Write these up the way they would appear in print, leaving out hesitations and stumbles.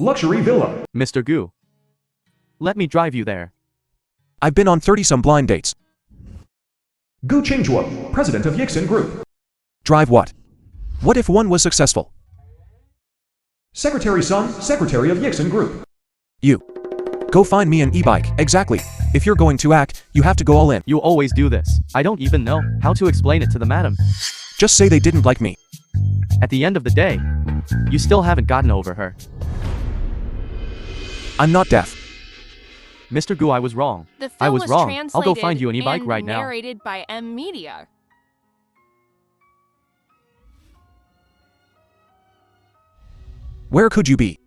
Luxury villa. Mr. Gu. Let me drive you there. I've been on 30-some blind dates. Gu Qing, president of Yixin Group. Drive what? What if one was successful? Secretary Sun, secretary of Yixin Group. You. Go find me an e-bike. Exactly. If you're going to act, you have to go all in. You always do this. I don't even know how to explain it to the madam. Just say they didn't like me. At the end of the day, you still haven't gotten over her. I'm not deaf. Mr. Gu, I was wrong. The film I was wrong. I'll go translated find you an e-bike and right now. narrated by Media. Where could you be?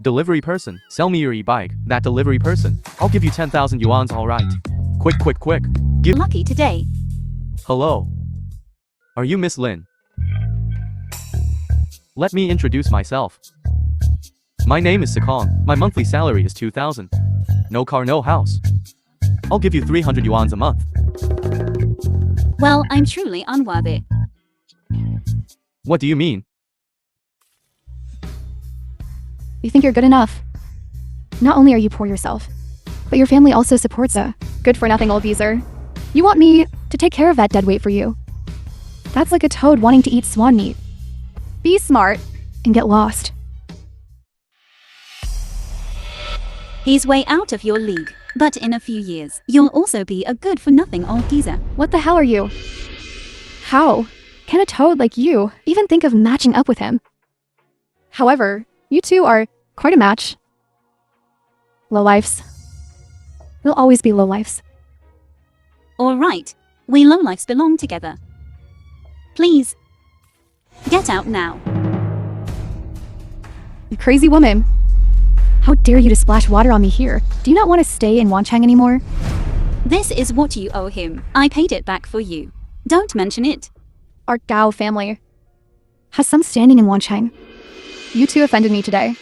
Delivery person. Sell me your e-bike. That delivery person. I'll give you 10,000 yuans, alright. Quick, quick, quick. Give. Lucky today. Hello. Are you Miss Lin? Let me introduce myself. My name is Sakong. My monthly salary is 2,000. No car, no house. I'll give you 300 yuans a month. Well, I'm truly unworthy. What do you mean? You think you're good enough? Not only are you poor yourself, but your family also supports a good-for-nothing old geezer. You want me to take care of that dead weight for you. That's like a toad wanting to eat swan meat. Be smart and get lost. He's way out of your league, but in a few years, you'll also be a good-for-nothing old geezer. What the hell are you? How can a toad like you even think of matching up with him? However, you two are quite a match. Lowlifes. We'll always be lowlifes. All right, we lowlifes belong together. Please, get out now. You crazy woman. How dare you to splash water on me here? Do you not want to stay in Wancheng anymore? This is what you owe him. I paid it back for you. Don't mention it. Our Gao family has some standing in Wancheng. You two offended me today.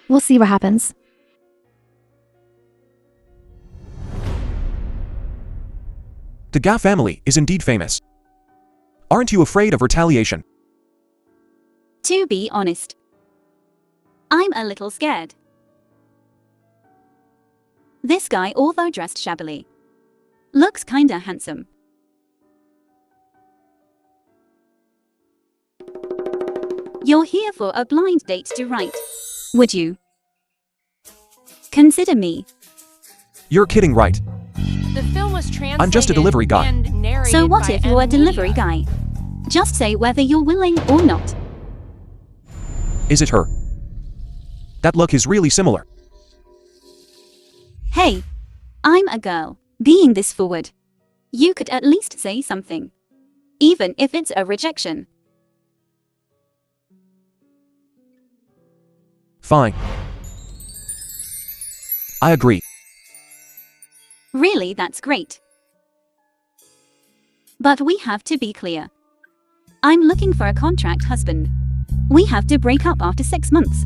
We'll see what happens. The Ga family is indeed famous. Aren't you afraid of retaliation? To be honest, I'm a little scared. This guy, although dressed shabbily, looks kinda handsome. You're here for a blind date to write. Would you consider me? You're kidding, right? The film was translated I'm just a delivery guy. and narrated So what by if you're a delivery Media. guy? Just say whether you're willing or not. Is it her? That look is really similar. Hey, I'm a girl. Being this forward, you could at least say something, even if it's a rejection. Fine. I agree. Really, that's great. But we have to be clear. I'm looking for a contract husband. We have to break up after 6 months.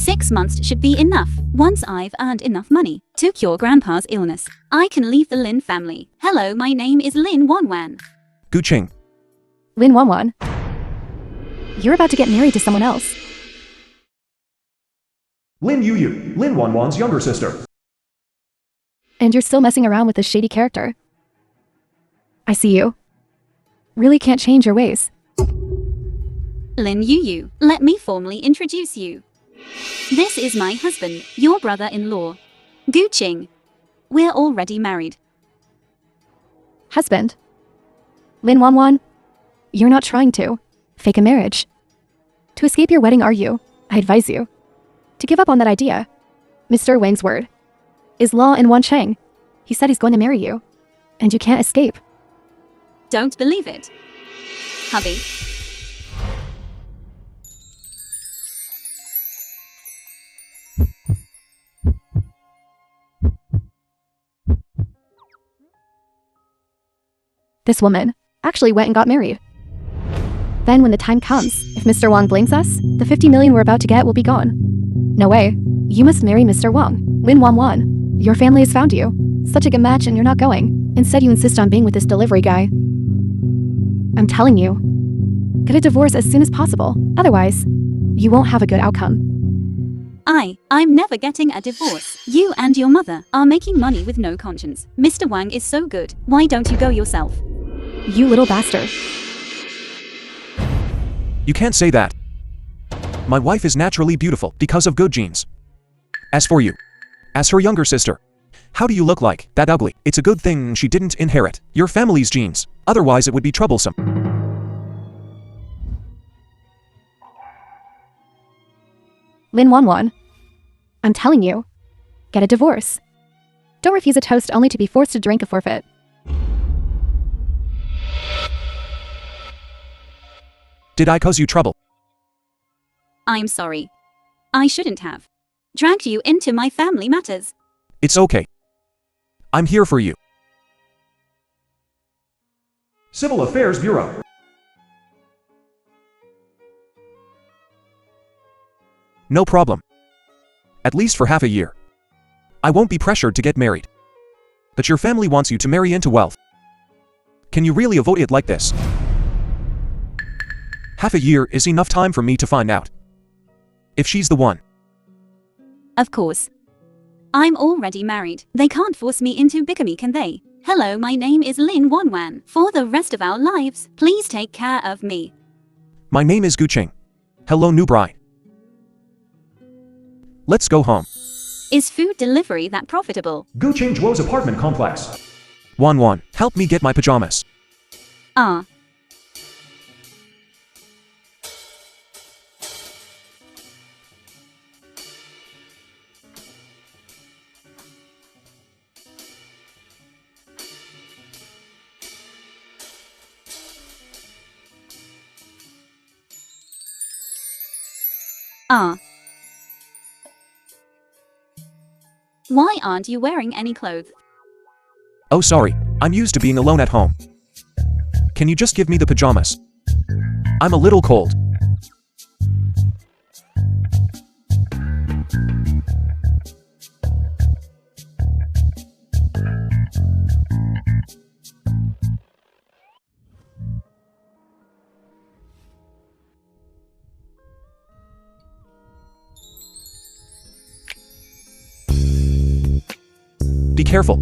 6 months should be enough. Once I've earned enough money to cure Grandpa's illness, I can leave the Lin family. Hello, my name is Lin Wanwan. Gu Qing. Lin Wanwan. You're about to get married to someone else. Lin Yu, Lin Wanwan's younger sister. And you're still messing around with this shady character. I see you. Really can't change your ways. Lin Yu, let me formally introduce you. This is my husband, your brother-in-law, Gu Qing. We're already married. Husband. Lin Wanwan, you're not trying to fake a marriage. To escape your wedding, are you? I advise you to give up on that idea. Mr. Wang's word is law in Wancheng. He said he's going to marry you, and you can't escape. Don't believe it, hubby. This woman actually went and got married. Then when the time comes, if Mr. Wang blinks us, the 50 million we're about to get will be gone. No way. You must marry Mr. Wang, Lin Wanwan. Your family has found you. Such a good match and you're not going. Instead, you insist on being with this delivery guy. I'm telling you, get a divorce as soon as possible. Otherwise, you won't have a good outcome. I'm never getting a divorce. You and your mother are making money with no conscience. Mr. Wang is so good. Why don't you go yourself? You little bastard. You can't say that. My wife is naturally beautiful because of good genes. As for you, as her younger sister, how do you look like that ugly? It's a good thing she didn't inherit your family's genes. Otherwise it would be troublesome. Lin Wanwan. I'm telling you, get a divorce. Don't refuse a toast only to be forced to drink a forfeit. Did I cause you trouble? I'm sorry. I shouldn't have dragged you into my family matters. It's okay. I'm here for you. Civil Affairs Bureau. No problem. At least for half a year. I won't be pressured to get married. But your family wants you to marry into wealth. Can you really avoid it like this? Half a year is enough time for me to find out if she's the one. Of course. I'm already married. They can't force me into bigamy, can they? Hello, my name is Lin Wanwan. For the rest of our lives, please take care of me. My name is Qing. Hello, new bride. Let's go home. Is food delivery that profitable? Yixin Group's apartment complex. Wanwan, help me get my pajamas. Ah. Why aren't you wearing any clothes? Oh, sorry. I'm used to being alone at home. Can you just give me the pajamas? I'm a little cold. Be careful.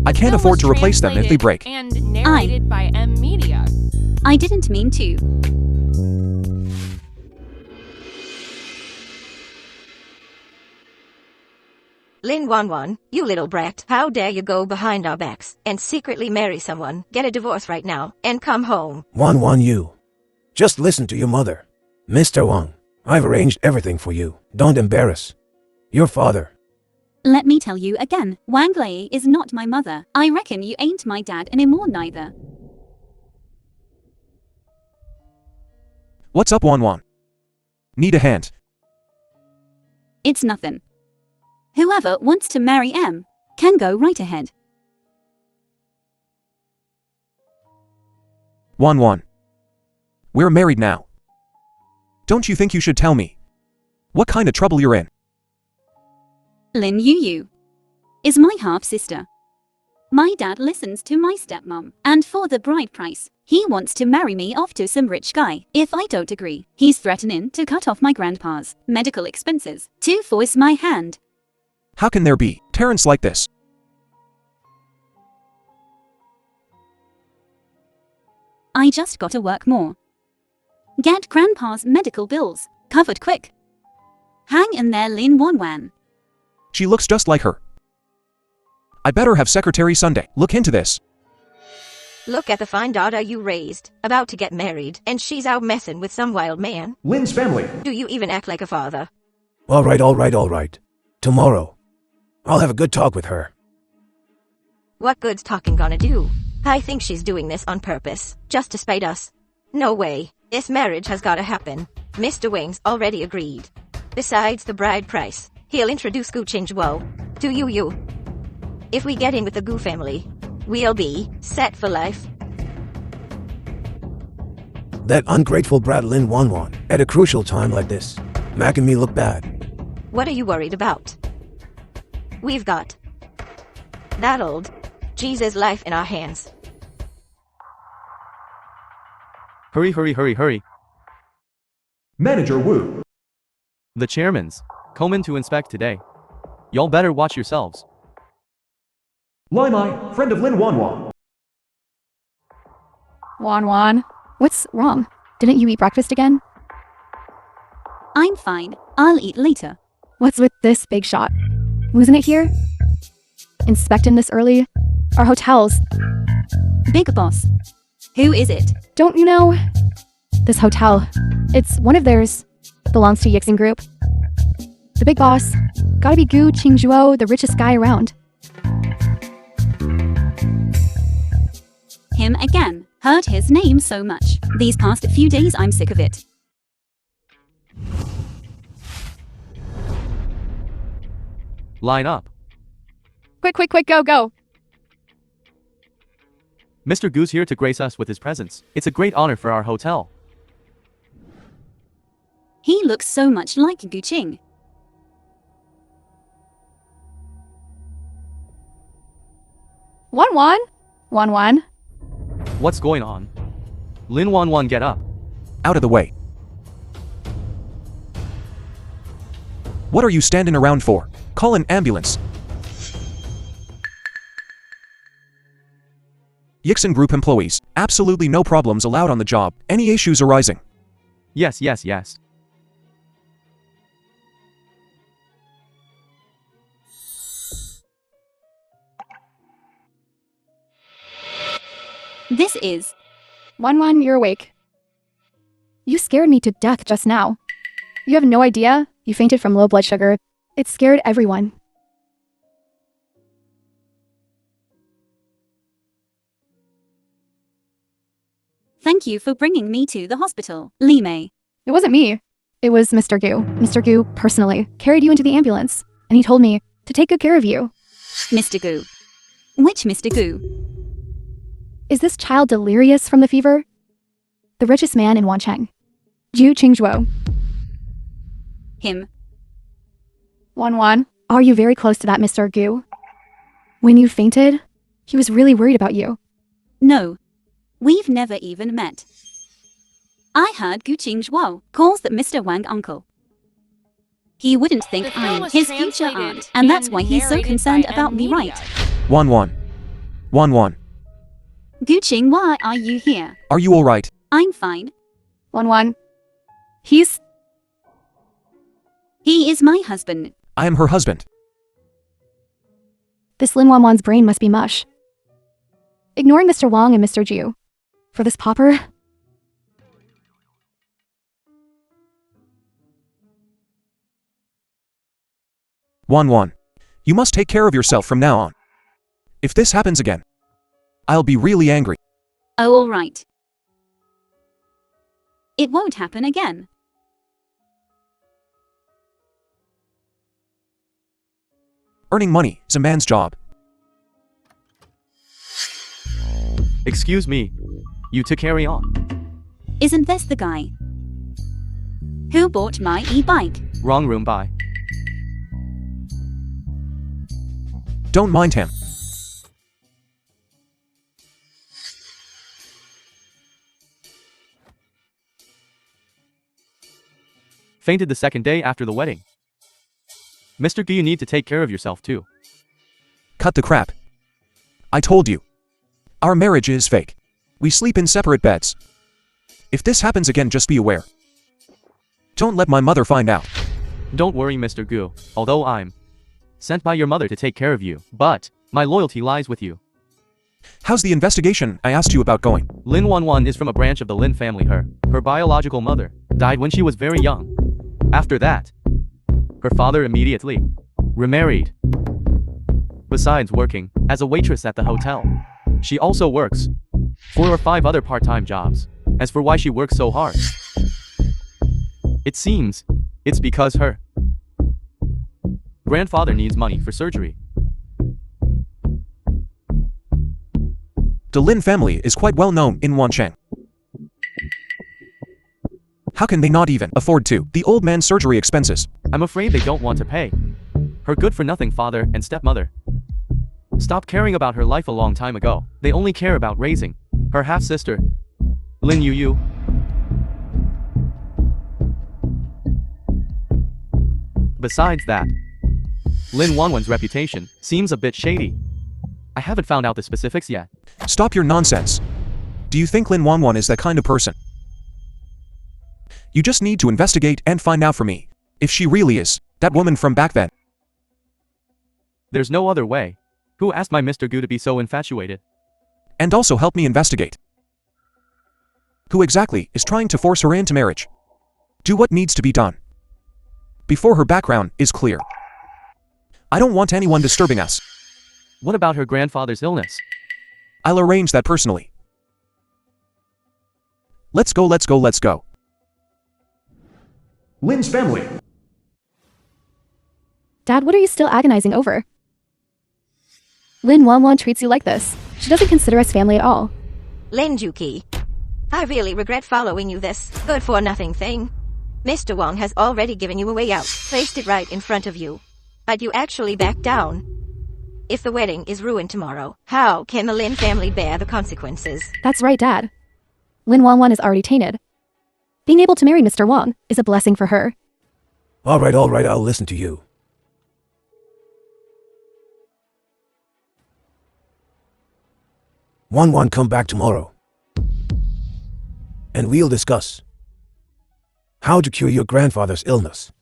I can't afford to replace them if they break. And narrated by Media. I didn't mean to. Lin Wanwan, you little brat. How dare you go behind our backs and secretly marry someone? Get a divorce right now and come home. Wanwan, you. Just listen to your mother. Mr. Wang, I've arranged everything for you. Don't embarrass your father. Let me tell you again, Wang Lei is not my mother. I reckon you ain't my dad anymore neither. What's up, Wanwan? Need a hand? It's nothing. Whoever wants to marry M can go right ahead. Wanwan. We're married now. Don't you think you should tell me what kind of trouble you're in? Lin Yu is my half-sister. My dad listens to my stepmom, and for the bride price, he wants to marry me off to some rich guy. If I don't agree, he's threatening to cut off my grandpa's medical expenses to force my hand. How can there be Terrence like this? I just gotta work more. Get grandpa's medical bills covered quick. Hang in there, Lin Wanwan. She looks just like her. I better have Secretary Sunday look into this. Look at the fine daughter you raised, about to get married, and she's out messing with some wild man. Lin's family. Do you even act like a father? All right. Tomorrow, I'll have a good talk with her. What good's talking gonna do? I think she's doing this on purpose, just to spite us. No way. This marriage has gotta happen. Mr. Wang's already agreed. Besides the bride price, he'll introduce Yixin Group to you. If we get in with the Gu family, we'll be set for life. That ungrateful brat Lin Wanwan, at a crucial time like this, making me look bad. What are you worried about? We've got that old Jesus life in our hands. Hurry, hurry, hurry, hurry. Manager Wu. The chairman's coming to inspect today. Y'all better watch yourselves. Lai Mai, friend of Lin Wanwan. Wan, what's wrong? Didn't you eat breakfast again? I'm fine. I'll eat later. What's with this big shot? Wasn't it here? Inspecting this early? Our hotels. Big boss. Who is it? Don't you know? This hotel. It's one of theirs. Belongs to Yixin Group. The big boss. Gotta be Gu Qingzhuo, the richest guy around. Him again. Heard his name so much. These past few days I'm sick of it. Line up. Quick, go. Mr. Gu's here to grace us with his presence. It's a great honor for our hotel. He looks so much like Gu Qing. Wan. What's going on? Lin Wanwan, get up. Out of the way. What are you standing around for? Call an ambulance. Yixin Group employees. Absolutely no problems allowed on the job. Any issues arising? Yes. This is... Wan, you're awake. You scared me to death just now. You have no idea. You fainted from low blood sugar. It scared everyone. Thank you for bringing me to the hospital, Li Mei. It wasn't me. It was Mr. Gu. Mr. Gu personally carried you into the ambulance, and he told me to take good care of you. Mr. Gu. Which Mr. Gu? Is this child delirious from the fever? The richest man in Wancheng. Gu Qingzhuo. Him. Wan, are you very close to that Mr. Gu? When you fainted, he was really worried about you. No. We've never even met. I heard Gu Qingzhuo calls that Mr. Wang uncle. He wouldn't think The film I'm was his future translated aunt, and that's why he's so narrated concerned by about me, amnesia. right? Wan. Gu Qing, why are you here? Are you alright? I'm fine. Wan. He is my husband. I am her husband. This Lin Wanwan's brain must be mush. Ignoring Mr. Wang and Mr. Ju. For this pauper? Wan. You must take care of yourself from now on. If this happens again, I'll be really angry. Oh, all right. It won't happen again. Earning money is a man's job. Excuse me. You to carry on. Isn't this the guy who bought my e-bike? Wrong room, bye. Don't mind him. Fainted the second day after the wedding. Mr. Gu, you need to take care of yourself too. Cut the crap. I told you. Our marriage is fake. We sleep in separate beds. If this happens again, just be aware. Don't let my mother find out. Don't worry, Mr. Gu, although I'm sent by your mother to take care of you, but my loyalty lies with you. How's the investigation I asked you about going? Lin Wanwan is from a branch of the Lin family. Her biological mother died when she was very young. After that, her father immediately remarried. Besides working as a waitress at the hotel, she also works 4 or 5 other part-time jobs. As for why she works so hard, it seems it's because her grandfather needs money for surgery. The Lin family is quite well known in Wancheng. How can they not even afford to the old man's surgery expenses? I'm afraid they don't want to pay. her good-for-nothing father and stepmother stopped caring about her life a long time ago. They only care about raising her half-sister, Lin Yu. Besides that, Lin Wanwan's reputation seems a bit shady. I haven't found out the specifics yet. Stop your nonsense. Do you think Lin Wanwan is that kind of person? You just need to investigate and find out for me if she really is that woman from back then. There's no other way. Who asked my Mr. Gu to be so infatuated? And also help me investigate who exactly is trying to force her into marriage. Do what needs to be done before her background is clear. I don't want anyone disturbing us. What about her grandfather's illness? I'll arrange that personally. Let's go. Lin's family. Dad, what are you still agonizing over? Lin Wanwan treats you like this. She doesn't consider us family at all. Lin Juki, I really regret following you this good-for-nothing thing. Mr. Wang has already given you a way out, placed it right in front of you. But you actually back down. If the wedding is ruined tomorrow, how can the Lin family bear the consequences? That's right, Dad. Lin Wanwan is already tainted. Being able to marry Mr. Wang is a blessing for her. All right, I'll listen to you. Wanwan, come back tomorrow, and we'll discuss how to cure your grandfather's illness.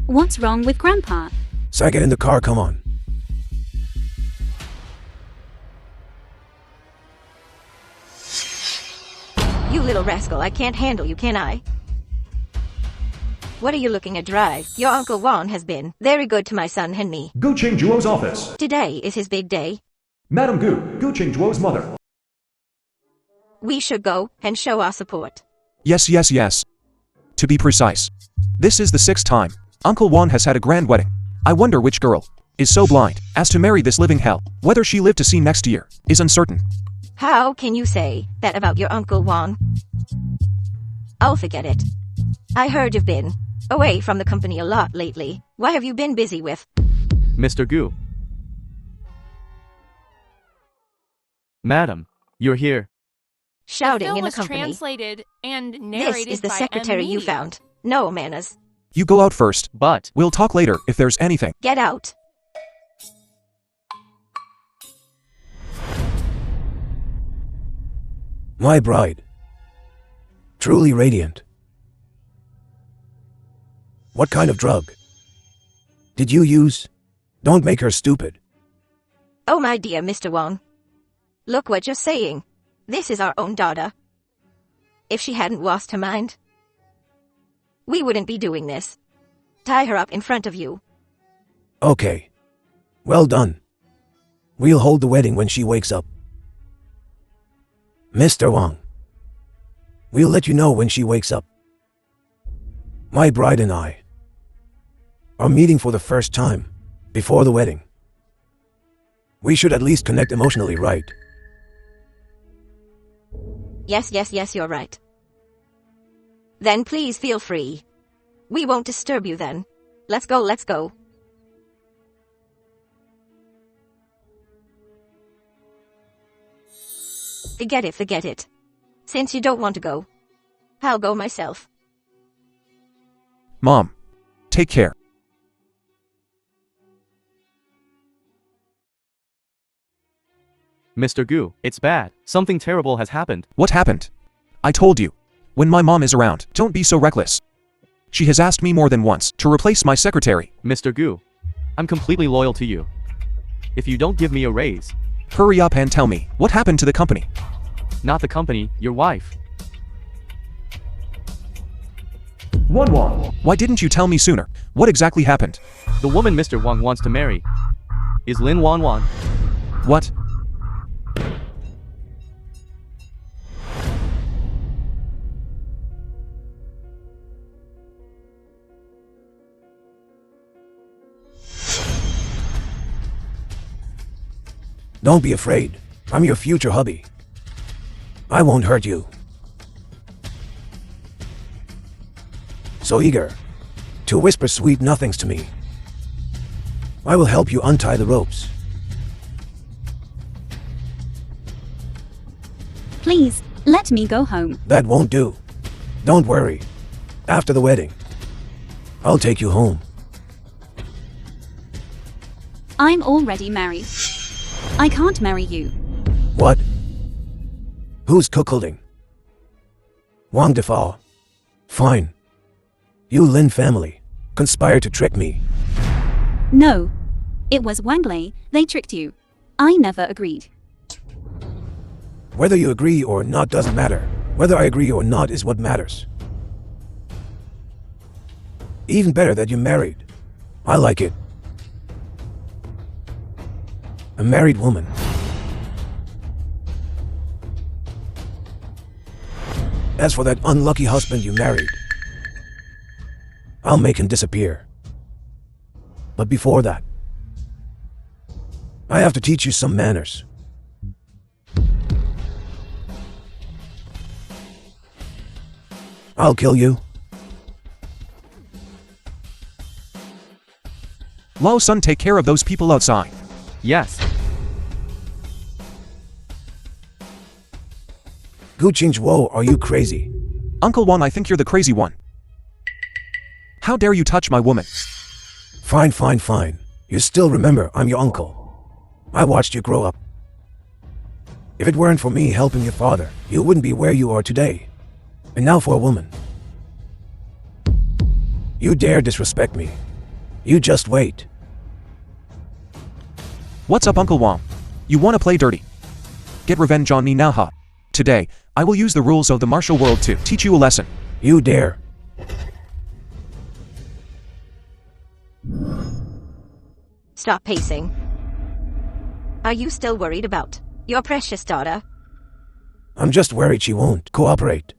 What's wrong with Grandpa? So get in the car, come on. You little rascal, I can't handle you, can I? What are you looking at, drive? Your Uncle Wang has been very good to my son and me. Gu Qingzhuo's office. Today is his big day. Madam Gu Qingzhuo's mother. We should go and show our support. Yes. To be precise, this is the 6th time Uncle Wang has had a grand wedding. I wonder which girl is so blind as to marry this living hell. Whether she live to see next year is uncertain. How can you say that about your Uncle Wang? Oh, forget it. I heard you've been away from the company a lot lately. What have you been busy with? Mr. Gu. Madam, you're here. Shouting film in the was company. translated and This narrated is the by secretary you Media. found. No manners. You go out first. But We'll talk later if there's anything. Get out. My bride. Truly radiant. What kind of drug did you use? Don't make her stupid. Oh my dear Mr. Wang. Look what you're saying. This is our own daughter. If she hadn't lost her mind, we wouldn't be doing this. Tie her up in front of you. Okay. Well done. We'll hold the wedding when she wakes up. Mr. Wang. We'll let you know when she wakes up. My bride and I are meeting for the first time before the wedding. We should at least connect emotionally, right? Yes, you're right. Then please feel free. We won't disturb you then. Let's go. Forget it. Since you don't want to go, I'll go myself. Mom, take care. Mr. Gu, it's bad. Something terrible has happened. What happened? I told you. When my mom is around, don't be so reckless. She has asked me more than once to replace my secretary. Mr. Gu, I'm completely loyal to you. If you don't give me a raise, Hurry up and tell me, what happened to the company? not the company, your wife. Wanwan. Why didn't you tell me sooner? What exactly happened? The woman Mr. Wang wants to marry is Lin Wanwan. What? Don't be afraid. I'm your future hubby. I won't hurt you. so eager to whisper sweet nothings to me. I will help you untie the ropes. Please, let me go home. That won't do. Don't worry. After the wedding, I'll take you home. I'm already married. I can't marry you. What? Who's cuckolding? Wang Defao. Fine. You Lin family conspired to trick me. No. It was Wang Lei, they tricked you. I never agreed. Whether you agree or not doesn't matter. Whether I agree or not is what matters. Even better that you're married. I like it. A married woman. As for that unlucky husband you married, I'll make him disappear. But before that, I have to teach you some manners. I'll kill you. Lao Sun, take care of those people outside. Yes. Guqing Zhuo, are you crazy? Uncle Wang, I think you're the crazy one. How dare you touch my woman? Fine, fine, fine. You still remember I'm your uncle. I watched you grow up. If it weren't for me helping your father, you wouldn't be where you are today. And now for a woman. You dare disrespect me. You just wait. What's up, Uncle Wang? You wanna play dirty? Get revenge on me now, huh? Today, I will use the rules of the martial world to teach you a lesson. You dare. Stop pacing. Are you still worried about your precious daughter? I'm just worried she won't cooperate.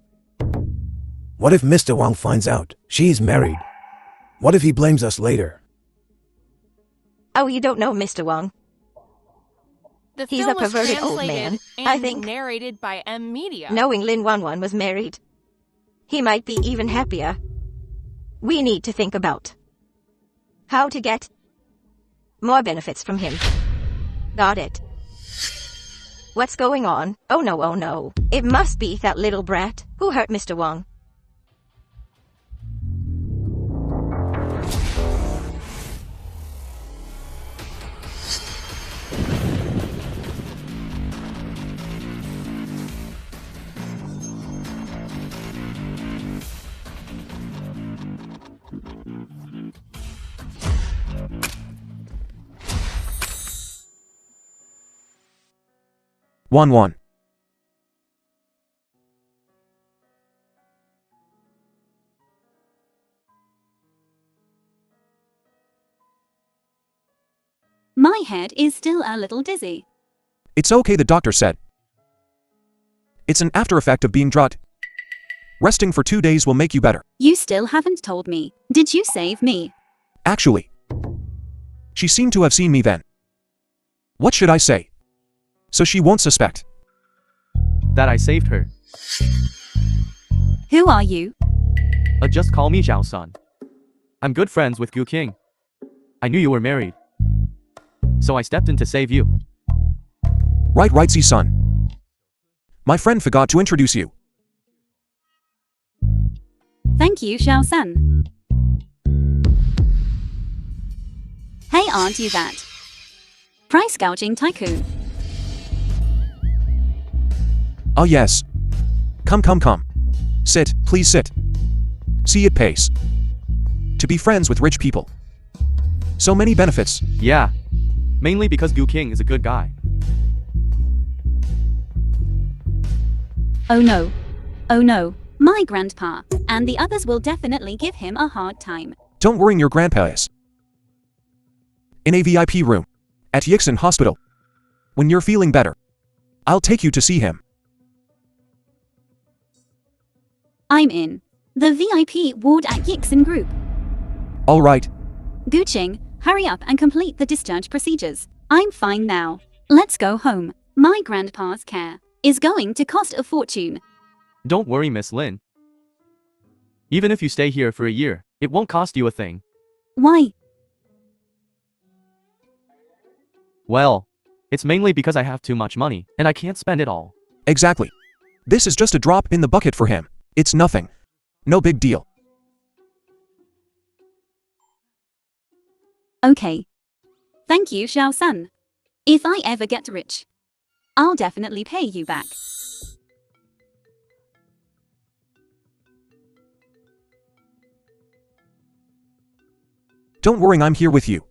What if Mr. Wang finds out she's married? What if he blames us later? Oh, you don't know Mr. Wang. The He's film a was perverted old translated man, and I think. narrated by M Media. Knowing Lin Wanwan was married, he might be even happier. We need to think about how to get more benefits from him. Got it. What's going on? Oh no, oh no. It must be that little brat who hurt Mr. Wang. Wan. My head is still a little dizzy. It's okay, the doctor said. It's an after effect of being drugged. Resting for 2 days will make you better. You still haven't told me. Did you save me? Actually, she seemed to have seen me then. What should I say? So she won't suspect. That I saved her. Who are you? Just call me Zhao Sun. I'm good friends with Qing. I knew you were married, so I stepped in to save you. Right, see, son. My friend forgot to introduce you. Thank you, Xiao San. Hey, aren't you that price gouging tycoon? Oh yes. Come. Sit, please sit. See, it pays to be friends with rich people. So many benefits. Yeah, mainly because Qing is a good guy. Oh no, my grandpa and the others will definitely give him a hard time. Don't worry, your grandpa is in a VIP room at Yixin Hospital. When you're feeling better, I'll take you to see him. I'm in the VIP ward at Yixin Group. All right. Guqing, hurry up and complete the discharge procedures. I'm fine now. Let's go home. My grandpa's care is going to cost a fortune. Don't worry, Miss Lin. Even if you stay here for a year, it won't cost you a thing. Why? Well, it's mainly because I have too much money, and I can't spend it all. Exactly. This is just a drop in the bucket for him. It's nothing. No big deal. Okay. Thank you, Xiao San. If I ever get rich, I'll definitely pay you back. Don't worry, I'm here with you.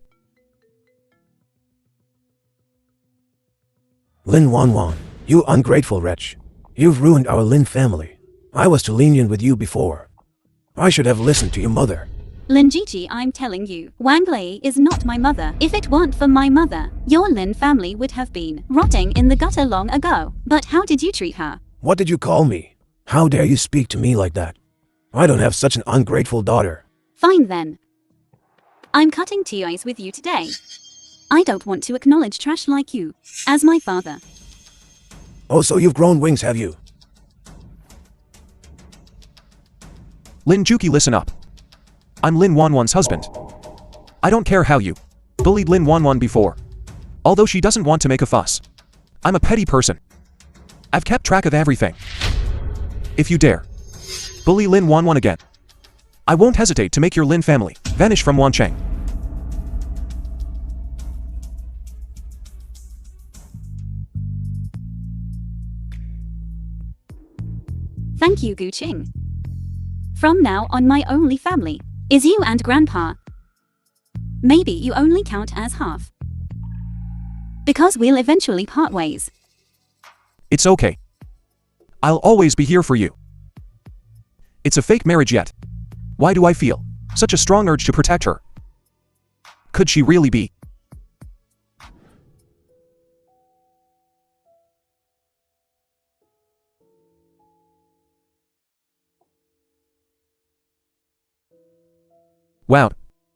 Lin Wanwan, you ungrateful wretch. You've ruined our Lin family. I was too lenient with you before. I should have listened to your mother. Lin Jiji, I'm telling you, Wang Lei is not my mother. If it weren't for my mother, your Lin family would have been rotting in the gutter long ago. But how did you treat her? What did you call me? How dare you speak to me like that? I don't have such an ungrateful daughter. Fine then. I'm cutting ties with you today. I don't want to acknowledge trash like you as my father. Oh, so you've grown wings, have you? Lin Juki, listen up. I'm Lin Wanwan's husband. I don't care how you bullied Lin Wanwan before. Although she doesn't want to make a fuss. I'm a petty person. I've kept track of everything. If you dare bully Lin Wanwan again, I won't hesitate to make your Lin family vanish from Wancheng. Thank you, Gu Qing. From now on, my only family is you and Grandpa. Maybe you only count as half. Because we'll eventually part ways. It's okay. I'll always be here for you. It's a fake marriage yet. Why do I feel such a strong urge to protect her? Could she really be? Wow.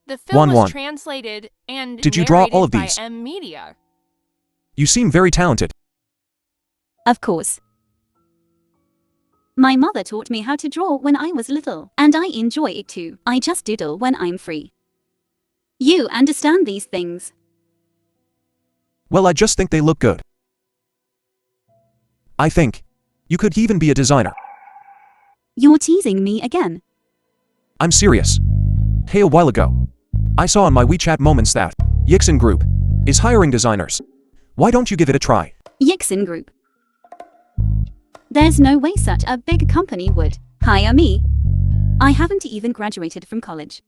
The film was Wan. translated and Did you draw all of narrated these? by Media. You seem very talented. Of course. My mother taught me how to draw when I was little, and I enjoy it too. I just doodle when I'm free. You understand these things. Well, I just think they look good. I think you could even be a designer. You're teasing me again. I'm serious. Hey, a while ago, I saw on my WeChat moments that Yixin Group is hiring designers. Why don't you give it a try? Yixin Group. There's no way such a big company would hire me. I haven't even graduated from college.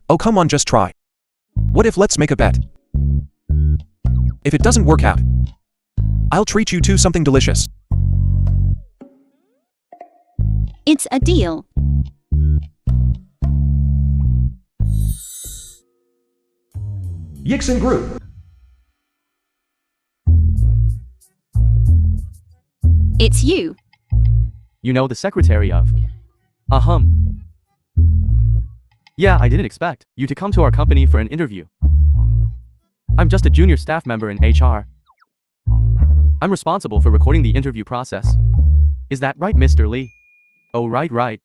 Oh, come on, just try. What if let's make a bet? If it doesn't work out, I'll treat you to something delicious. It's a deal. Yixin Group. It's you. You know, the secretary of... Yeah, I didn't expect you to come to our company for an interview. I'm just a junior staff member in HR. I'm responsible for recording the interview process. Is that right, Mr. Lee? Oh, right.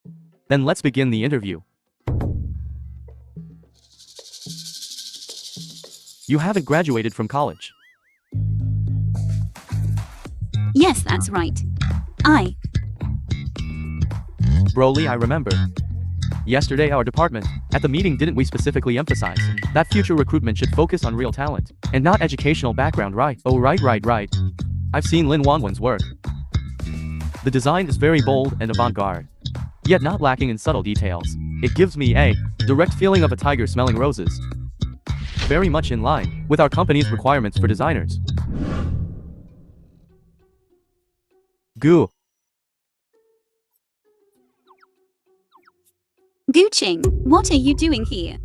Then let's begin the interview. You haven't graduated from college. Yes, that's right. Broly, I remember. Yesterday our department, at the meeting, didn't we specifically emphasize that future recruitment should focus on real talent and not educational background, right? Oh, right. I've seen Lin Wanwan's work. The design is very bold and avant-garde, yet not lacking in subtle details. It gives me a direct feeling of a tiger smelling roses. Very much in line with our company's requirements for designers. Gu Qing, what are you doing here?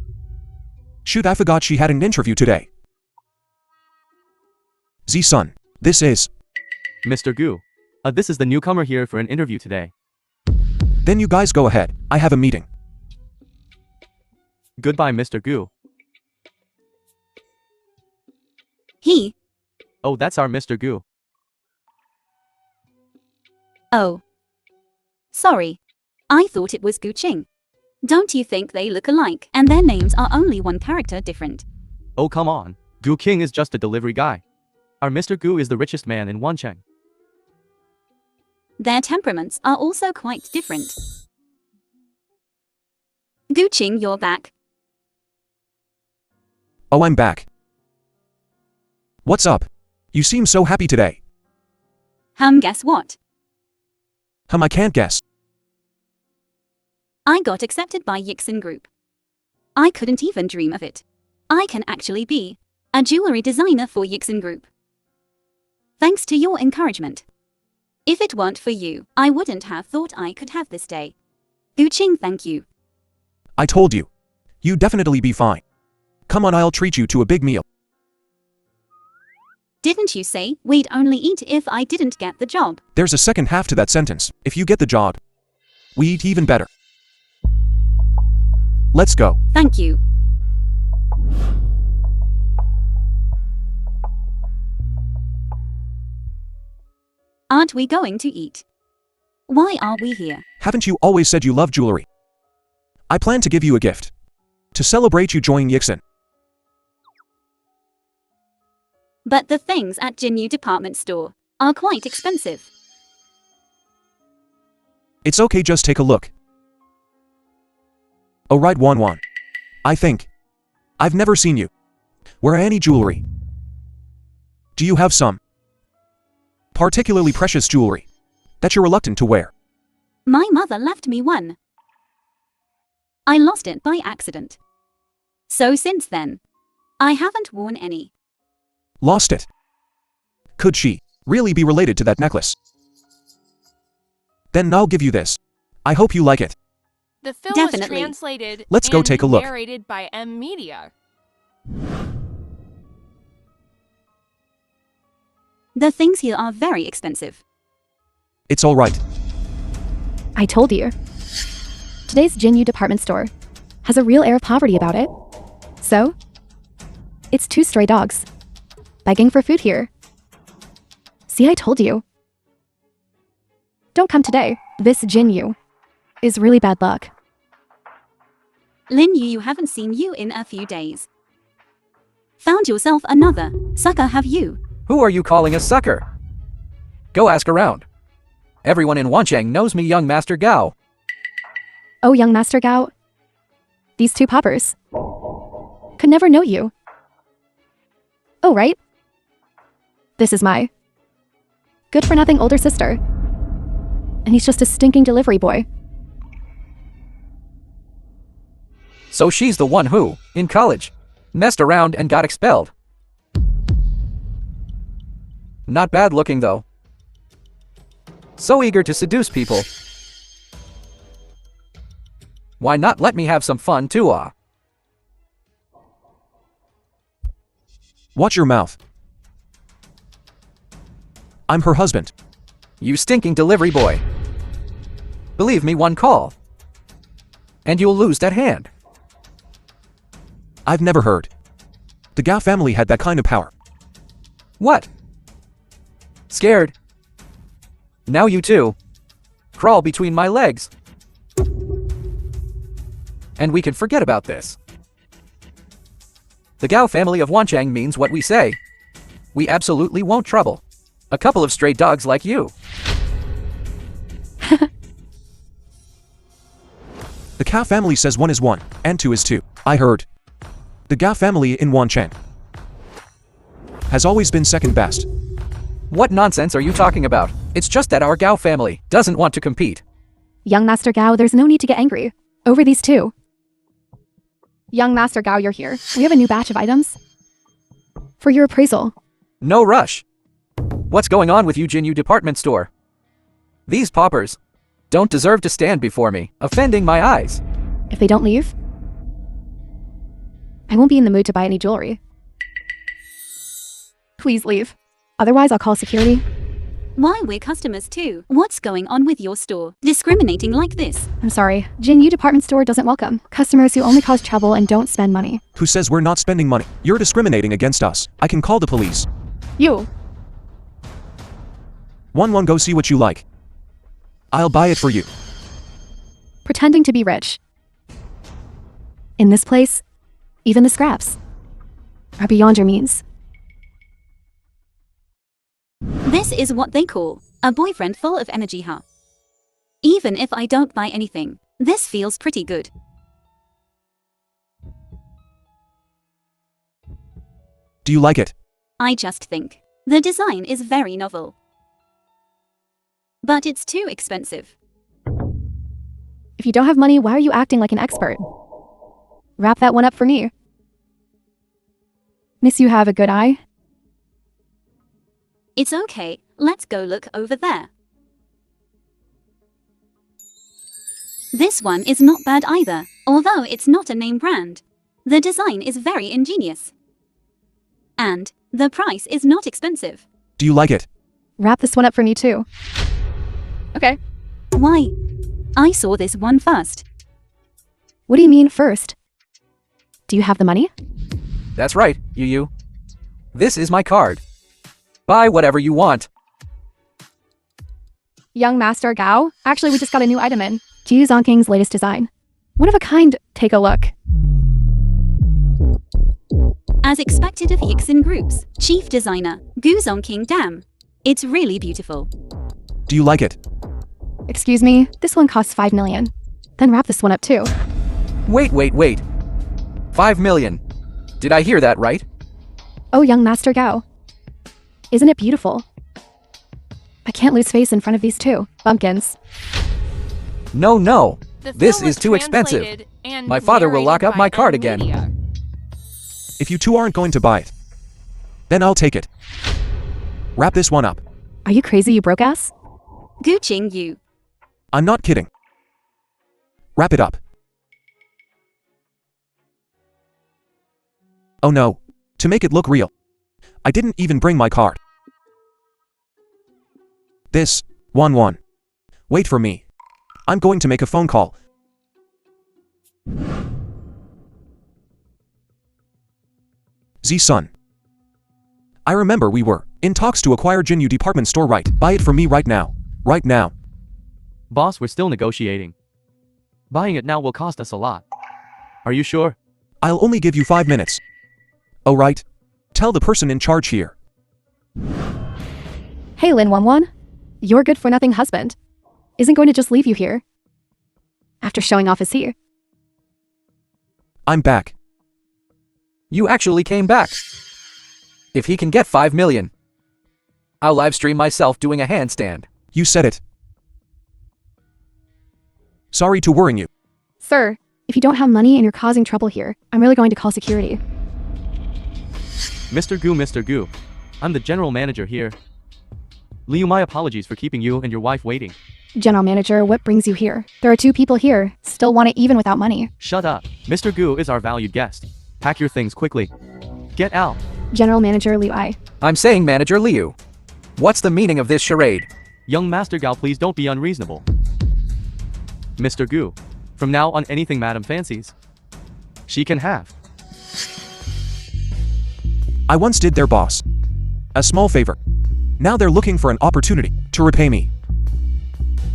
Shoot, I forgot she had an interview today. Z-Sun, this is... Mr. Gu. This is the newcomer here for an interview today. Then you guys go ahead, I have a meeting. Goodbye, Mr. Gu. He. Oh, that's our Mr. Gu. Oh. Sorry. I thought it was Qing. Don't you think they look alike and their names are only one character different? Oh come on, Qing is just a delivery guy. Our Mr. Gu is the richest man in Wancheng. Their temperaments are also quite different. Qing, you're back. Oh, I'm back. What's up? You seem so happy today. Guess what? I can't guess. I got accepted by Yixin Group. I couldn't even dream of it. I can actually be a jewelry designer for Yixin Group. Thanks to your encouragement. If it weren't for you, I wouldn't have thought I could have this day. Qing, thank you. I told you. You'd definitely be fine. Come on, I'll treat you to a big meal. Didn't you say we'd only eat if I didn't get the job? There's a second half to that sentence. If you get the job, we eat even better. Let's go. Thank you. Aren't we going to eat? Why are we here? Haven't you always said you love jewelry? I plan to give you a gift. To celebrate you joining Yixin. But the things at Jinyu department store are quite expensive. It's okay, just take a look. Oh right, Wan. I think. I've never seen you wear any jewelry. Do you have some particularly precious jewelry that you're reluctant to wear? My mother left me one. I lost it by accident. So since then, I haven't worn any. Lost it? Could she really be related to that necklace? Then I'll give you this. I hope you like it. The film Definitely. was translated Let's go and take a look. narrated by Media. The things here are very expensive. It's all right. I told you. Today's Jinyu department store has a real air of poverty about it. So, it's two stray dogs begging for food here. See, I told you. Don't come today. This Jinyu is really bad luck. Lin Yu, you haven't seen you in a few days. Found yourself another sucker, have you? Who are you calling a sucker? Go ask around. Everyone in Wancheng knows me, young Master Gao. Oh, young Master Gao. These two poppers could never know you. Oh, right? This is my good-for-nothing older sister. And he's just a stinking delivery boy. So she's the one who, in college, messed around and got expelled. Not bad looking though. So eager to seduce people. Why not let me have some fun too, ah? Watch your mouth. I'm her husband. You stinking delivery boy. Believe me, one call, and you'll lose that hand. I've never heard the Gao family had that kind of power. What? Scared? Now you too. Crawl between my legs. And we can forget about this. The Gao family of Wancheng means what we say. We absolutely won't trouble a couple of stray dogs like you. The Gao family says 1 is 1, and 2 is 2. I heard. The Gao family in Wancheng has always been second best. What nonsense are you talking about? It's just that our Gao family doesn't want to compete. Young Master Gao, there's no need to get angry over these two. Young Master Gao, you're here. We have a new batch of items for your appraisal. No rush. What's going on with you, Jinyu department store? These paupers don't deserve to stand before me, offending my eyes. If they don't leave, I won't be in the mood to buy any jewelry. Please leave. Otherwise, I'll call security. Why, we're customers too. What's going on with your store? Discriminating like this? I'm sorry. Jinyu department store doesn't welcome customers who only cause trouble and don't spend money. Who says we're not spending money? You're discriminating against us. I can call the police. You. 1 go see what you like. I'll buy it for you. pretending to be rich. In this place, even the scraps are beyond your means. This is what they call a boyfriend full of energy, huh? Even if I don't buy anything, this feels pretty good. Do you like it? I just think the design is very novel. But it's too expensive. If you don't have money, why are you acting like an expert? Wrap that one up for me. Miss, you have a good eye. It's okay, let's go look over there. This one is not bad either, although it's not a name brand. The design is very ingenious. And the price is not expensive. Do you like it? Wrap this one up for me too. Okay. Why? I saw this one first. What do you mean first? Do you have the money? That's right, Yu. This is my card. Buy whatever you want. Young Master Gao? Actually, we just got a new item in. King's latest design. One of a kind. Take a look. As expected of Yixin Group's chief designer, King. Damn. It's really beautiful. Do you like it? Excuse me, this one costs 5 million. Then wrap this one up too. Wait. 5 million. Did I hear that right? Oh, young Master Gao. Isn't it beautiful? I can't lose face in front of these two bumpkins. No. The This film is was too expensive. translated and My father will lock narrated up my by card M again. Media. If you two aren't going to buy it, then I'll take it. Wrap this one up. Are you crazy, you broke ass? Qing you. I'm not kidding. Wrap it up. Oh no. To make it look real, I didn't even bring my card. This, 1-1. Wait for me. I'm going to make a phone call. Z-Sun. I remember we were in talks to acquire Jinyu department store, right? Buy it from me right now. Right now. Boss, we're still negotiating. Buying it now will cost us a lot. Are you sure? I'll only give you 5 minutes. Oh right. Tell the person in charge here. Hey, Lin Wanwan. Your good-for-nothing husband isn't going to just leave you here after showing off his here. I'm back. You actually came back. If he can get 5 million, I'll livestream myself doing a handstand. You said it. Sorry to worry you. Sir, if you don't have money and you're causing trouble here, I'm really going to call security. Mr. Gu. I'm the general manager here. Liu, my apologies for keeping you and your wife waiting. General Manager, what brings you here? There are 2 people here, still want it even without money. Shut up. Mr. Gu is our valued guest. Pack your things quickly. Get out. General Manager Liu Ai. I'm saying Manager Liu. What's the meaning of this charade? Young Master Gao, please don't be unreasonable. Mr. Gu, from now on anything Madam fancies, she can have. I once did their boss a small favor. Now they're looking for an opportunity to repay me.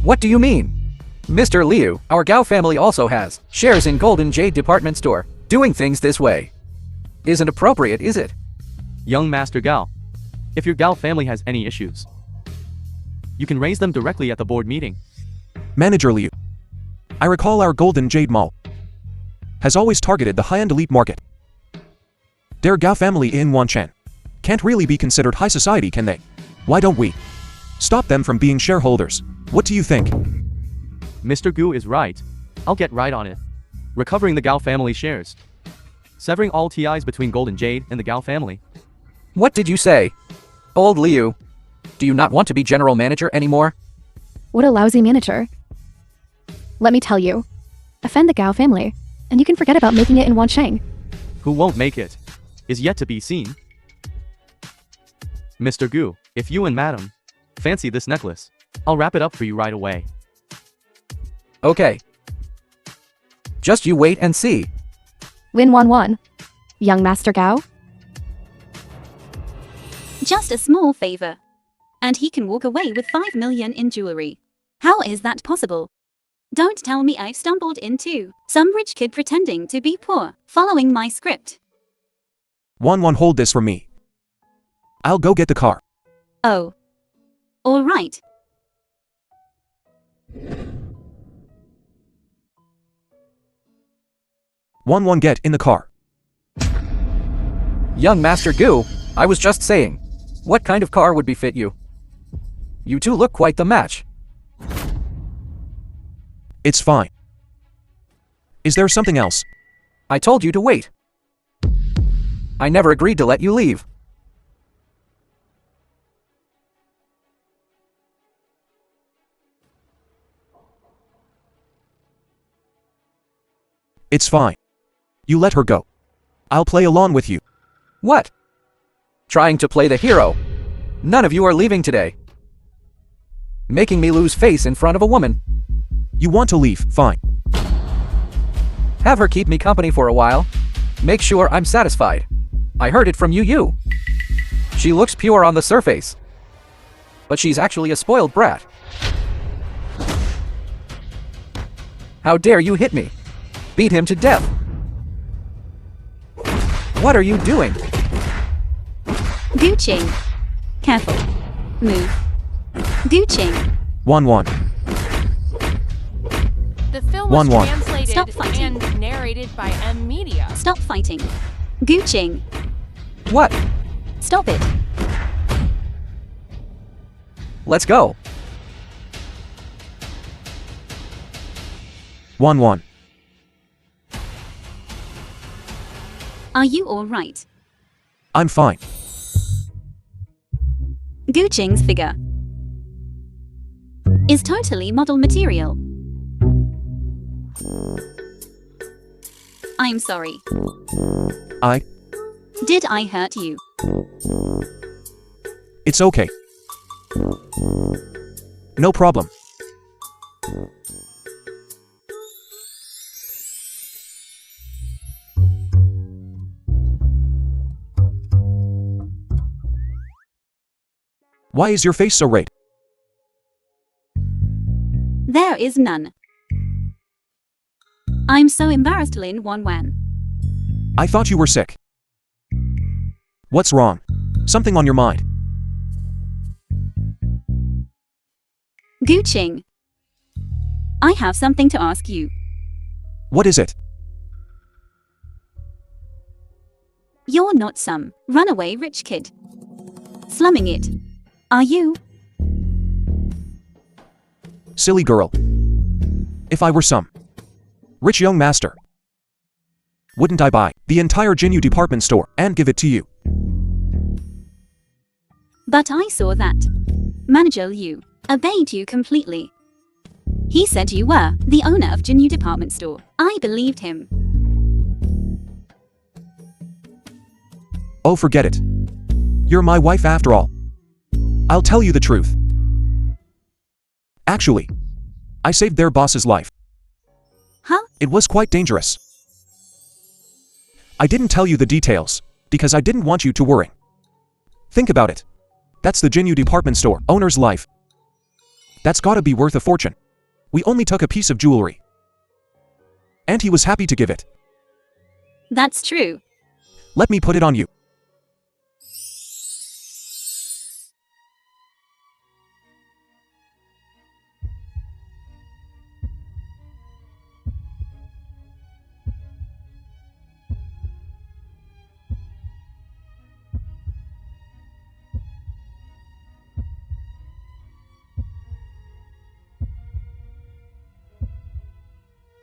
What do you mean? Mr. Liu, our Gao family also has shares in Golden Jade department store. Doing things this way isn't appropriate, is it? Young Master Gao, if your Gao family has any issues, you can raise them directly at the board meeting. Manager Liu. I recall our Golden Jade Mall has always targeted the high-end elite market. Their Gao family in Wanshan can't really be considered high society, can they? Why don't we stop them from being shareholders? What do you think? Mr. Gu is right. I'll get right on it. Recovering the Gao family shares. Severing all ties between Golden Jade and the Gao family. What did you say? Old Liu, do you not want to be general manager anymore? What a lousy manager. Let me tell you. Offend the Gao family, and you can forget about making it in Wansheng. Who won't make it is yet to be seen. Mr. Gu, if you and Madam fancy this necklace, I'll wrap it up for you right away. Okay. Just you wait and see. Lin Wanwan. Young Master Gao. Just a small favor. And he can walk away with 5 million in jewelry. How is that possible? Don't tell me I've stumbled into some rich kid pretending to be poor, following my script. Wang, hold this for me. I'll go get the car. Oh. All right. Wang, get in the car. Young Master Gu, I was just saying. What kind of car would befit you? You two look quite the match. It's fine. Is there something else? I told you to wait. I never agreed to let you leave. It's fine. You let her go. I'll play along with you. What? Trying to play the hero? None of you are leaving today. Making me lose face in front of a woman. You want to leave, fine. Have her keep me company for a while. Make sure I'm satisfied. I heard it from you. She looks pure on the surface. But she's actually a spoiled brat. How dare you hit me? Beat him to death. What are you doing? Qing. Careful. Move. Qing. Wang. The film was Wang. translated Stop fighting. and narrated by M Media. Stop fighting. Qing. What? Stop it. Let's go. Wang. Are you all right? I'm fine. Qing's figure is totally model material. I'm sorry. Did I hurt you? It's okay. No problem. Why is your face so red? There is none. I'm so embarrassed, Lin Wan. I thought you were sick. What's wrong? Something on your mind? Qing. I have something to ask you. What is it? You're not some runaway rich kid slumming it, are you? Silly girl. If I were some rich young master, wouldn't I buy the entire Jinyu department store and give it to you? But I saw that manager Liu obeyed you completely. He said you were the owner of Jinyu department store. I believed him. Oh, forget it. You're my wife after all. I'll tell you the truth. Actually, I saved their boss's life. Huh? It was quite dangerous. I didn't tell you the details, because I didn't want you to worry. Think about it. That's the Jinyu department store owner's life. That's gotta be worth a fortune. We only took a piece of jewelry. And he was happy to give it. That's true. Let me put it on you.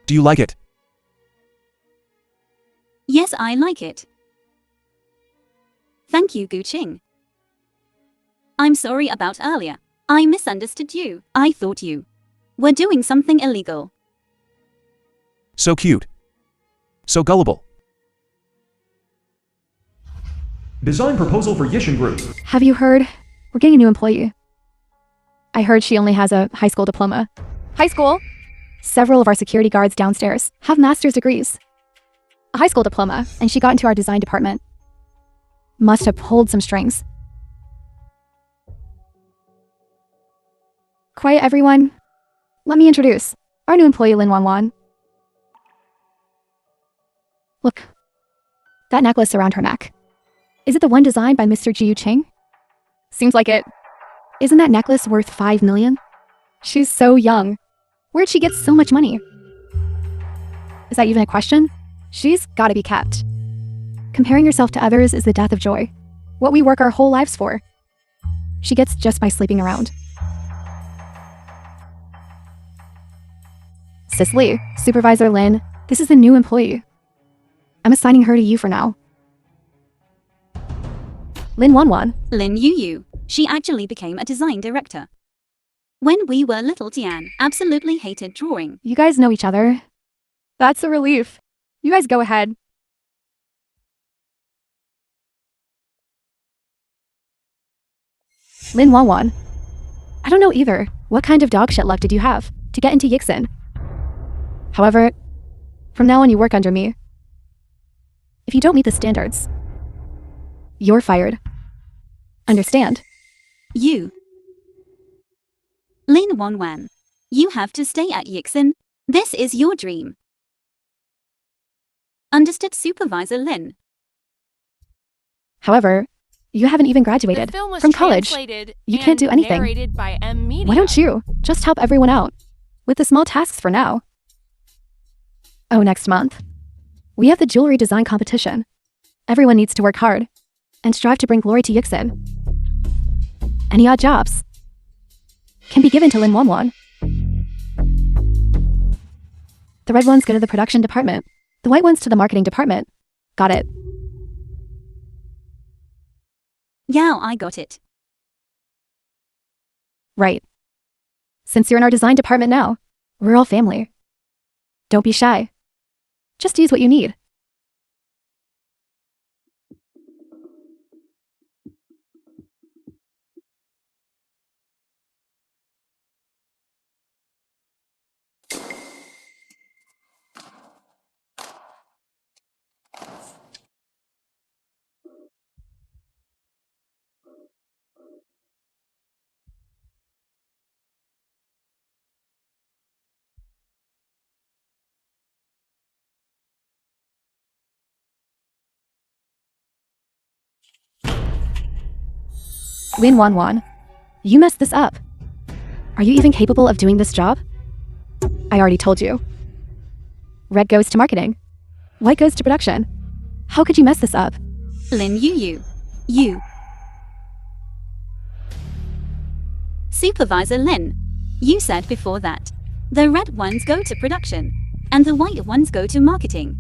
Do you like it? Yes, I like it. Thank you, Qing. I'm sorry about earlier. I misunderstood you. I thought you were doing something illegal. So cute. So gullible. Design proposal for Yixin Group. Have you heard? We're getting a new employee. I heard she only has a high school diploma. High school? Several of our security guards downstairs have master's degrees. A high school diploma, and she got into our design department. Must have pulled some strings. Quiet, everyone. Let me introduce Our new employee Lin Wan. Look. That necklace around her neck. Is it the one designed by Mr. Jiu Qing? Seems like it. Isn't that necklace worth 5 million? She's so young. Where'd she get so much money? Is that even a question? She's gotta be kept. Comparing yourself to others is the death of joy. What we work our whole lives for. She gets just by sleeping around. Cicely, Supervisor Lin, this is the new employee. I'm assigning her to you for now. Lin Wan. Lin Yu. She actually became a design director. When we were little, Tian absolutely hated drawing. You guys know each other. That's a relief. You guys go ahead. Lin Wan. I don't know either. What kind of dog shit luck did you have to get into Yixin? However, from now on you work under me. If you don't meet the standards, you're fired. Understand? You. Lin Wan. You have to stay at Yixin. This is your dream. Understood, Supervisor Lin. However, you haven't even graduated The film was from college. translated You can't do and anything. narrated by Media. Why don't you just help everyone out with the small tasks for now? Oh, next month, we have the jewelry design competition. Everyone needs to work hard and strive to bring glory to Yixin. Any odd jobs can be given to Lin Wan. The red ones go to the production department. The white ones to the marketing department. Got it. Yeah, I got it. Right. Since you're in our design department now, we're all family. Don't be shy. Just use what you need. Lin Wan, you messed this up. Are you even capable of doing this job? I already told you. Red goes to marketing. White goes to production. How could you mess this up? Lin Yu. You. Supervisor Lin, you said before that the red ones go to production and the white ones go to marketing.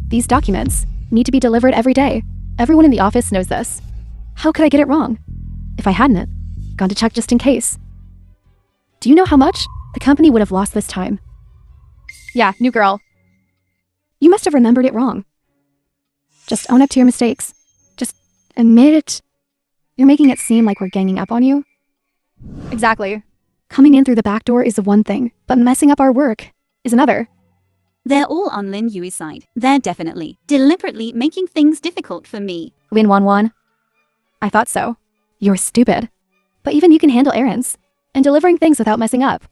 These documents need to be delivered every day. Everyone in the office knows this. How could I get it wrong? If I hadn't gone to check just in case. Do you know how much the company would have lost this time? Yeah, new girl. You must have remembered it wrong. Just own up to your mistakes. Just admit it. You're making it seem like we're ganging up on you. Exactly. Coming in through the back door is one thing, but messing up our work is another. They're all on Lin Yu's side. They're definitely, deliberately making things difficult for me. Lin Wan. I thought so. You're stupid. But even you can handle errands and delivering things without messing up.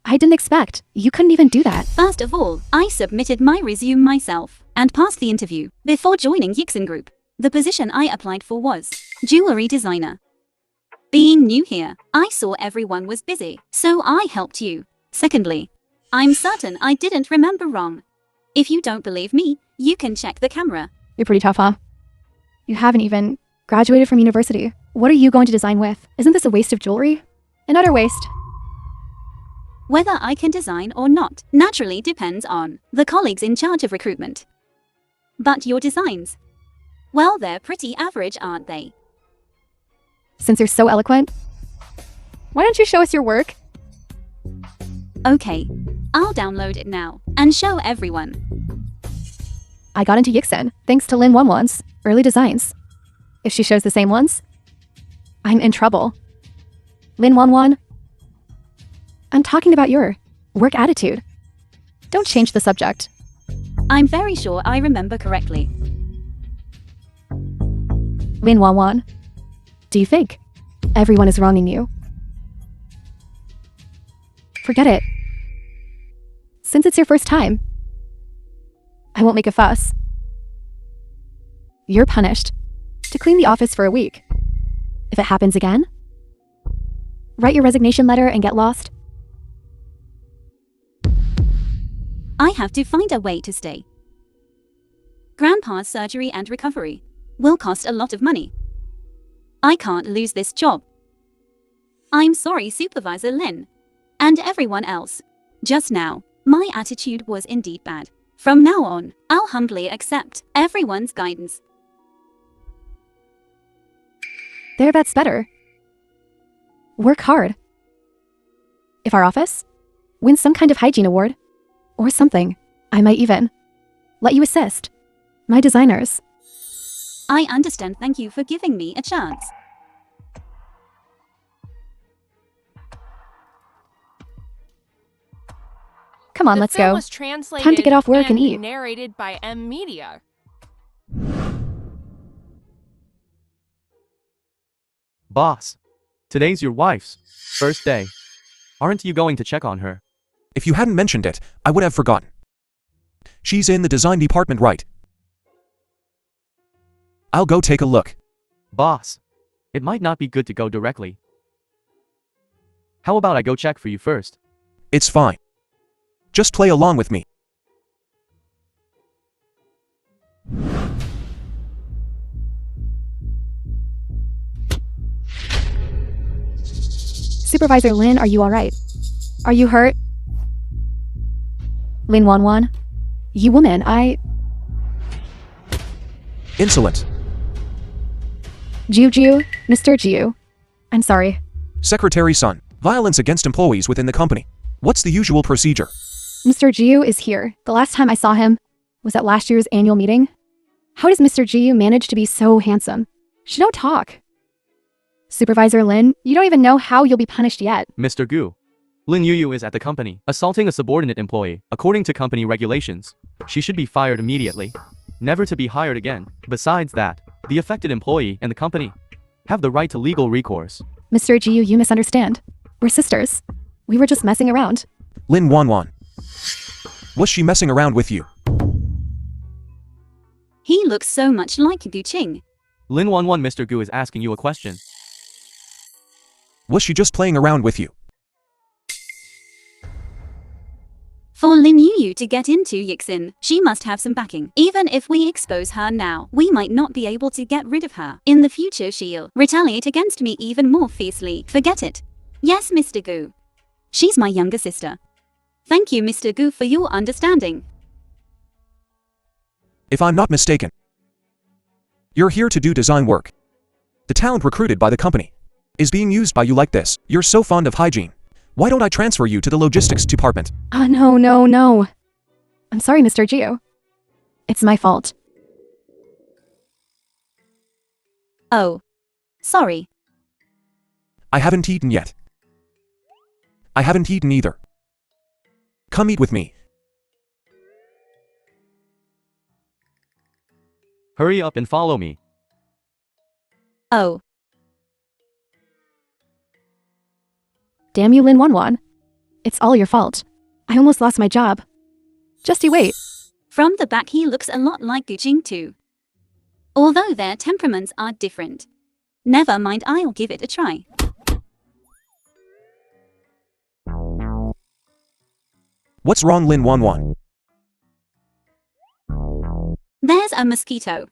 I didn't expect you couldn't even do that. First of all, I submitted my resume myself and passed the interview before joining Yixin Group. The position I applied for was jewelry designer. Being new here, I saw everyone was busy, so I helped you. Secondly, I'm certain I didn't remember wrong. If you don't believe me, you can check the camera. You're pretty tough, huh? You haven't even graduated from university. What are you going to design with? Isn't this a waste of jewelry? An utter waste. Whether I can design or not naturally depends on the colleagues in charge of recruitment. But your designs, well, they're pretty average, aren't they? Since you're so eloquent, why don't you show us your work? Okay, I'll download it now and show everyone. I got into Yixin thanks to Lin Wan's early designs. If she shows the same ones, I'm in trouble. Lin Wan, I'm talking about your work attitude. Don't change the subject. I'm very sure I remember correctly. Lin Wan, do you think everyone is wronging you? Forget it. Since it's your first time, I won't make a fuss. You're punished to clean the office for a week. If it happens again, write your resignation letter and get lost. I have to find a way to stay. Grandpa's surgery and recovery will cost a lot of money. I can't lose this job. I'm sorry, Supervisor Lin, and everyone else. Just now, my attitude was indeed bad. From now on, I'll humbly accept everyone's guidance. There, that's better. Work hard. If our office wins some kind of hygiene award, or something, I might even let you assist my designers. I understand. Thank you for giving me a chance. Come on, The let's film go. was translated Time to get off work and eat. Narrated by Media. Boss, today's your wife's first day. Aren't you going to check on her? If you hadn't mentioned it, I would have forgotten. She's in the design department, right? I'll go take a look. Boss, it might not be good to go directly. How about I go check for you first? It's fine. Just play along with me. Supervisor Lin, are you alright? Are you hurt? Lin Wanwan? You woman, Insolent. Juju, Mr. Jiu. I'm sorry. Secretary Sun. Violence against employees within the company. What's the usual procedure? Mr. Jiu is here. The last time I saw him was at last year's annual meeting. How does Mr. Jiu manage to be so handsome? She don't talk. Supervisor Lin, you don't even know how you'll be punished yet. Mr. Gu. Lin Yuyu is at the company, assaulting a subordinate employee. According to company regulations, she should be fired immediately, never to be hired again. Besides that, the affected employee and the company have the right to legal recourse. Mr. Jiu, you misunderstand. We're sisters. We were just messing around. Lin Wanwan. Was she messing around with you? He looks so much like Gu Qing. Lin Wanwan, Mr. Gu is asking you a question. Was she just playing around with you? For Lin Yuyu to get into Yixin, she must have some backing. Even if we expose her now, we might not be able to get rid of her. In the future, she'll retaliate against me even more fiercely. Forget it. Yes, Mr. Gu. She's my younger sister. Thank you, Mr. Gu, for your understanding. If I'm not mistaken, you're here to do design work. The talent recruited by the company is being used by you like this. You're so fond of hygiene. Why don't I transfer you to the logistics department? No. I'm sorry, Mr. Jiu. It's my fault. Oh. Sorry. I haven't eaten yet. I haven't eaten either. Come eat with me. Hurry up and follow me. Oh. Damn you, Lin Wanwan. It's all your fault. I almost lost my job. Just you wait. From the back, he looks a lot like Gu Qing too. Although their temperaments are different. Never mind, I'll give it a try. What's wrong, Lin Wanwan? There's a mosquito.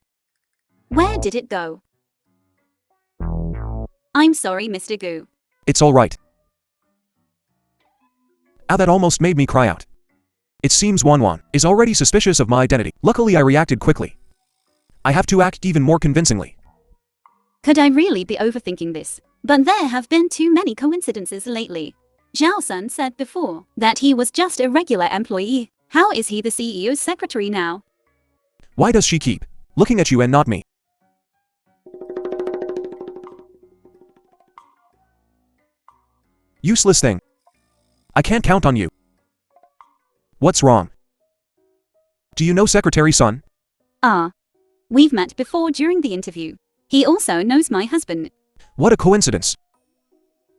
Where did it go? I'm sorry, Mr. Gu. It's all right. Ah, that almost made me cry out. It seems Wanwan is already suspicious of my identity. Luckily, I reacted quickly. I have to act even more convincingly. Could I really be overthinking this? But there have been too many coincidences lately. Zhao Sun said before that he was just a regular employee. How is he the CEO's secretary now? Why does she keep looking at you and not me? Useless thing. I can't count on you. What's wrong? Do you know Secretary Sun? We've met before during the interview. He also knows my husband. What a coincidence.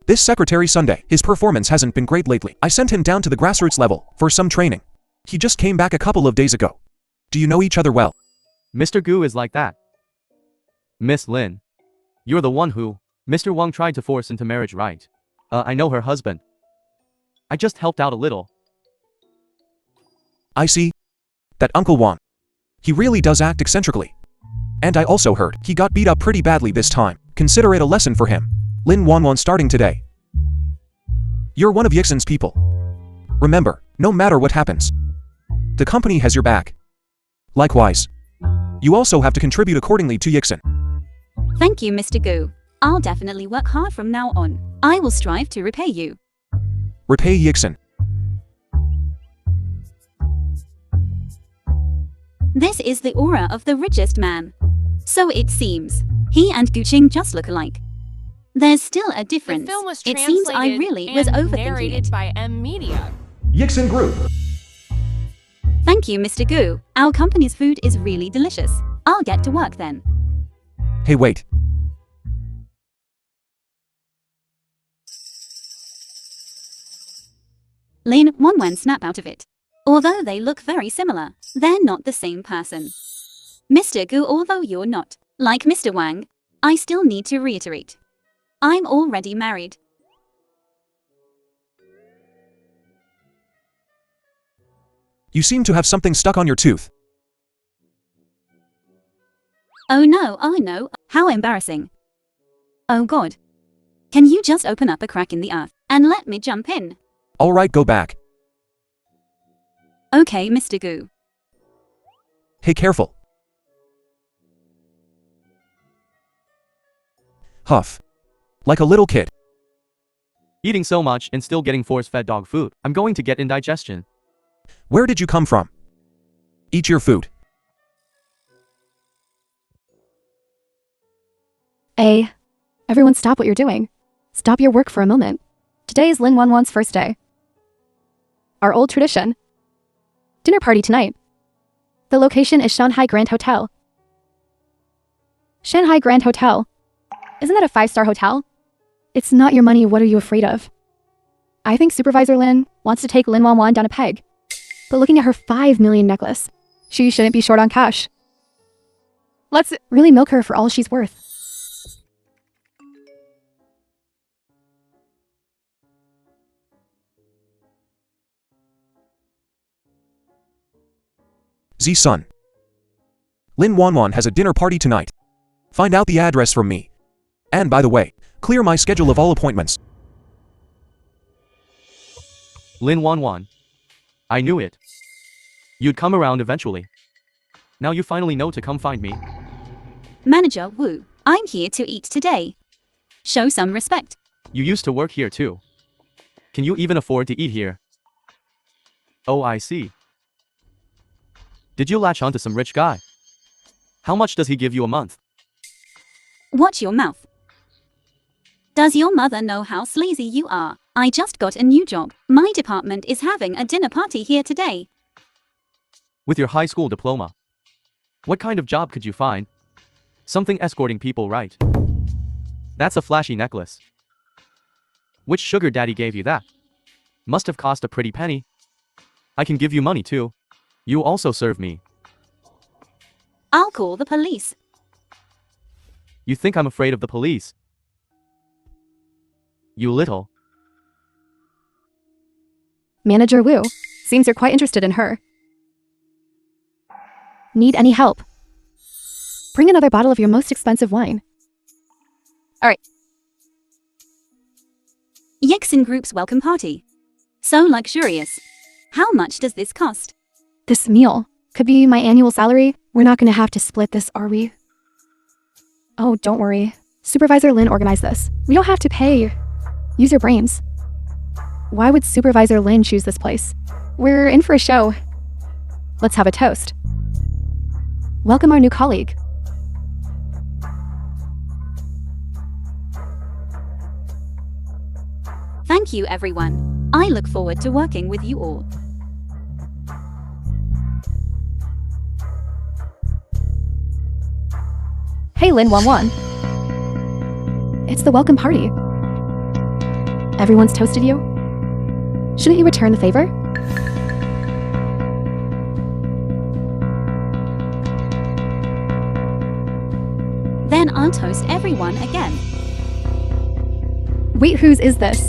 This secretary Sunday, his performance hasn't been great lately. I sent him down to the grassroots level for some training. He just came back a couple of days ago. Do you know each other well? Mr. Gu is like that. Miss Lin. You're the one who Mr. Wang tried to force into marriage, right? I know her husband. I just helped out a little. I see. That Uncle Wang. He really does act eccentrically. And I also heard he got beat up pretty badly this time. Consider it a lesson for him. Lin Wanwan starting today. You're one of Yixin's people. Remember, no matter what happens, the company has your back. Likewise, you also have to contribute accordingly to Yixin. Thank you, Mr. Gu. I'll definitely work hard from now on. I will strive to repay you. Repay Yixin. This is the aura of the richest man. So it seems. He and Qing just look alike. There's still a difference. The film was It seems I translated really was and overthinking narrated it. by Media. Yixin Group. Thank you, Mr. Gu. Our company's food is really delicious. I'll get to work then. Hey, wait. Lin Wanwan snap out of it. Although they look very similar, they're not the same person. Mr. Gu, although you're not like Mr. Wang, I still need to reiterate. I'm already married. You seem to have something stuck on your tooth. Oh no, I know. How embarrassing. Oh god. Can you just open up a crack in the earth and let me jump in? Alright, go back. Okay, Mr. Gu. Hey, careful. Huff. Like a little kid. Eating so much and still getting force-fed dog food. I'm going to get indigestion. Where did you come from? Eat your food. Hey, everyone stop what you're doing. Stop your work for a moment. Today is Lin Wanwan's first day. Our old tradition. Dinner party tonight. The location is Shanghai Grand Hotel. Shanghai Grand Hotel. Isn't that a 5-star hotel? It's not your money, what are you afraid of? I think Supervisor Lin wants to take Lin Wanwan down a peg. But looking at her 5 million necklace, she shouldn't be short on cash. Let's really milk her for all she's worth. Z-Sun. Lin Wanwan has a dinner party tonight. Find out the address from me. And by the way, clear my schedule of all appointments. Lin Wanwan. I knew it. You'd come around eventually. Now you finally know to come find me. Manager Wu, I'm here to eat today. Show some respect. You used to work here too. Can you even afford to eat here? Oh, I see. Did you latch onto some rich guy? How much does he give you a month? Watch your mouth. Does your mother know how sleazy you are? I just got a new job. My department is having a dinner party here today. With your high school diploma. What kind of job could you find? Something escorting people, right? That's a flashy necklace. Which sugar daddy gave you that? Must have cost a pretty penny. I can give you money too. You also serve me. I'll call the police. You think I'm afraid of the police? You little. Manager Wu, seems you're quite interested in her. Need any help? Bring another bottle of your most expensive wine. Alright. Yixin Group's welcome party. So luxurious. How much does this cost? This meal could be my annual salary. We're not gonna have to split this, are we? Oh, don't worry. Supervisor Lin organized this. We don't have to pay. Use your brains. Why would Supervisor Lin choose this place? We're in for a show. Let's have a toast. Welcome our new colleague. Thank you, everyone. I look forward to working with you all. Hey, Lin Wanwan. It's the welcome party. Everyone's toasted you? Shouldn't you return the favor? Then I'll toast everyone again. Wait, whose is this?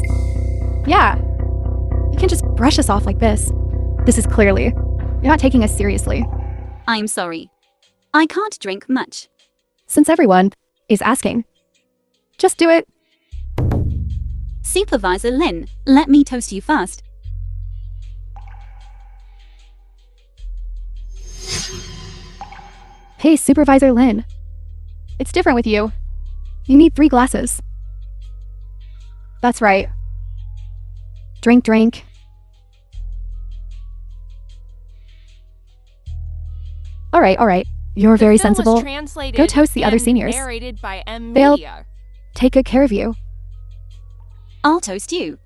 Yeah. You can't just brush us off like this. This is clearly, you're not taking us seriously. I'm sorry. I can't drink much. Since everyone is asking. Just do it. Supervisor Lin, let me toast you first. Hey, Supervisor Lin. It's different with you. You need 3 glasses. That's right. Drink, drink. All right. You're very The film was sensible. translated Go toast the other and seniors. Narrated by They'll Media. take good care of you. I'll toast you.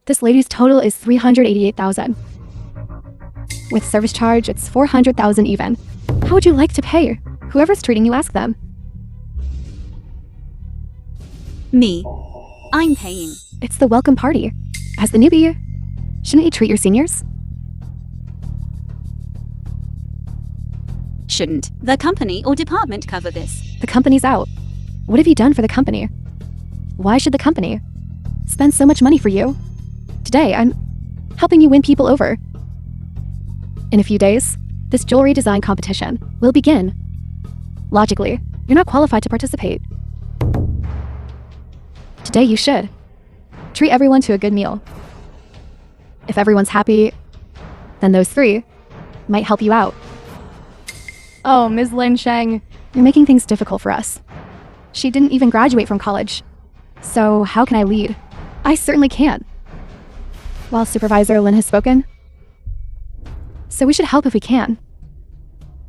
This lady's total is 388,000. With service charge, it's 400,000 even. How would you like to pay? Whoever's treating you, ask them. Me. I'm paying. It's the welcome party. As the newbie, shouldn't you treat your seniors? Shouldn't the company or department cover this? The company's out. What have you done for the company? Why should the company spend so much money for you? Today, I'm helping you win people over. In a few days, this jewelry design competition will begin. Logically, you're not qualified to participate. Today you should. Treat everyone to a good meal. If everyone's happy, then those 3 might help you out. Oh, Ms. Lin Sheng, you're making things difficult for us. She didn't even graduate from college. So how can I lead? I certainly can't. While Supervisor Lin has spoken. So we should help if we can.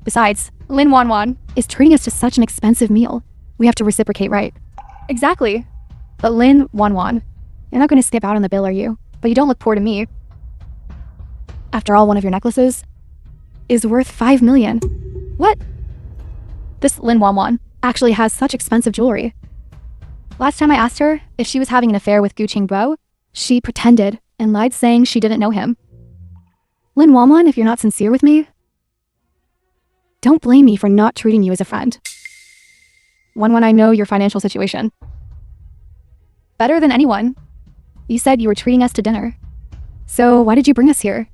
Besides, Lin Wanwan is treating us to such an expensive meal. We have to reciprocate, right? Exactly. But Lin Wanwan, you're not going to skip out on the bill, are you? But you don't look poor to me. After all, one of your necklaces is worth 5 million. What? This Lin Wanwan actually has such expensive jewelry. Last time I asked her if she was having an affair with Gu Qingbo, she pretended and lied saying she didn't know him. Lin Wanwan, if you're not sincere with me, don't blame me for not treating you as a friend. When I know your financial situation. Better than anyone. You said you were treating us to dinner. So why did you bring us here?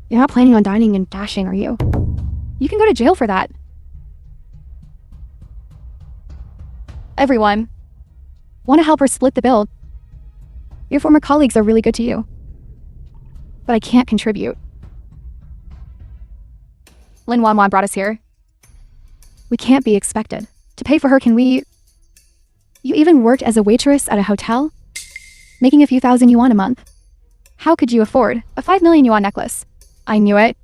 You're not planning on dining and dashing, are you? You can go to jail for that. Everyone, want to help her split the bill. Your former colleagues are really good to you. But I can't contribute. Lin Wanwan brought us here. We can't be expected to pay for her, can we? You even worked as a waitress at a hotel, making a few thousand yuan a month. How could you afford a 5 million yuan necklace? I knew it.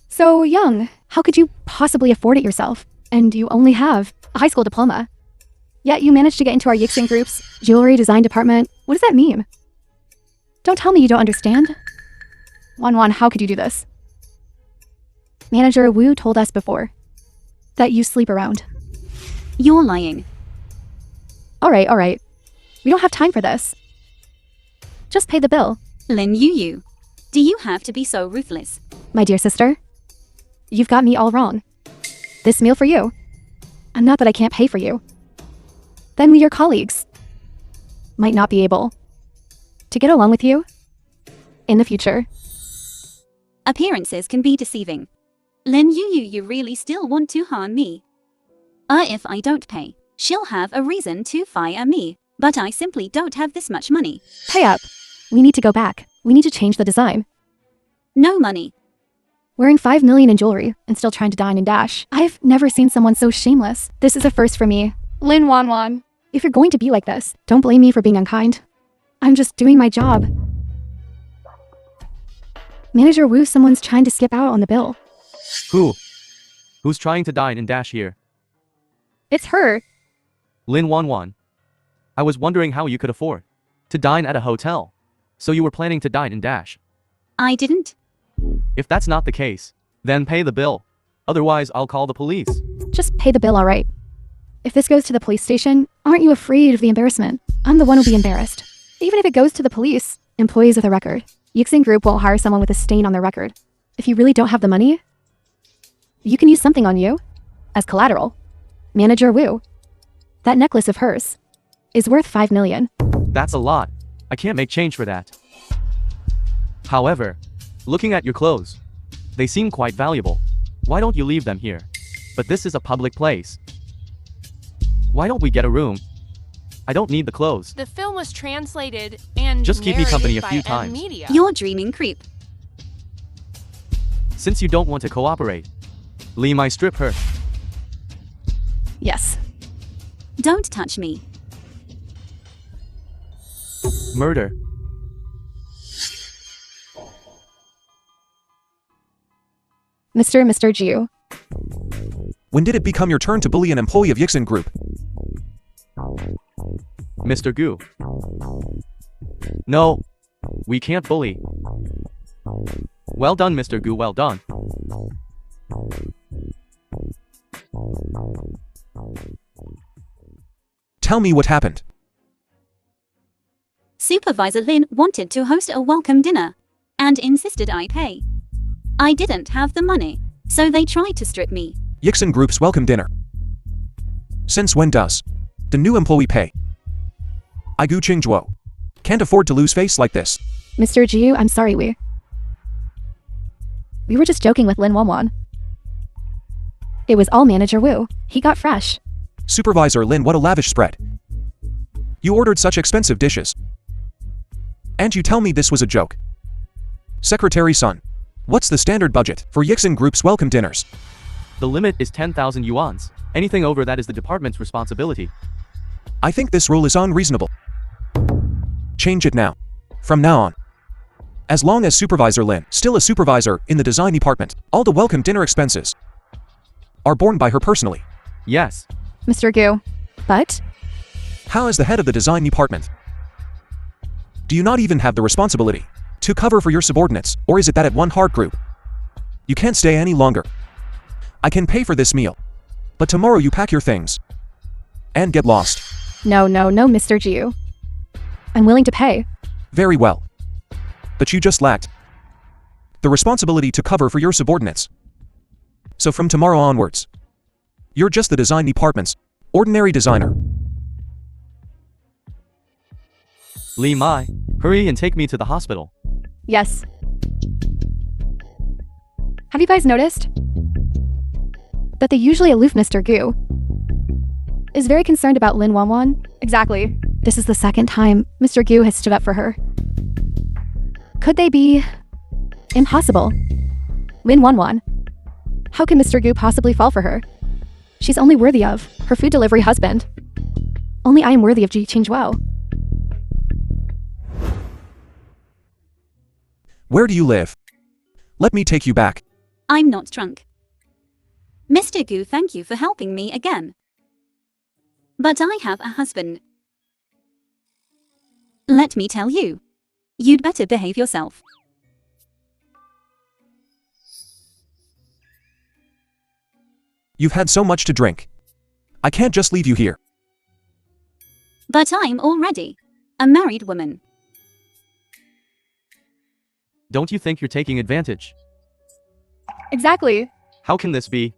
So young, how could you possibly afford it yourself? And you only have a high school diploma. Yet you managed to get into our Yixin Group's jewelry design department. What does that mean? Don't tell me you don't understand. Wanwan, how could you do this? Manager Wu told us before that you sleep around. You're lying. All right. We don't have time for this. Just pay the bill. Lin Yu, do you have to be so ruthless? My dear sister, you've got me all wrong. This meal for you. And not that I can't pay for you. Then we, your colleagues, might not be able to get along with you in the future. Appearances can be deceiving. Lin Yu, you really still want to harm me? If I don't pay, she'll have a reason to fire me. But I simply don't have this much money. Pay up. We need to go back. We need to change the design. No money. Wearing 5 million in jewelry and still trying to dine and dash. I've never seen someone so shameless. This is a first for me. Lin Wanwan, if you're going to be like this, don't blame me for being unkind. I'm just doing my job. Manager Wu, someone's trying to skip out on the bill. Who? Who's trying to dine and dash here? It's her. Lin Wanwan. I was wondering how you could afford to dine at a hotel. So you were planning to dine and dash. I didn't. If that's not the case, then pay the bill. Otherwise, I'll call the police. Just pay the bill, alright? If this goes to the police station, aren't you afraid of the embarrassment? I'm the one who'll be embarrassed. Even if it goes to the police, employees with a record. Yixin Group won't hire someone with a stain on their record. If you really don't have the money, you can use something on you as collateral. Manager Wu. That necklace of hers is worth 5 million. That's a lot. I can't make change for that. However, looking at your clothes, they seem quite valuable. Why don't you leave them here? But this is a public place. Why don't we get a room? I don't need the clothes. The film was translated and Just keep me company a narrated few by times. Media. You're dreaming, creep. Since you don't want to cooperate, Lee might strip her. Yes. Don't touch me. Murder. Mr. Jiu. When did it become your turn to bully an employee of Yixin Group? Mr. Gu. No. We can't bully. Well done, Mr. Gu, well done. Tell me what happened. Supervisor Lin wanted to host a welcome dinner and insisted I pay. I didn't have the money, so they tried to strip me. Yixin Group's welcome dinner. Since when does the new employee pay? I Gu Qingzhuo. Can't afford to lose face like this. Mr. Jiu, I'm sorry, we were just joking with Lin Wanwan. It was all Manager Wu. He got fresh. Supervisor Lin, what a lavish spread. You ordered such expensive dishes. And you tell me this was a joke. Secretary Sun, what's the standard budget for Yixin Group's welcome dinners? The limit is 10,000 yuans. Anything over that is the department's responsibility. I think this rule is unreasonable. Change it now. From now on. As long as Supervisor Lin, still a supervisor in the design department, all the welcome dinner expenses are borne by her personally. Yes. Mr. Gu. But How as the head of the design department? Do you not even have the responsibility to cover for your subordinates, or is it that at one hard group you can't stay any longer? I can pay for this meal, but tomorrow you pack your things and get lost. no, Mr. Jiu. I'm willing to pay. Very well. But you just lacked the responsibility to cover for your subordinates. So from tomorrow onwards, you're just the design department's ordinary designer. Li Mai, hurry and take me to the hospital. Yes. Have you guys noticed that the usually aloof Mr. Gu is very concerned about Lin Wanwan? Exactly. This is the second time Mr. Gu has stood up for her. Could they be impossible? Lin Wanwan. How can Mr. Gu possibly fall for her? She's only worthy of her food delivery husband. Only I am worthy of Ji Qingzhuo. Where do you live? Let me take you back. I'm not drunk. Mr. Gu, thank you for helping me again. But I have a husband. Let me tell you, you'd better behave yourself. You've had so much to drink. I can't just leave you here. But I'm already a married woman. Don't you think you're taking advantage? Exactly. How can this be?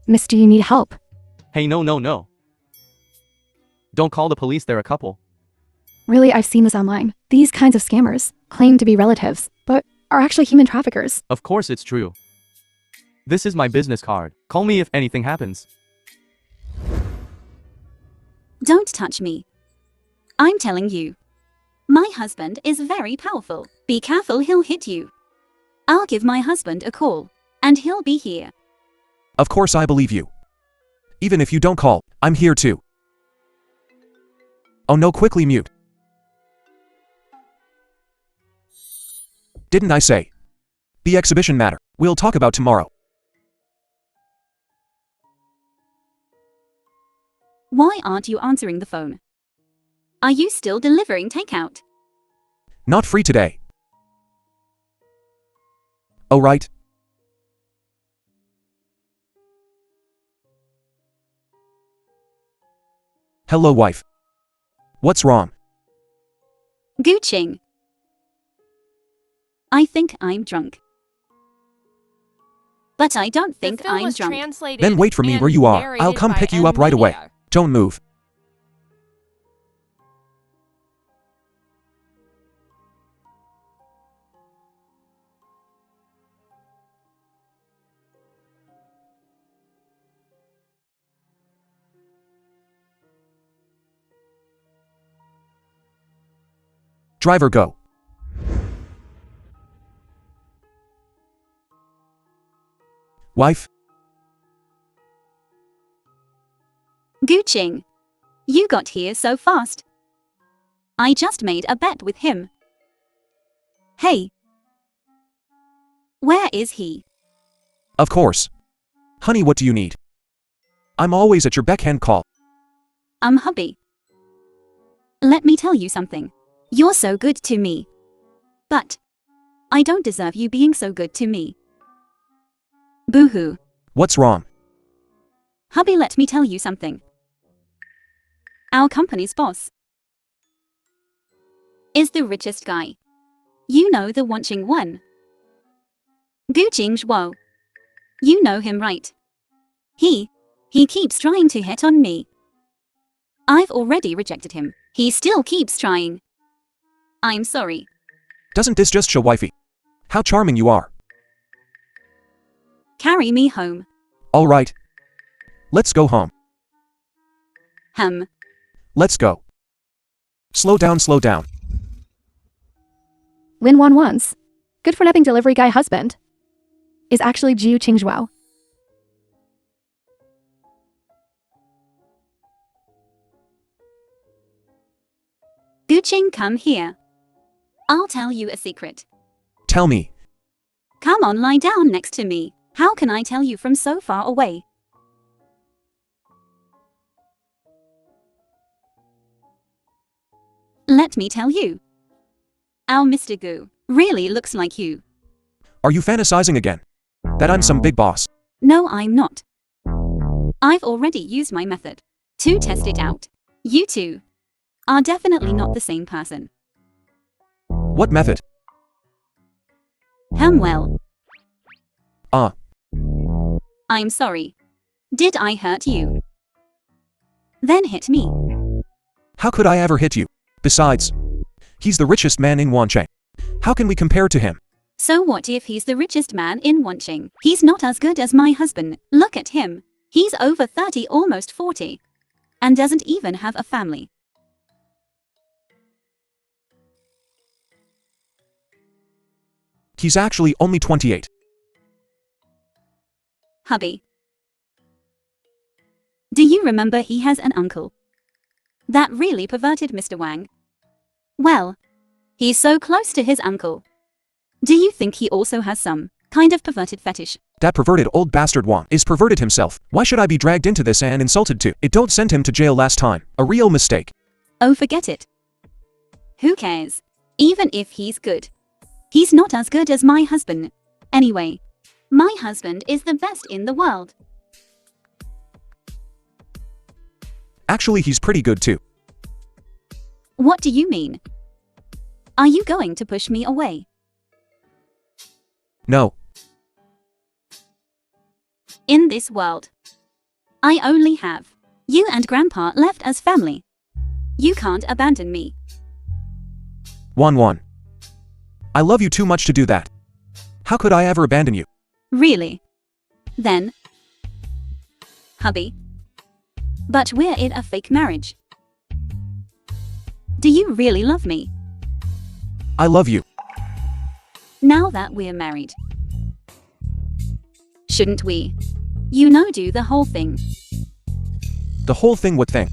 Miss, do you need help? Hey, no. Don't call the police, they're a couple. Really, I've seen this online. These kinds of scammers claim to be relatives, but are actually human traffickers. Of course it's true. This is my business card. Call me if anything happens. Don't touch me. I'm telling you. My husband is very powerful. Be careful, he'll hit you. I'll give my husband a call, and he'll be here. Of course I believe you. Even if you don't call, I'm here too. Oh no, quickly mute. Didn't I say? The exhibition matter, we'll talk about tomorrow. Why aren't you answering the phone? Are you still delivering takeout? Not free today. Oh right. Hello, wife. What's wrong? Qing. I think I'm drunk. But I don't think The film I'm was drunk. translated Then wait for me and where you are. I'll narrated come by pick you up right away. amnesia. Don't move. Driver, go. Wife? Qing. You got here so fast. I just made a bet with him. Hey. Where is he? Of course. Honey, what do you need? I'm always at your backhand call. Hubby. Let me tell you something. You're so good to me. But I don't deserve you being so good to me. Boo-hoo. What's wrong? Hubby, let me tell you something. Our company's boss is the richest guy. You know the Wanqing one. Qing Zhuo. You know him, right? He keeps trying to hit on me. I've already rejected him. He still keeps trying. I'm sorry. Doesn't this just show, wifey, how charming you are? Carry me home. All right. Let's go home. Let's go. Slow down, slow down. Win won once. Good for nothing delivery guy husband. Is actually Jiu Qingzhuo. Qing, come here. I'll tell you a secret. Tell me. Come on, lie down next to me. How can I tell you from so far away? Let me tell you. Our Mr. Gu really looks like you. Are you fantasizing again? That I'm some big boss. No, I'm not. I've already used my method to test it out. You two are definitely not the same person. What method? Well. Ah. I'm sorry. Did I hurt you? Then hit me. How could I ever hit you? Besides, he's the richest man in Wanqing. How can we compare to him? So what if he's the richest man in Wanqing? He's not as good as my husband. Look at him. He's over 30, almost 40. And doesn't even have a family. He's actually only 28. Hubby. Do you remember he has an uncle? That really perverted Mr. Wang. Well, he's so close to his uncle. Do you think he also has some kind of perverted fetish? That perverted old bastard Wang is perverted himself. Why should I be dragged into this and insulted too? It don't send him to jail last time. A real mistake. Oh, forget it. Who cares? Even if he's good. He's not as good as my husband. Anyway, my husband is the best in the world. Actually, he's pretty good too. What do you mean? Are you going to push me away? No. In this world, I only have you and Grandpa left as family. You can't abandon me. Wan. I love you too much to do that. How could I ever abandon you? Really? Then, hubby. But we're in a fake marriage. Do you really love me? I love you. Now that we're married, shouldn't we, you know, do the whole thing? The whole thing, what thing?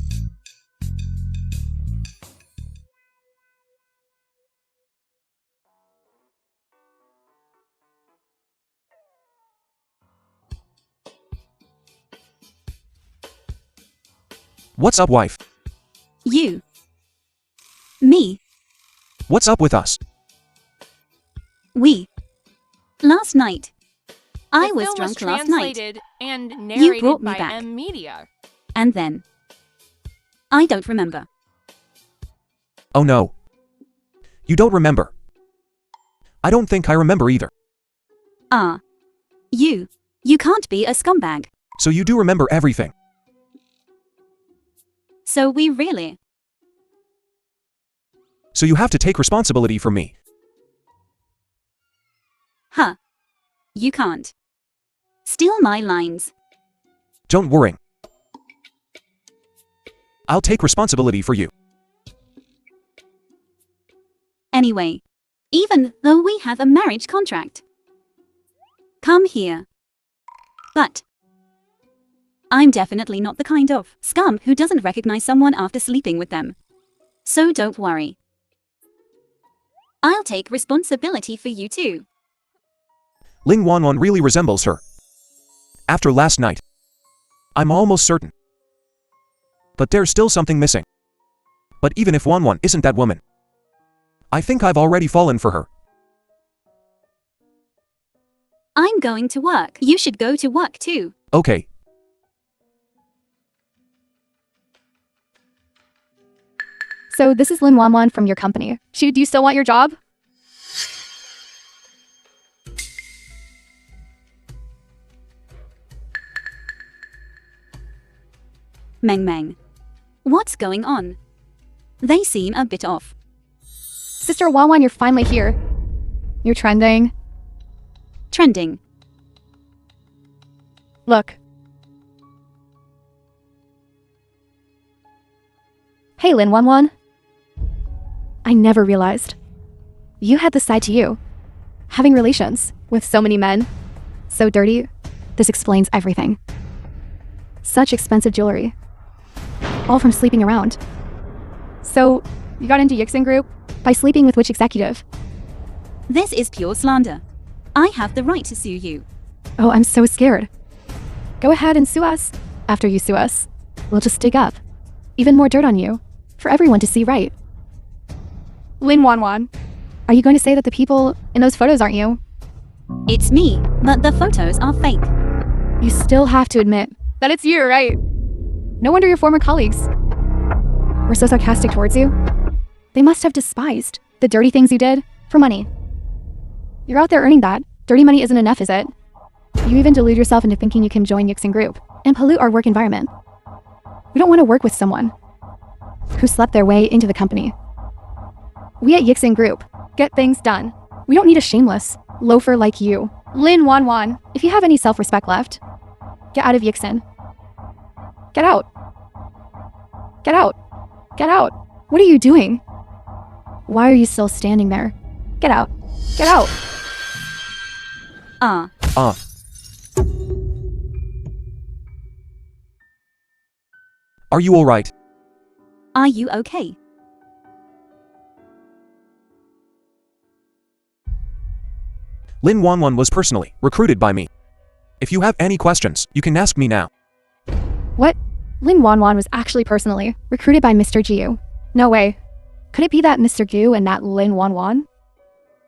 What's up, wife? You. Me. What's up with us? We. Last night. I The was film drunk last night. translated and You narrated brought me by back. amnesia. And then I don't remember. Oh no. You don't remember. I don't think I remember either. Ah. You can't be a scumbag. So you do remember everything. So we really. So you have to take responsibility for me. Huh. You can't. Steal my lines. Don't worry. I'll take responsibility for you. Anyway, even though we have a marriage contract. Come here. But I'm definitely not the kind of scum who doesn't recognize someone after sleeping with them. So don't worry. I'll take responsibility for you too. Lin Wanwan really resembles her. After last night. I'm almost certain. But there's still something missing. But even if Wanwan isn't that woman, I think I've already fallen for her. I'm going to work. You should go to work too. Okay. So this is Lin Wanwan from your company. Do you still want your job? Meng. What's going on? They seem a bit off. Sister Wanwan, you're finally here. You're trending. Trending. Look. Hey, Lin Wanwan. I never realized. You had this side to you. Having relations with so many men. So dirty. This explains everything. Such expensive jewelry. All from sleeping around. So, you got into Yixin Group by sleeping with which executive? This is pure slander. I have the right to sue you. Oh, I'm so scared. Go ahead and sue us. After you sue us, we'll just dig up even more dirt on you for everyone to see, right? Lin Wanwan, are you going to say that the people in those photos aren't you? It's me, but the photos are fake. You still have to admit that it's you, right? No wonder your former colleagues were so sarcastic towards you. They must have despised the dirty things you did for money. You're out there earning that. Dirty money isn't enough, is it? You even delude yourself into thinking you can join Yixin Group and pollute our work environment. We don't want to work with someone who slept their way into the company. We at Yixin Group get things done. We don't need a shameless loafer like you. Lin Wanwan, if you have any self-respect left, get out of Yixin. Get out. Get out. Get out. What are you doing? Why are you still standing there? Get out. Get out. Are you alright? Are you okay? Lin Wanwan was personally recruited by me. If you have any questions, you can ask me now. What? Lin Wanwan was actually personally recruited by Mr. Jiu. No way. Could it be that Mr. Gu and that Lin Wanwan?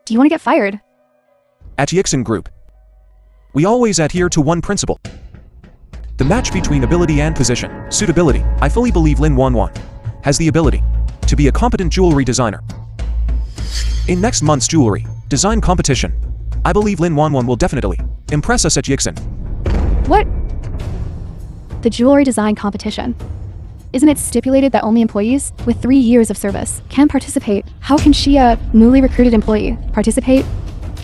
Do you want to get fired? At Yixin Group, we always adhere to one principle. The match between ability and position, suitability. I fully believe Lin Wanwan has the ability to be a competent jewelry designer. In next month's jewelry design competition, I believe Lin Wanwan will definitely impress us at Yixin. What? The jewelry design competition. Isn't it stipulated that only employees with 3 years of service can participate? How can she, a newly recruited employee, participate?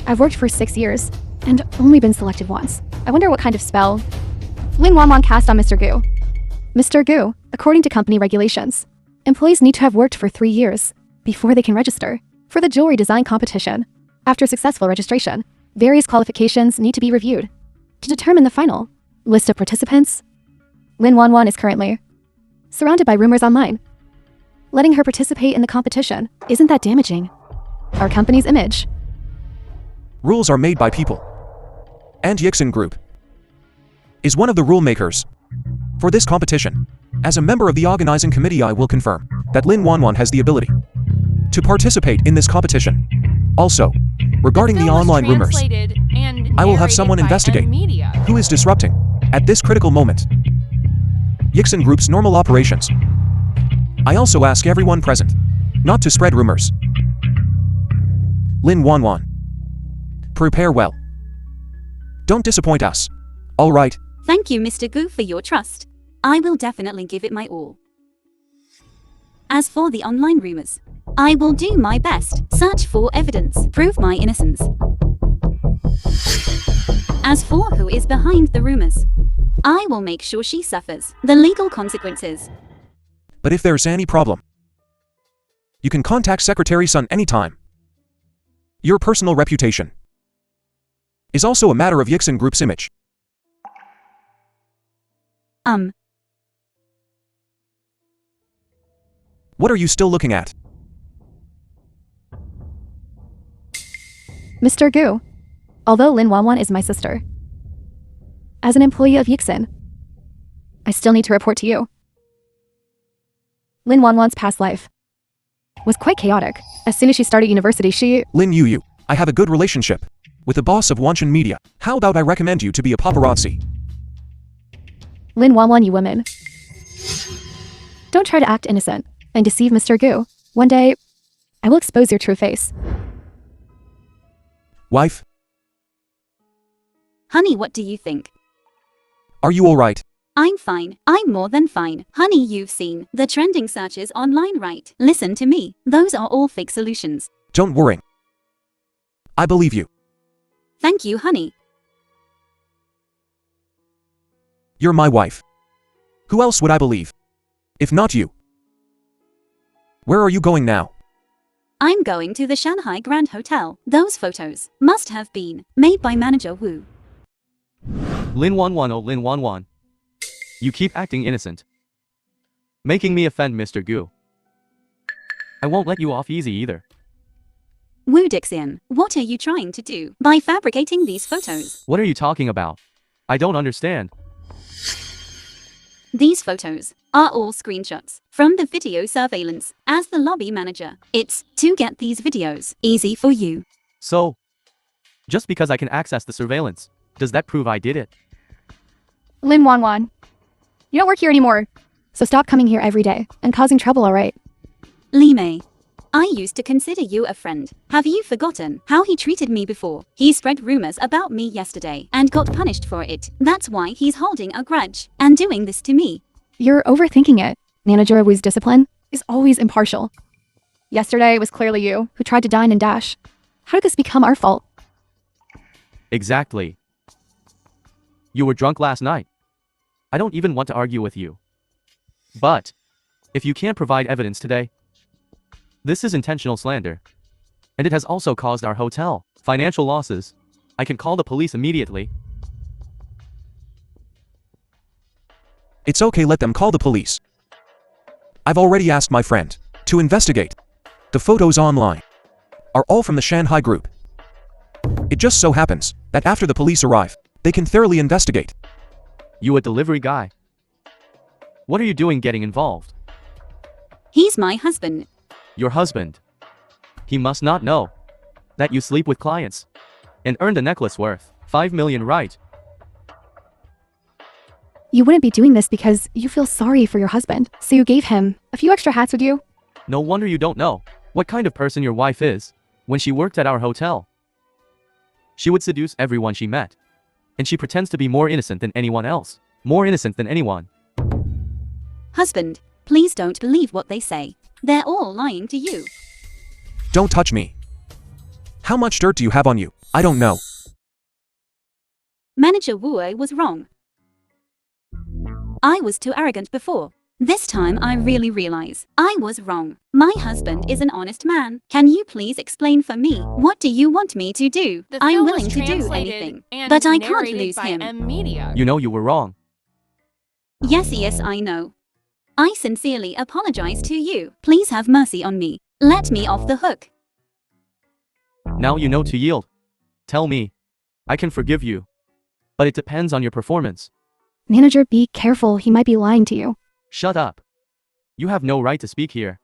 I've worked for 6 years and only been selected once. I wonder what kind of spell Lin Wanwan cast on Mr. Gu. Mr. Gu, according to company regulations, employees need to have worked for 3 years before they can register for the jewelry design competition. After successful registration, various qualifications need to be reviewed to determine the final list of participants. Lin Wanwan is currently surrounded by rumors online. Letting her participate in the competition isn't that damaging our company's image. Rules are made by people. And Yixin Group is one of the rule makers for this competition. As a member of the organizing committee, I will confirm that Lin Wanwan has the ability to participate in this competition. Also, regarding the Film was online rumors, translated and I will have narrated someone by investigate Media. who is disrupting at this critical moment Yixin Group's normal operations. I also ask everyone present not to spread rumors. Lin Wanwan. Prepare well. Don't disappoint us. All right. Thank you, Mr. Gu, for your trust. I will definitely give it my all. As for the online rumors, I will do my best, search for evidence, prove my innocence. As for who is behind the rumors, I will make sure she suffers the legal consequences. But if there's any problem, you can contact Secretary Sun anytime. Your personal reputation is also a matter of Yixin Group's image. What are you still looking at? Mr. Gu, although Lin Wanwan is my sister, as an employee of Yixin, I still need to report to you. Lin Wanwan's past life was quite chaotic. As soon as she started university, she... Lin Yu, I have a good relationship with the boss of Wanshan Media. How about I recommend you to be a paparazzi? Lin Wanwan, you women. Don't try to act innocent and deceive Mr. Gu. One day, I will expose your true face. Wife? Honey, what do you think? Are you alright? I'm fine. I'm more than fine. Honey, you've seen the trending searches online, right? Listen to me. Those are all fake solutions. Don't worry. I believe you. Thank you, honey. You're my wife. Who else would I believe? If not you. Where are you going now? I'm going to the Shanghai Grand Hotel. Those photos must have been made by manager Wu. Lin Wanwan, oh Lin Wanwan. You keep acting innocent, making me offend Mr. Gu. I won't let you off easy either. Wu Dixian, what are you trying to do by fabricating these photos? What are you talking about? I don't understand. These photos are all screenshots from the video surveillance. As the lobby manager, it's to get these videos easy for you. So, just because I can access the surveillance, does that prove I did it? Lin Wanwan, you don't work here anymore, so stop coming here every day and causing trouble, alright? Li Mei, I used to consider you a friend. Have you forgotten how he treated me before? He spread rumors about me yesterday and got punished for it. That's why he's holding a grudge and doing this to me. You're overthinking it. Manager Wu's discipline is always impartial. Yesterday it was clearly you who tried to dine and dash. How did this become our fault? Exactly. You were drunk last night. I don't even want to argue with you. But, if you can't provide evidence today, this is intentional slander. And it has also caused our hotel financial losses. I can call the police immediately. It's okay, let them call the police. I've already asked my friend to investigate. The photos online are all from the Shanghai Group. It just so happens that after the police arrive, they can thoroughly investigate. You a delivery guy? What are you doing getting involved? He's my husband. Your husband. He must not know that you sleep with clients and earned a necklace worth 5 million, right? You wouldn't be doing this because you feel sorry for your husband, so you gave him a few extra hats with you? No wonder you don't know what kind of person your wife is. When she worked at our hotel, she would seduce everyone she met. And she pretends to be more innocent than anyone else. More innocent than anyone. Husband, please don't believe what they say. They're all lying to you. Don't touch me. How much dirt do you have on you? I don't know. Manager Wu was wrong. I was too arrogant before. This time I really realize I was wrong. My husband is an honest man. Can you please explain for me? What do you want me to do? The I'm film was willing to do translated anything, and but I can't narrated lose by him. Amnesia. You know you were wrong. Yes, I know. I sincerely apologize to you. Please have mercy on me. Let me off the hook. Now you know to yield. Tell me. I can forgive you. But it depends on your performance. Manager, be careful, he might be lying to you. Shut up. You have no right to speak here.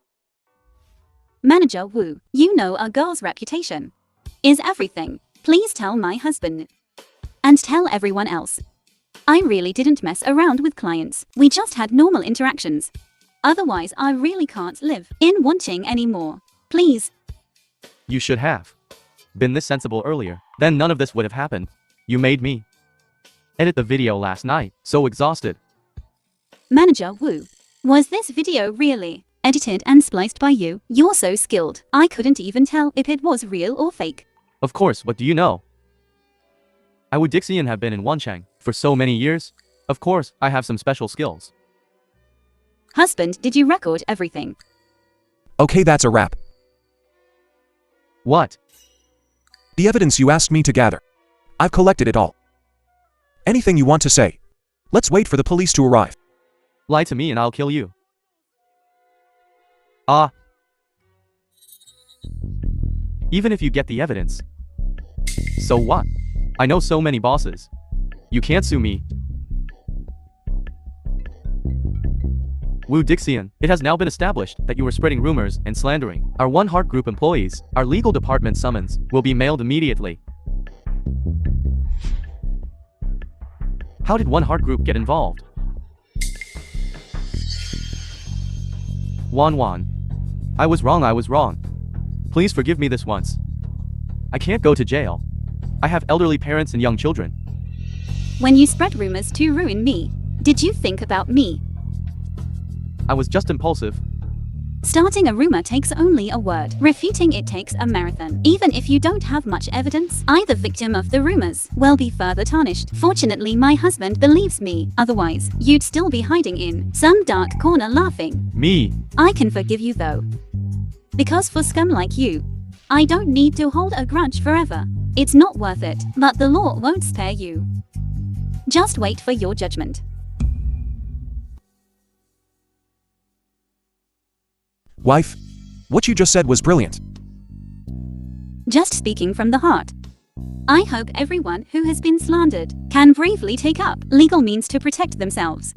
Manager Wu, you know a girl's reputation is everything. Please tell my husband. And tell everyone else. I really didn't mess around with clients. We just had normal interactions. Otherwise, I really can't live in wanting anymore. Please. You should have been this sensible earlier. Then none of this would have happened. You made me edit the video last night. So exhausted. Manager Wu. Was this video really edited and spliced by you? You're so skilled. I couldn't even tell if it was real or fake. Of course, what do you know? I would Yixin have been in Wancheng for so many years. Of course, I have some special skills. Husband, did you record everything? Okay, that's a wrap. What? The evidence you asked me to gather. I've collected it all. Anything you want to say? Let's wait for the police to arrive. Lie to me and I'll kill you. Ah. Even if you get the evidence. So what? I know so many bosses. You can't sue me. Wu Dixian, it has now been established that you were spreading rumors and slandering our One Heart Group employees. Our legal department summons will be mailed immediately. How did One Heart Group get involved? Wan. I was wrong. Please forgive me this once. I can't go to jail. I have elderly parents and young children. When you spread rumors to ruin me, did you think about me? I was just impulsive. Starting a rumor takes only a word. Refuting it takes a marathon. Even if you don't have much evidence, I, the victim of the rumors, will be further tarnished. Fortunately, my husband believes me. Otherwise, you'd still be hiding in some dark corner laughing. Me? I can forgive you though. Because for scum like you, I don't need to hold a grudge forever. It's not worth it, but the law won't spare you. Just wait for your judgment. Wife, what you just said was brilliant. Just speaking from the heart. I hope everyone who has been slandered can bravely take up legal means to protect themselves.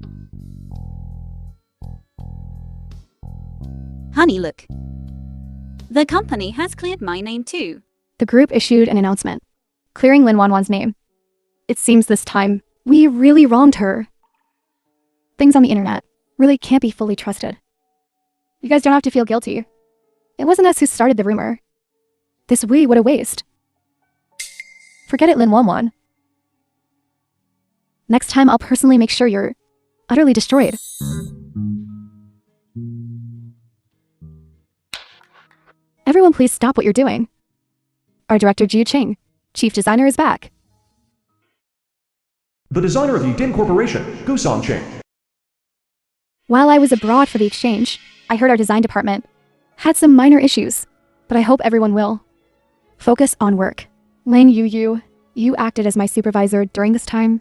Honey, look. The company has cleared my name too. The group issued an announcement, clearing Lin Wanwan's name. It seems this time, we really wronged her. Things on the internet really can't be fully trusted. You guys don't have to feel guilty. It wasn't us who started the rumor. This what a waste. Forget it, Lin Wanwan. Next time I'll personally make sure you're utterly destroyed. Everyone please stop what you're doing. Our director Jiu Qing, chief designer, is back. The designer of Yixin Corporation, Gusong Qing. While I was abroad for the exchange, I heard our design department had some minor issues, but I hope everyone will focus on work. Lin Yu, you acted as my supervisor during this time.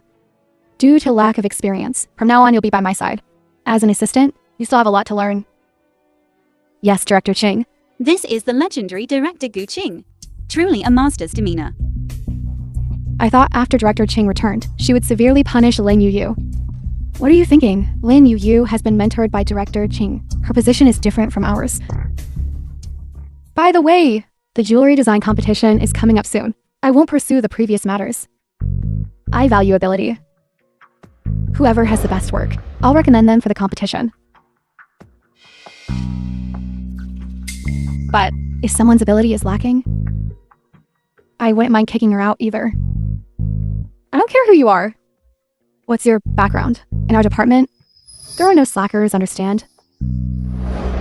Due to lack of experience, from now on you'll be by my side. As an assistant, you still have a lot to learn. Yes, Director Qing. This is the legendary director Gu Qing. Truly a master's demeanor. I thought after Director Qing returned, she would severely punish Lin Yu. What are you thinking? Lin Yu has been mentored by Director Qing. Her position is different from ours. By the way, the jewelry design competition is coming up soon. I won't pursue the previous matters. I value ability. Whoever has the best work, I'll recommend them for the competition. But if someone's ability is lacking, I wouldn't mind kicking her out either. I don't care who you are. What's your background? In our department, there are no slackers, understand?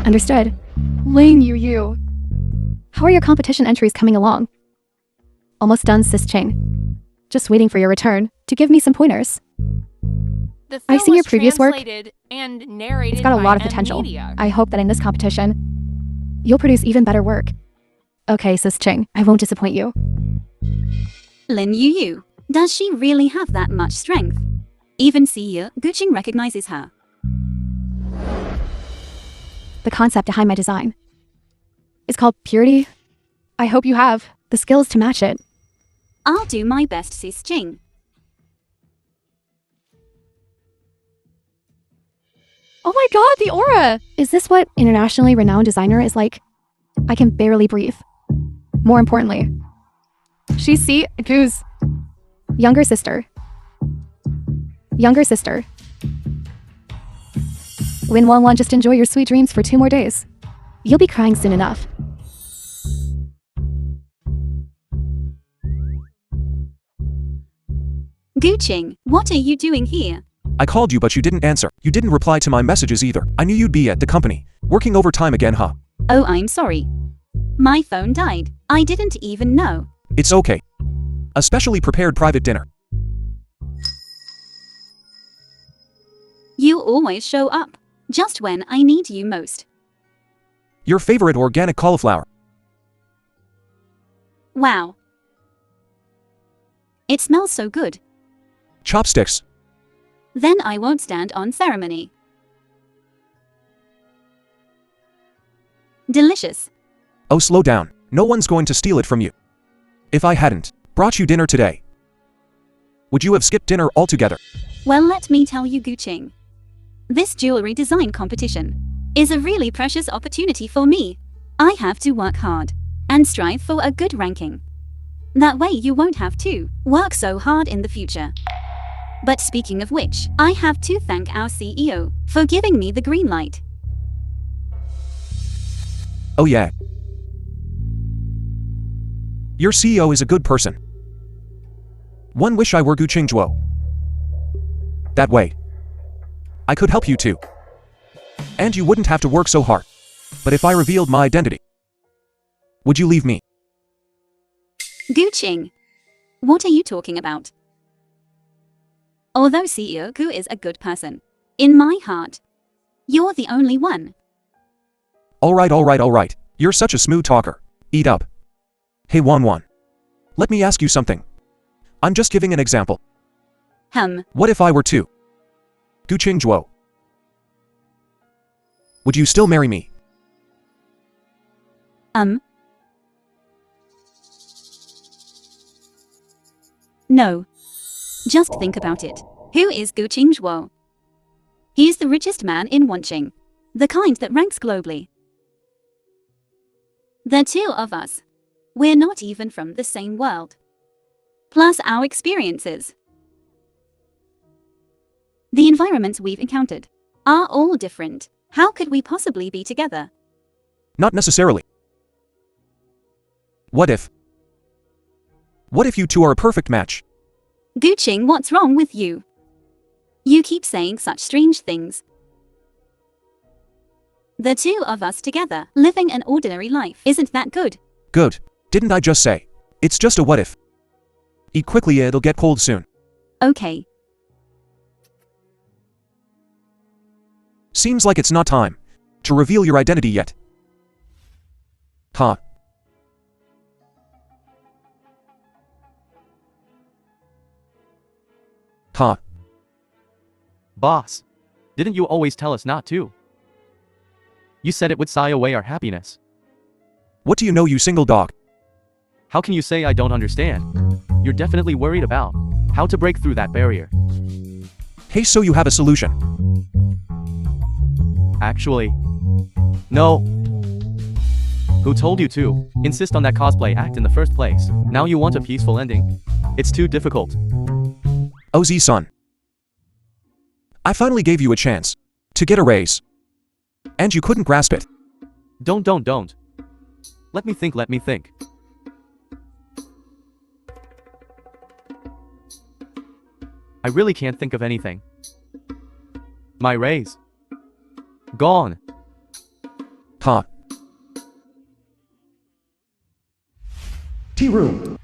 Understood. Lin Yu. How are your competition entries coming along? Almost done, Sis Ching. Just waiting for your return to give me some pointers. The I've film seen your was previous work. translated and narrated It's got a by lot of potential. Amnesia. I hope that in this competition, you'll produce even better work. Okay, Sis Ching, I won't disappoint you. Lin Yu. Does she really have that much strength? Even CEO Gu Qing recognizes her. The concept behind my design is called purity. I hope you have the skills to match it. I'll do my best, Sis Ching. Oh my god, the aura! Is this what internationally renowned designer is like? I can barely breathe. More importantly, she's Gu's younger sister. Lin Lin Wan Wan, just enjoy your sweet dreams for 2 more days. You'll be crying soon enough. Qing, what are you doing here? I called you but you didn't answer. You didn't reply to my messages either. I knew you'd be at the company. Working overtime again, huh? Oh, I'm sorry. My phone died. I didn't even know. It's okay. A specially prepared private dinner. You always show up, just when I need you most. Your favorite organic cauliflower. Wow. It smells so good. Chopsticks. Then I won't stand on ceremony. Delicious. Oh, slow down. No one's going to steal it from you. If I hadn't brought you dinner today, would you have skipped dinner altogether? Well, let me tell you, Qing. This jewelry design competition is a really precious opportunity for me. I have to work hard and strive for a good ranking. That way you won't have to work so hard in the future. But speaking of which, I have to thank our CEO for giving me the green light. Oh yeah. Your CEO is a good person. One wish I were Gu Qingzhuo. That way, I could help you too. And you wouldn't have to work so hard. But if I revealed my identity, would you leave me? Qing, what are you talking about? Although CEO Gu is a good person, in my heart, you're the only one. Alright. You're such a smooth talker. Eat up. Hey Wan Wan. Let me ask you something. I'm just giving an example. What if I were to Gu Qingzhuo? Would you still marry me? No. Just think about it. Who is Gu Qingzhuo? He is the richest man in Wanqing, the kind that ranks globally. The two of us, we're not even from the same world. Plus our experiences. The environments we've encountered are all different. How could we possibly be together? Not necessarily. What if you two are a perfect match? Qing, what's wrong with you? You keep saying such strange things. The two of us together, living an ordinary life, isn't that good? Good. Didn't I just say? It's just a what if. Eat quickly, it'll get cold soon. Okay. Seems like it's not time to reveal your identity yet. Huh. Huh. Boss, didn't you always tell us not to? You said it would sigh away our happiness. What do you know, you single dog? How can you say I don't understand? You're definitely worried about how to break through that barrier. Hey, so you have a solution? Actually, no. Who told you to insist on that cosplay act in the first place? Now you want a peaceful ending? It's too difficult. OZ-son. I finally gave you a chance to get a raise. And you couldn't grasp it. Don't. Let me think. I really can't think of anything. My raise. Gone. Huh. Tea room.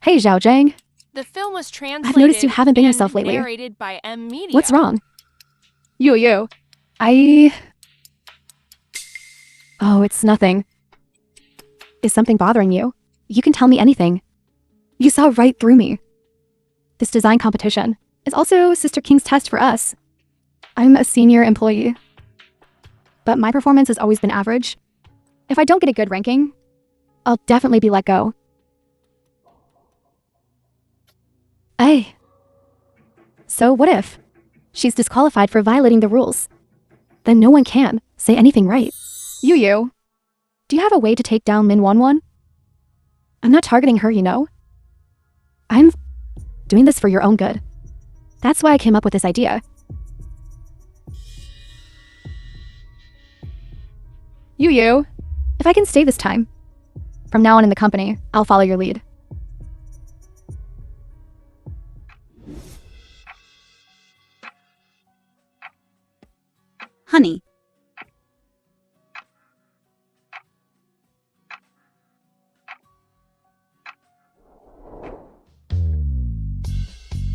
Hey, Zhao Zhang. The film was translated. I've noticed you haven't been and yourself lately. Narrated by Media. What's wrong? You. Oh, it's nothing. Is something bothering you? You can tell me anything. You saw right through me. This design competition is also Sister King's test for us. I'm a senior employee. But my performance has always been average. If I don't get a good ranking, I'll definitely be let go. Hey. So what if she's disqualified for violating the rules? Then no one can say anything right. You. Do you have a way to take down Min Wanwan? I'm not targeting her, you know? I'm doing this for your own good. That's why I came up with this idea. You. If I can stay this time. From now on in the company, I'll follow your lead. Honey.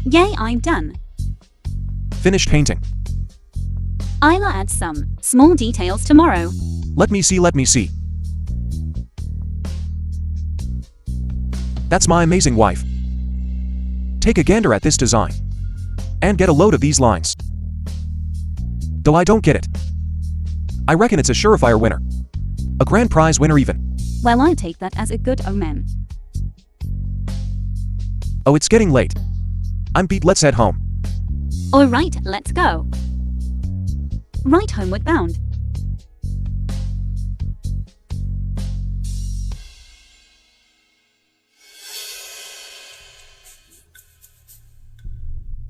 Yay, I'm done. Finished painting. I'll add some small details tomorrow. Let me see. That's my amazing wife. Take a gander at this design. And get a load of these lines. Though I don't get it. I reckon it's a surefire winner. A grand prize winner even. Well, I take that as a good omen. Oh, it's getting late. I'm beat, let's head home. Alright, let's go. Right, homeward bound.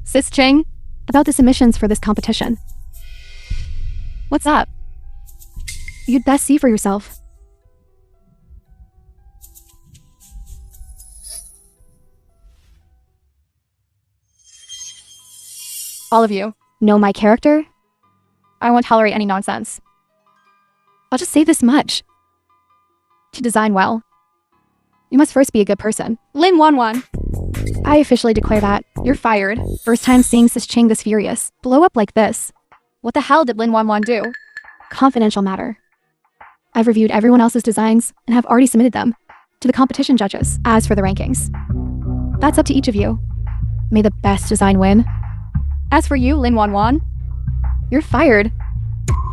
Sis Qing, about the submissions for this competition. What's up? You'd best see for yourself. All of you know my character. I won't tolerate any nonsense. I'll just say this much. To design well, you must first be a good person. Lin Wanwan. I officially declare that you're fired. First time seeing Sis Qing this furious. Blow up like this. What the hell did Lin Wanwan do? Confidential matter. I've reviewed everyone else's designs and have already submitted them to the competition judges. As for the rankings, that's up to each of you. May the best design win. As for you, Lin Wanwan, you're fired.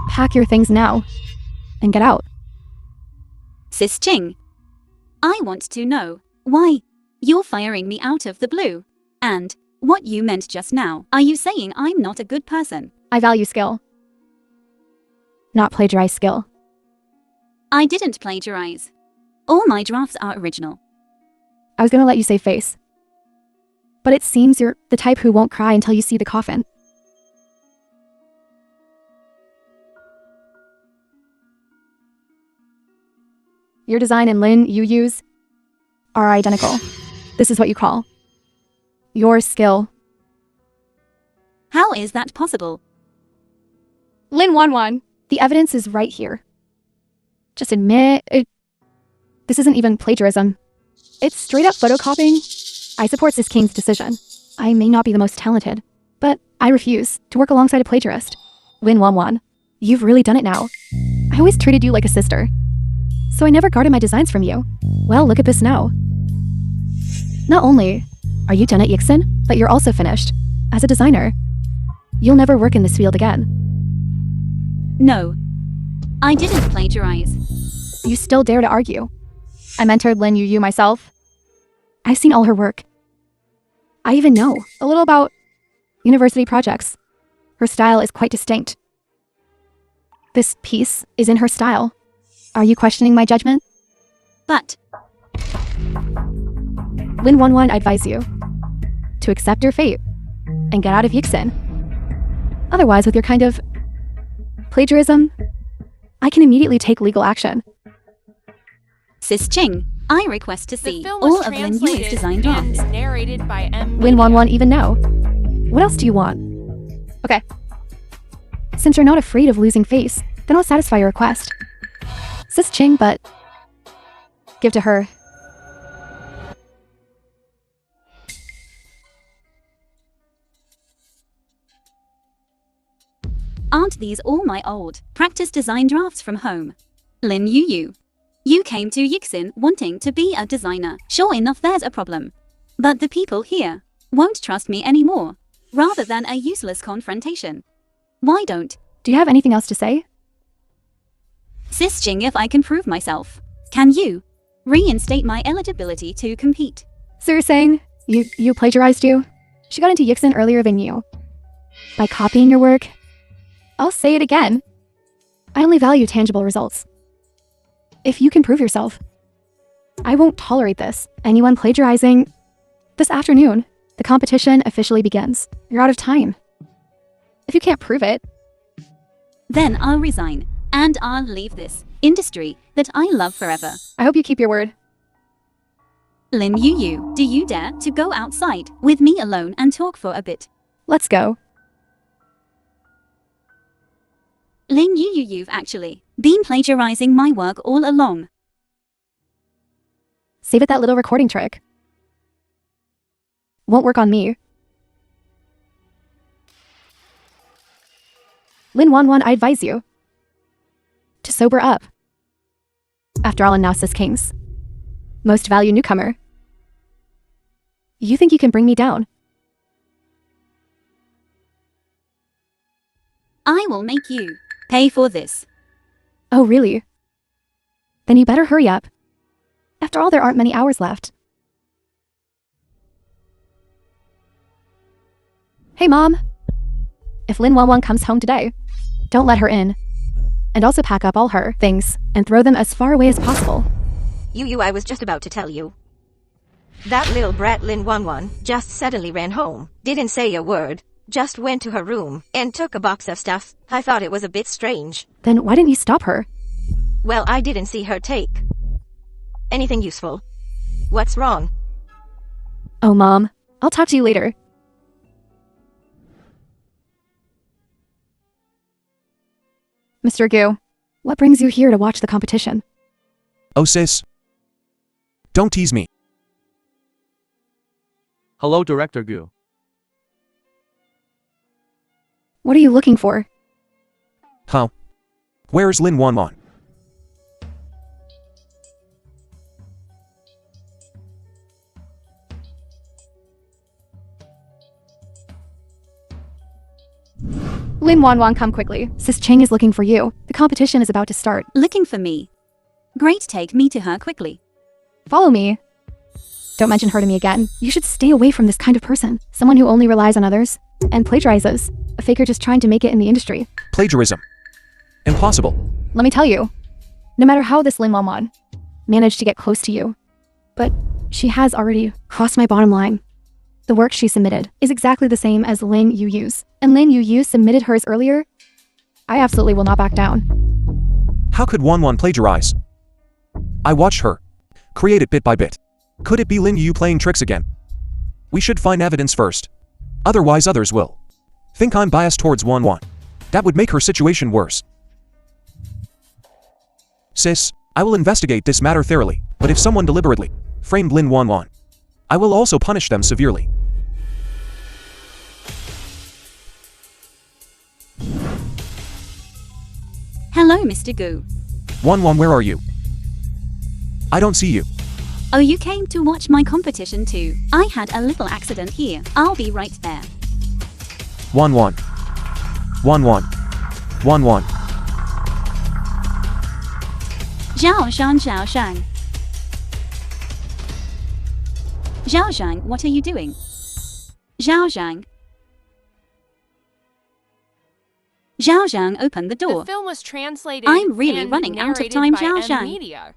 Pack your things now and get out. Sis Qing, I want to know why you're firing me out of the blue. And what you meant just now. Are you saying I'm not a good person? I value skill, not plagiarize skill. I didn't plagiarize. All my drafts are original. I was gonna let you save face. But it seems you're the type who won't cry until you see the coffin. Your design and Lin you use are identical. This is what you call your skill. How is that possible? Lin Wanwan, the evidence is right here. Just admit it. This isn't even plagiarism. It's straight up photocopying. I support Sis King's decision. I may not be the most talented, but I refuse to work alongside a plagiarist. Lin Wanwan, you've really done it now. I always treated you like a sister, so I never guarded my designs from you. Well, look at this now. Not only are you done at Yixin, but you're also finished as a designer. You'll never work in this field again. No, I didn't plagiarize. You still dare to argue. I mentored Lin Yu myself. I've seen all her work. I even know a little about university projects. Her style is quite distinct. This piece is in her style. Are you questioning my judgment? But Lin Wanwan, I advise you to accept your fate and get out of Yixin. Otherwise, with your kind of plagiarism, I can immediately take legal action. Sis Qing, I request to The see film was all of Lin Yu's translated design drafts. and narrated by Lin Wanwan, even now. What else do you want? Okay. Since you're not afraid of losing face, then I'll satisfy your request. Sis Qing, but give to her. Aren't these all my old practice design drafts from home? Lin Yu, you came to Yixin wanting to be a designer. Sure enough, there's a problem. But the people here won't trust me anymore, rather than a useless confrontation. Why don't? Do you have anything else to say? Sis Qing, if I can prove myself, can you reinstate my eligibility to compete? So you're saying you plagiarized you? She got into Yixin earlier than you. By copying your work? I'll say it again. I only value tangible results. If you can prove yourself, I won't tolerate this. Anyone plagiarizing. This afternoon, the competition officially begins. You're out of time. If you can't prove it, Then I'll resign, and I'll leave this industry that I love forever. I hope you keep your word. Lin Yu, do you dare to go outside with me alone and talk for a bit? Let's go. Lin Yu, you've actually been plagiarizing my work all along. Save it that little recording trick. Won't work on me. Lin Wanwan, I advise you to sober up. After all, and now sis King's most valued newcomer. You think you can bring me down? I will make you pay for this. Oh, really? Then you better hurry up. After all, there aren't many hours left. Hey, Mom. If Lin Wanwan comes home today, don't let her in. And also pack up all her things and throw them as far away as possible. I was just about to tell you. That little brat Lin Wanwan just suddenly ran home, didn't say a word, just went to her room and took a box of stuff. I thought it was a bit strange. Then why didn't you stop her? Well, I didn't see her take anything useful. What's wrong? Oh, Mom. I'll talk to you later. Mr. Gu, what brings you here to watch the competition? Oh sis. Don't tease me. Hello, Director Gu. What are you looking for? Huh? Where's Lin Wanwan? Lin Wanwan, come quickly. Sis Cheng is looking for you. The competition is about to start. Looking for me. Great, take me to her quickly. Follow me. Don't mention her to me again. You should stay away from this kind of person. Someone who only relies on others and plagiarizes. A faker just trying to make it in the industry. Plagiarism. Impossible. Let me tell you, no matter how this Lin Wanwan managed to get close to you, but she has already crossed my bottom line. The work she submitted is exactly the same as Lin Yu's, and Lin Yu submitted hers earlier. I absolutely will not back down. How could Wanwan plagiarize? I watched her create it bit by bit. Could it be Lin Yu playing tricks again? We should find evidence first. Otherwise others will think I'm biased towards Wanwan. That would make her situation worse. Sis, I will investigate this matter thoroughly, but if someone deliberately framed Lin Wanwan, I will also punish them severely. Hello, Mr. Gu. Wanwan, where are you? I don't see you. Oh, you came to watch my competition too. I had a little accident here. I'll be right there. Wanwan. Wanwan. Wanwan. Zhao Zhang. Zhao Zhang, what are you doing? Zhao Zhang. Zhao Zhang, open the door. The film was translated. I'm really and running out of narrated time, by Zhao Zhang. Media.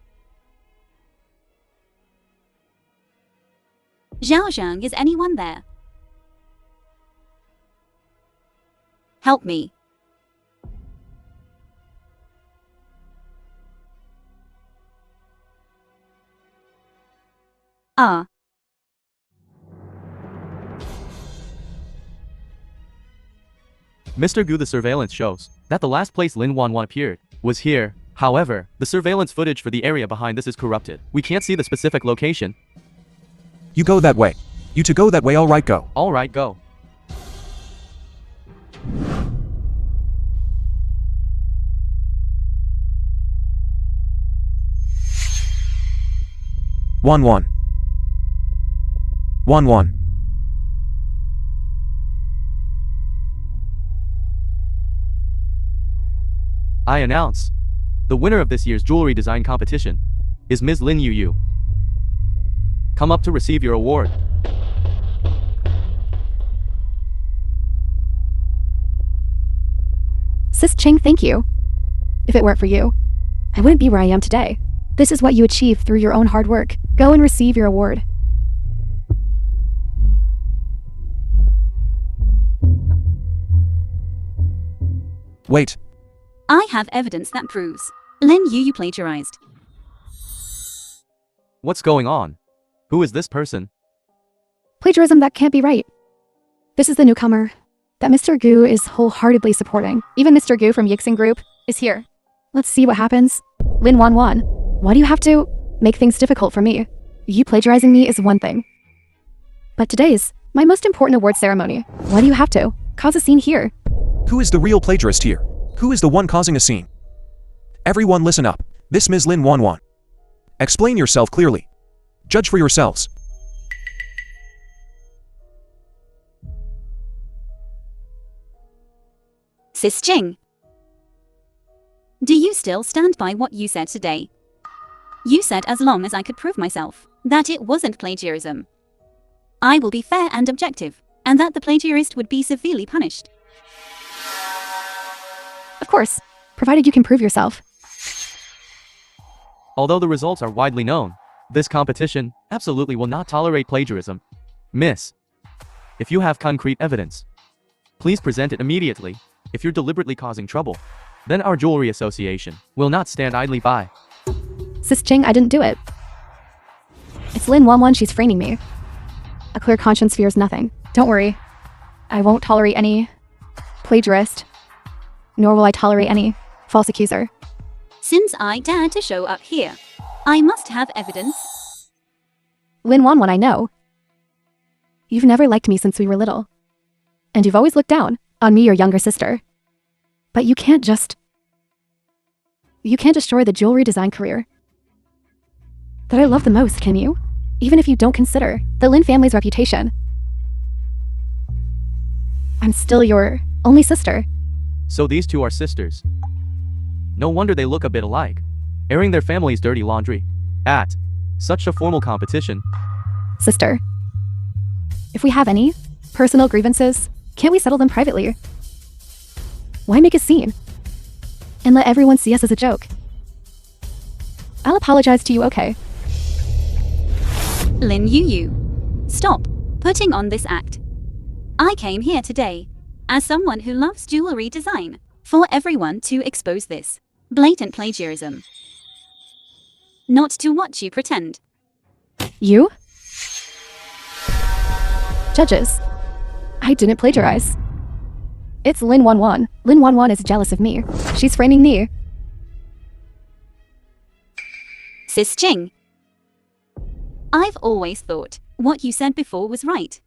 Zhao Zhang, is anyone there? Help me. Ah. Mr. Gu, the surveillance shows that the last place Lin Wanwan appeared was here. However, the surveillance footage for the area behind this is corrupted. We can't see the specific location. You go that way. You to go that way, alright, go. Alright, go. Wanwan. Wanwan. I announce the winner of this year's jewelry design competition is Ms. Lin Yu. Come up to receive your award. Sis Cheng, thank you. If it weren't for you, I wouldn't be where I am today. This is what you achieved through your own hard work. Go and receive your award. Wait. I have evidence that proves Lin Yu plagiarized. What's going on? Who is this person? Plagiarism, that can't be right. This is the newcomer that Mr. Gu is wholeheartedly supporting. Even Mr. Gu from Yixin Group is here. Let's see what happens. Lin Wan, why do you have to make things difficult for me? You plagiarizing me is one thing. But today's my most important award ceremony. Why do you have to cause a scene here? Who is the real plagiarist here? Who is the one causing a scene? Everyone listen up. This Ms. Lin Wan. Explain yourself clearly. Judge for yourselves. Sis Jing, do you still stand by what you said today? You said as long as I could prove myself that it wasn't plagiarism, I will be fair and objective, and that the plagiarist would be severely punished. Of course, provided you can prove yourself. Although the results are widely known, this competition absolutely will not tolerate plagiarism. Miss, if you have concrete evidence, please present it immediately. If you're deliberately causing trouble, then our jewelry association will not stand idly by. Sis Jing, I didn't do it. It's Lin Wan, she's framing me. A clear conscience fears nothing. Don't worry. I won't tolerate any plagiarist, nor will I tolerate any false accuser. Since I dared to show up here, I must have evidence. Lin Wan, I know. You've never liked me since we were little. And you've always looked down on me, your younger sister. But you can't destroy the jewelry design career that I love the most, can you? Even if you don't consider the Lin family's reputation. I'm still your only sister. So these two are sisters. No wonder they look a bit alike, airing their family's dirty laundry at such a formal competition. Sister, if we have any personal grievances, can't we settle them privately? Why make a scene and let everyone see us as a joke? I'll apologize to you, okay? Lin Yu, stop putting on this act. I came here today, as someone who loves jewelry design, for everyone to expose this blatant plagiarism. Not to watch you pretend. You? Judges, I didn't plagiarize. It's Lin Wan. Lin Wan is jealous of me. She's framing me. Sis Jing, I've always thought what you said before was right.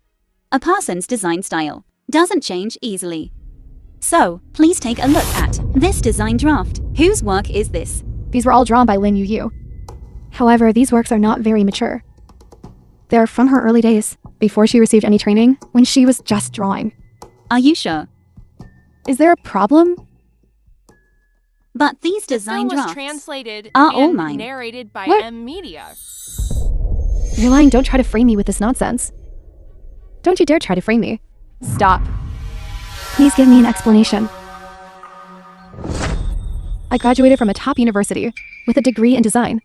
A person's design style doesn't change easily. So, please take a look at this design draft. Whose work is this? These were all drawn by Lin Yu. However, these works are not very mature. They're from her early days, before she received any training, when she was just drawing. Are you sure? Is there a problem? But these The design film was drafts translated are all and mine. narrated by What? Media. You're lying, don't try to frame me with this nonsense. Don't you dare try to frame me. Stop. Please give me an explanation. I graduated from a top university with a degree in design.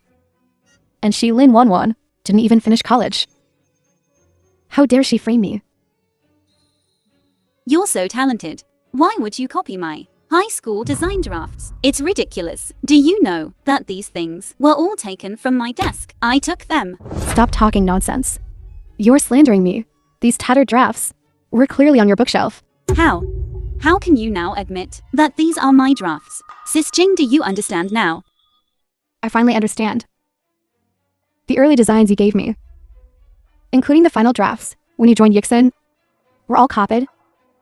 And she, Lin Wan, didn't even finish college. How dare she frame me? You're so talented. Why would you copy my high school design drafts? It's ridiculous. Do you know that these things were all taken from my desk? I took them. Stop talking nonsense. You're slandering me. These tattered drafts were clearly on your bookshelf. How? How can you now admit that these are my drafts? Sis Jing, do you understand now? I finally understand. The early designs you gave me, including the final drafts when you joined Yixin, were all copied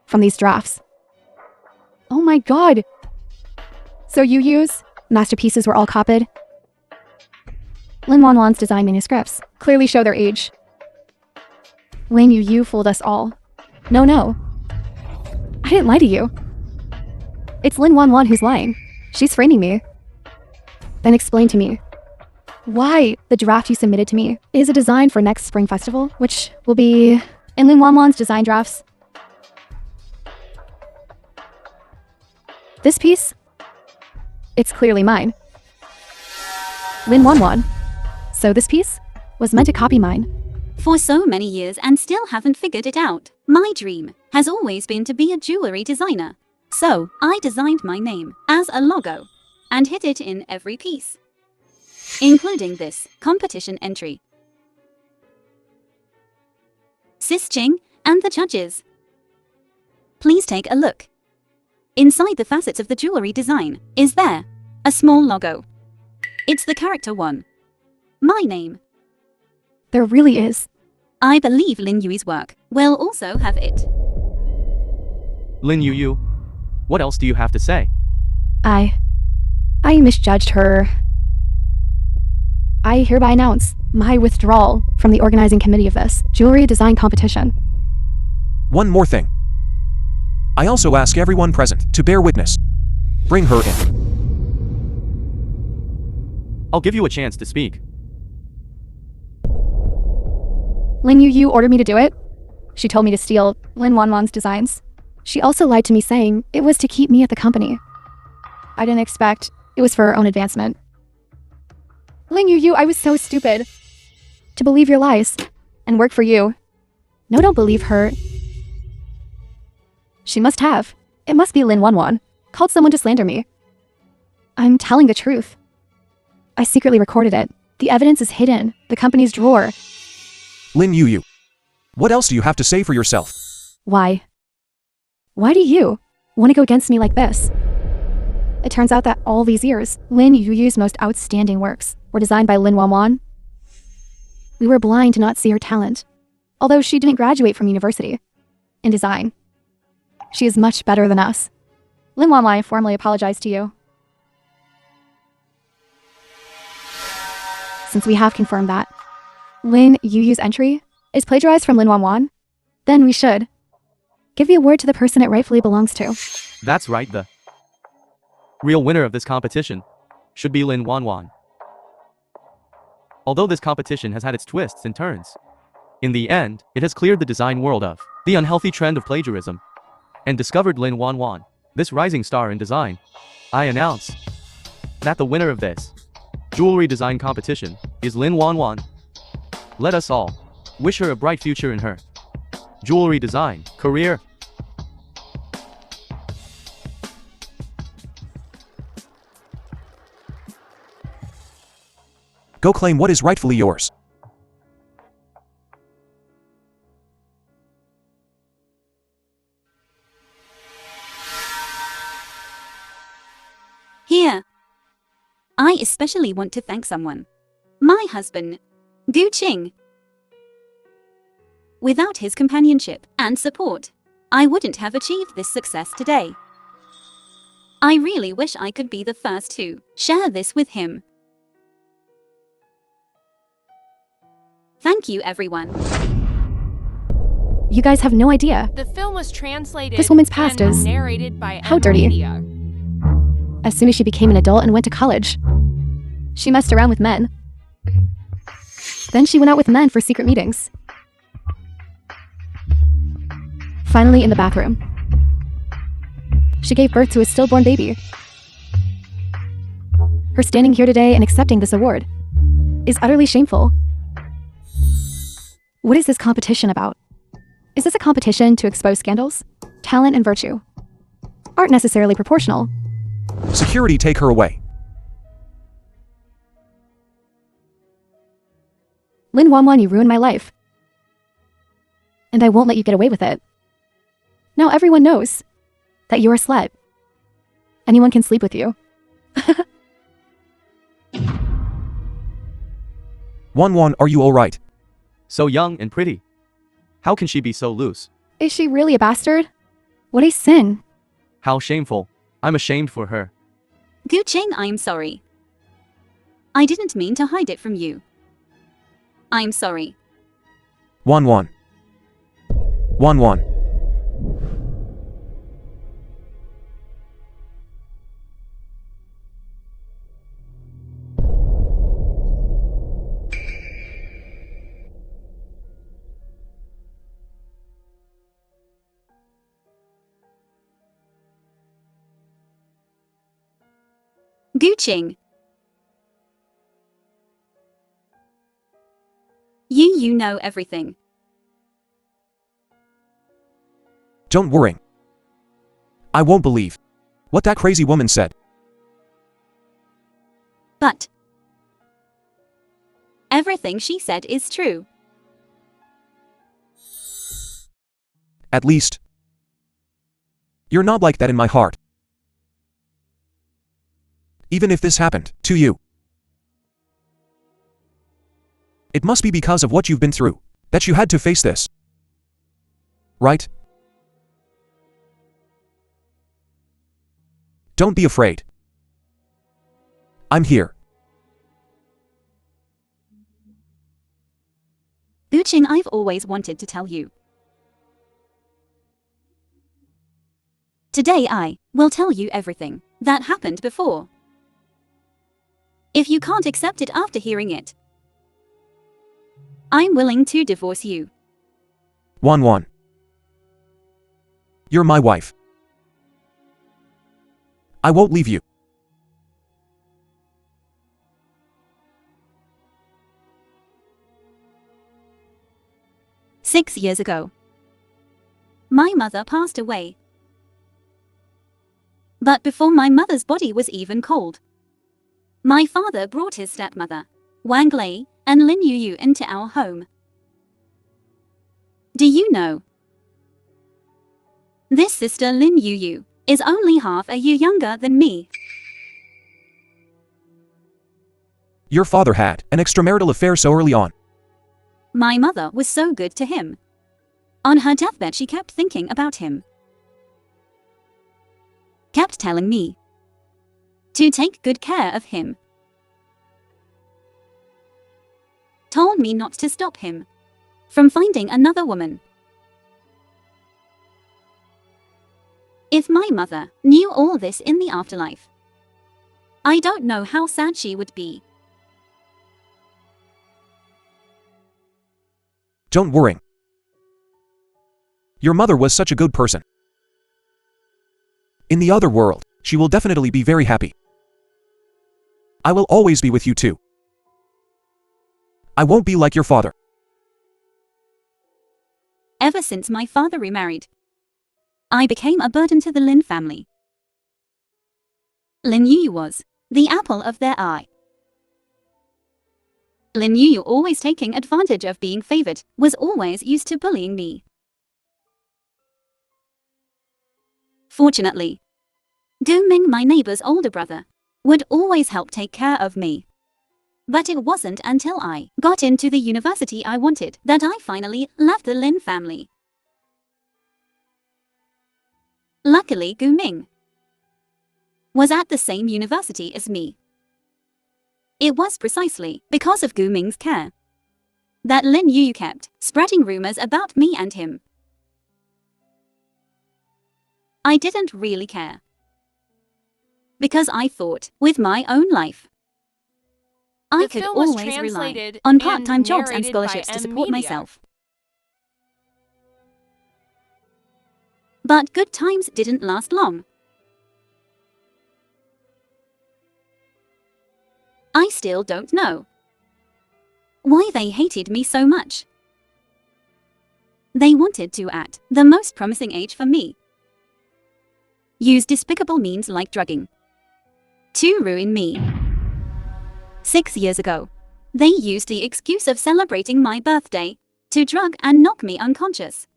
from these drafts. Oh my god! So Yu's masterpieces were all copied? Lin Wan's design manuscripts clearly show their age. Lin Yu fooled us all. No. I didn't lie to you. It's Lin Wan who's lying. She's framing me. Then explain to me why the draft you submitted to me is a design for next spring festival, which will be in Lin Wan's design drafts. This piece, it's clearly mine. Lin Wan. So this piece was meant to copy mine. For so many years and still haven't figured it out. My dream has always been to be a jewelry designer. So, I designed my name as a logo and hid it in every piece, including this competition entry. Sis Qing and the judges. Please take a look. Inside the facets of the jewelry design is there a small logo. It's the character one. My name. There really is. I believe Lin Yui's work will also have it. Lin Yu, what else do you have to say? I misjudged her. I hereby announce my withdrawal from the organizing committee of this jewelry design competition. One more thing. I also ask everyone present to bear witness. Bring her in. I'll give you a chance to speak. Lin Yu ordered me to do it. She told me to steal Lin Wanwan's designs. She also lied to me saying it was to keep me at the company. I didn't expect it was for her own advancement. Lin Yu, I was so stupid to believe your lies and work for you. No, don't believe her. She must have. It must be Lin Wanwan. Called someone to slander me. I'm telling the truth. I secretly recorded it. The evidence is hidden. The company's drawer. Lin Yu, what else do you have to say for yourself? Why? Why do you want to go against me like this? It turns out that all these years, Lin Yu's most outstanding works were designed by Lin Wanwan. We were blind to not see her talent, although she didn't graduate from university in design. She is much better than us. Lin Wanwan formally apologized to you. Since we have confirmed that Lin Yu's entry is plagiarized from Lin Wanwan, then we should give the award to the person it rightfully belongs to. That's right, the real winner of this competition should be Lin Wanwan. Although this competition has had its twists and turns, in the end, it has cleared the design world of the unhealthy trend of plagiarism and discovered Lin Wanwan, this rising star in design. I announce that the winner of this jewelry design competition is Lin Wanwan. Let us all wish her a bright future in her jewelry design career. Go claim what is rightfully yours. Here. I especially want to thank someone. My husband, Gu Qing. Without his companionship and support, I wouldn't have achieved this success today. I really wish I could be the first to share this with him. Thank you, everyone. You guys have no idea. The film was translated This woman's past and is narrated by how dirty. Media. As soon as she became an adult and went to college, she messed around with men. Then she went out with men for secret meetings. Finally, in the back room, she gave birth to a stillborn baby. Her standing here today and accepting this award is utterly shameful. What is this competition about? Is this a competition to expose scandals? Talent and virtue aren't necessarily proportional. Security, take her away. Lin Wanwan, you ruined my life. And I won't let you get away with it. Now everyone knows that you're a slut. Anyone can sleep with you. Wanwan, are you alright? So young and pretty. How can she be so loose? Is she really a bastard? What a sin. How shameful. I'm ashamed for her. Gu Qing, I'm sorry. I didn't mean to hide it from you. I'm sorry. Wanwan. Wanwan. Gu Qing. You know everything. Don't worry. I won't believe what that crazy woman said. But everything she said is true. At least, you're not like that in my heart. Even if this happened to you, it must be because of what you've been through that you had to face this. Right? Don't be afraid. I'm here. Qing, I've always wanted to tell you. Today I will tell you everything that happened before. If you can't accept it after hearing it, I'm willing to divorce you. Wan. You're my wife. I won't leave you. "6 years ago, my mother passed away. But before my mother's body was even cold, my father brought his stepmother, Wang Lei, and Lin Yuyu into our home. Do you know? This sister Lin Yuyu is only half a year younger than me. Your father had an extramarital affair so early on. My mother was so good to him. On her deathbed she kept thinking about him. Kept telling me to take good care of him. Told me not to stop him from finding another woman. If my mother knew all this in the afterlife, I don't know how sad she would be. Don't worry. Your mother was such a good person. In the other world, she will definitely be very happy. I will always be with you too. I won't be like your father. Ever since my father remarried, I became a burden to the Lin family. Lin Yuyu was the apple of their eye. Lin Yuyu, always taking advantage of being favored, was always used to bullying me. Fortunately, Ming, my neighbor's older brother, would always help take care of me. But it wasn't until I got into the university I wanted that I finally left the Lin family. Luckily, Ming was at the same university as me. It was precisely because of Ming's care that Lin Yuyu kept spreading rumors about me and him. I didn't really care, because I thought, with my own life, I The could film was always rely translated on and part-time jobs and narrated by scholarships to support Media. myself. But good times didn't last long. I still don't know why they hated me so much. They wanted to, at the most promising age for me, use despicable means like drugging to ruin me. 6 years ago, they used the excuse of celebrating my birthday to drug and knock me unconscious.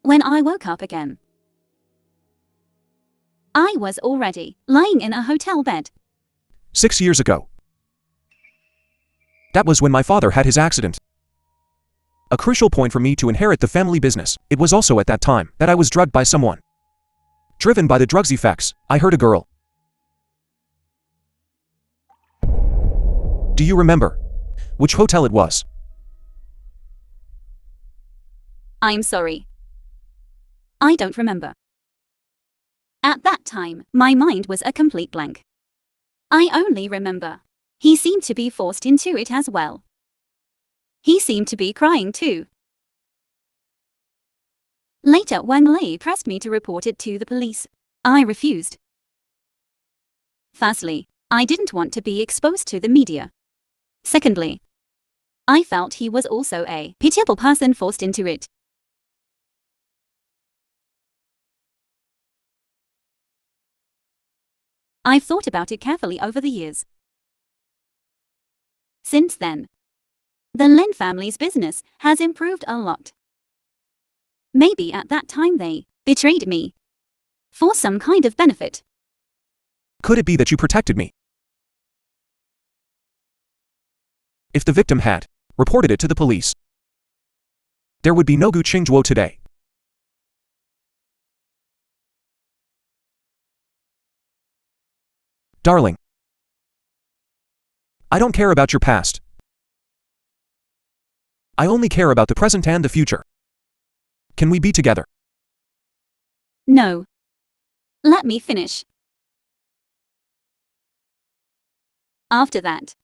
When I woke up again, I was already lying in a hotel bed. 6 years ago. That was when my father had his accident. A crucial point for me to inherit the family business. It was also at that time that I was drugged by someone. Driven by the drug's effects, I hurt a girl. Do you remember which hotel it was? I'm sorry. I don't remember. At that time, my mind was a complete blank. I only remember he seemed to be forced into it as well. He seemed to be crying too. Later, Wang Lei pressed me to report it to the police. I refused. Firstly, I didn't want to be exposed to the media. Secondly, I felt he was also a pitiable person forced into it. I've thought about it carefully over the years. Since then, the Lin family's business has improved a lot. Maybe at that time they betrayed me for some kind of benefit. Could it be that you protected me? If the victim had reported it to the police, there would be no Gu Qingzhuo today. Darling, I don't care about your past. I only care about the present and the future. Can we be together? No. Let me finish. After that,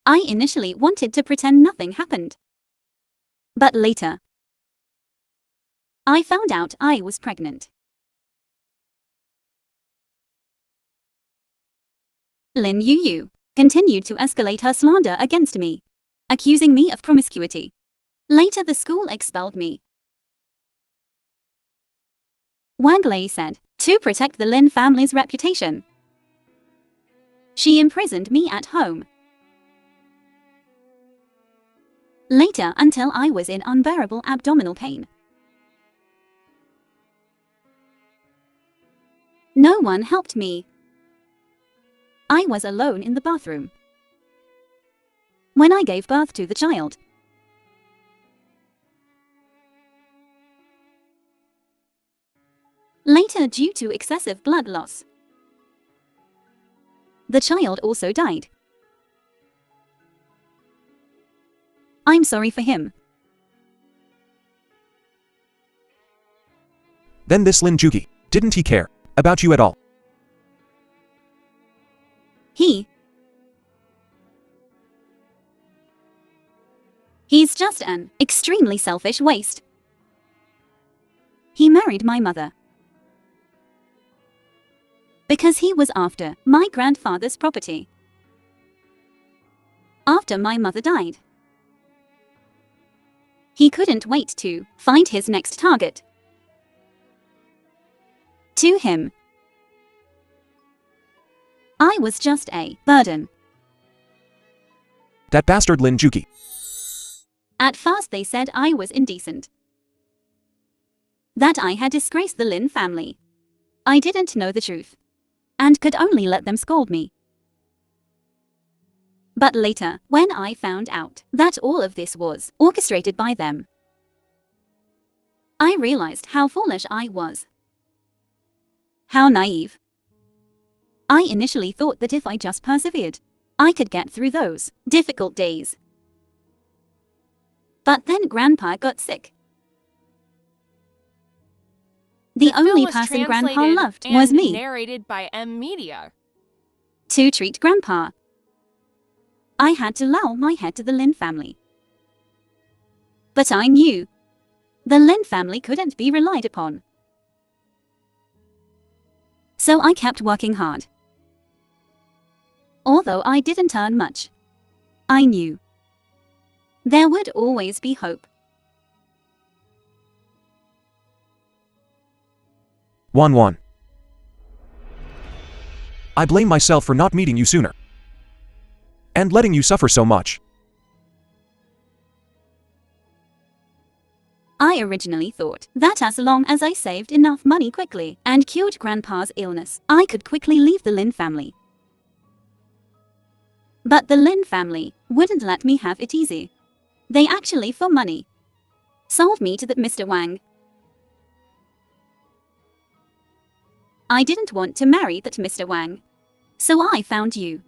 I initially wanted to pretend nothing happened. But later, I found out I was pregnant. Lin Yu continued to escalate her slander against me, accusing me of promiscuity. Later the school expelled me. Wang Lei said, to protect the Lin family's reputation, she imprisoned me at home. Later until I was in unbearable abdominal pain. No one helped me. I was alone in the bathroom when I gave birth to the child. Later, due to excessive blood loss, the child also died. I'm sorry for him. Then this Lin Juki, didn't he care about you at all? He's just an extremely selfish waste. He married my mother because he was after my grandfather's property. After my mother died, he couldn't wait to find his next target. To him, I was just a burden. That bastard Lin Juki. At first they said I was indecent, that I had disgraced the Lin family. I didn't know the truth, and could only let them scold me. But later, when I found out that all of this was orchestrated by them, I realized how foolish I was. How naive. I initially thought that if I just persevered, I could get through those difficult days. But then Grandpa got sick. The only person Grandpa loved was me. Narrated by Media. To treat Grandpa, I had to lower my head to the Lin family. But I knew the Lin family couldn't be relied upon. So I kept working hard. Although I didn't earn much, I knew there would always be hope. Wan. I blame myself for not meeting you sooner and letting you suffer so much. I originally thought that as long as I saved enough money quickly and cured Grandpa's illness, I could quickly leave the Lin family. But the Lin family wouldn't let me have it easy. They actually, for money, sold me to that Mr. Wang. I didn't want to marry that Mr. Wang, so I found you.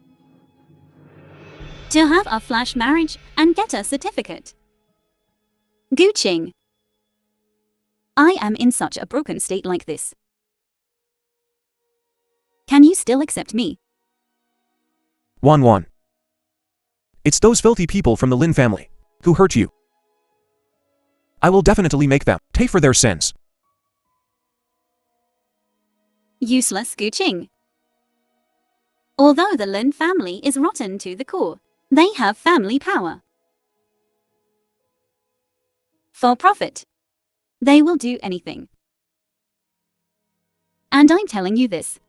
To have a flash marriage and get a certificate. Gu Qing. I am in such a broken state like this. Can you still accept me? Wan. It's those filthy people from the Lin family who hurt you. I will definitely make them pay for their sins. Useless Gu Qing. Although the Lin family is rotten to the core, they have family power. For profit, they will do anything. And I'm telling you this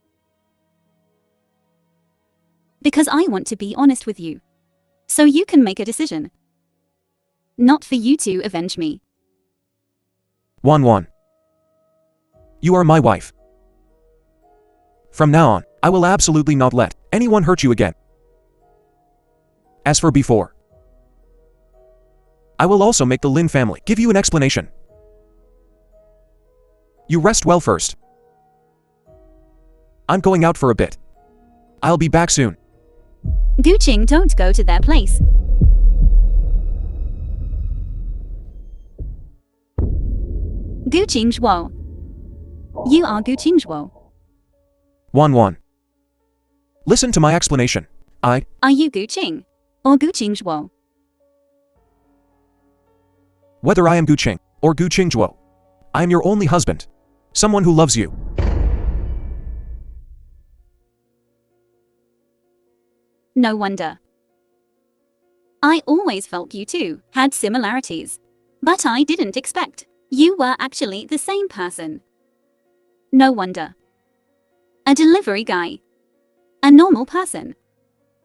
because I want to be honest with you, so you can make a decision. Not for you to avenge me. Wan. You are my wife. From now on, I will absolutely not let anyone hurt you again. As for before, I will also make the Lin family give you an explanation. You rest well first. I'm going out for a bit. I'll be back soon. Qing, don't go to their place. Qing Zhuo. You are Qing Zhuo. Wan. Listen to my explanation. Are you Qing or Qing Zhuo? Whether I am Qing or Qing Zhuo, I am your only husband. Someone who loves you. No wonder. I always felt you two had similarities. But I didn't expect you were actually the same person. No wonder. A delivery guy. A normal person.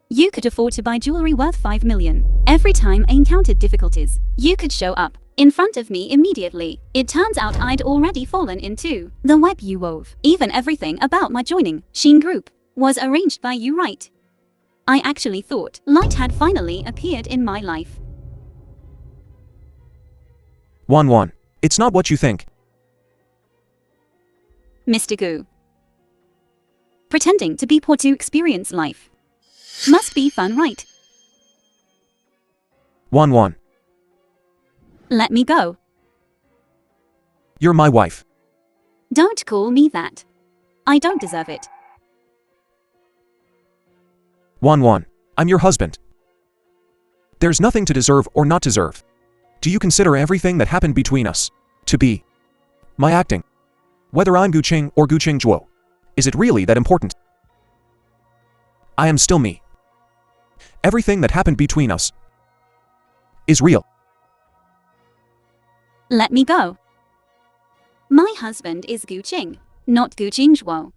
You could afford to buy jewelry worth 5 million. Every time I encountered difficulties, you could show up in front of me immediately. It turns out I'd already fallen into the web you wove. Even everything about my joining Yixin Group was arranged by you, right? I actually thought light had finally appeared in my life. Wan. It's not what you think. Mr. Gu. Pretending to be poor to experience life must be fun, right? Wan. Let me go. You're my wife. Don't call me that. I don't deserve it. Wan. I'm your husband. There's nothing to deserve or not deserve. Do you consider everything that happened between us to be my acting? Whether I'm Qing or Qing Zhuo, is it really that important? I am still me. Everything that happened between us is real. Let me go. My husband is Qing, not Qing Zhuo.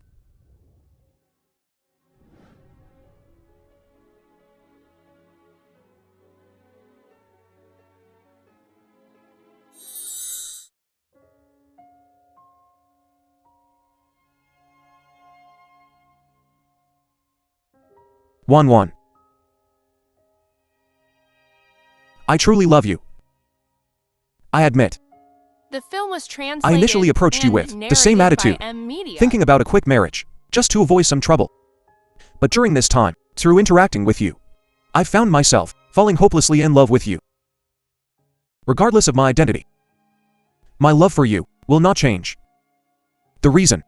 Wan. I truly love you. I admit. The film was translated I initially approached you and with the same narrated attitude, by M-Media. thinking about a quick marriage, just to avoid some trouble. But during this time, through interacting with you, I found myself falling hopelessly in love with you. Regardless of my identity, my love for you will not change. The reason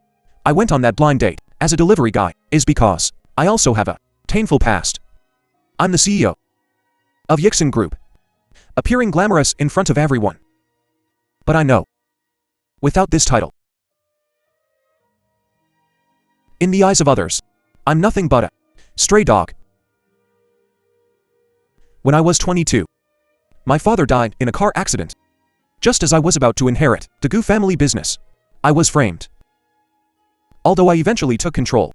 I went on that blind date as a delivery guy is because I also have a painful past. I'm the CEO of Yixin Group, appearing glamorous in front of everyone. But I know, without this title, in the eyes of others, I'm nothing but a stray dog. When I was 22, my father died in a car accident. Just as I was about to inherit the Gu family business, I was framed. Although I eventually took control,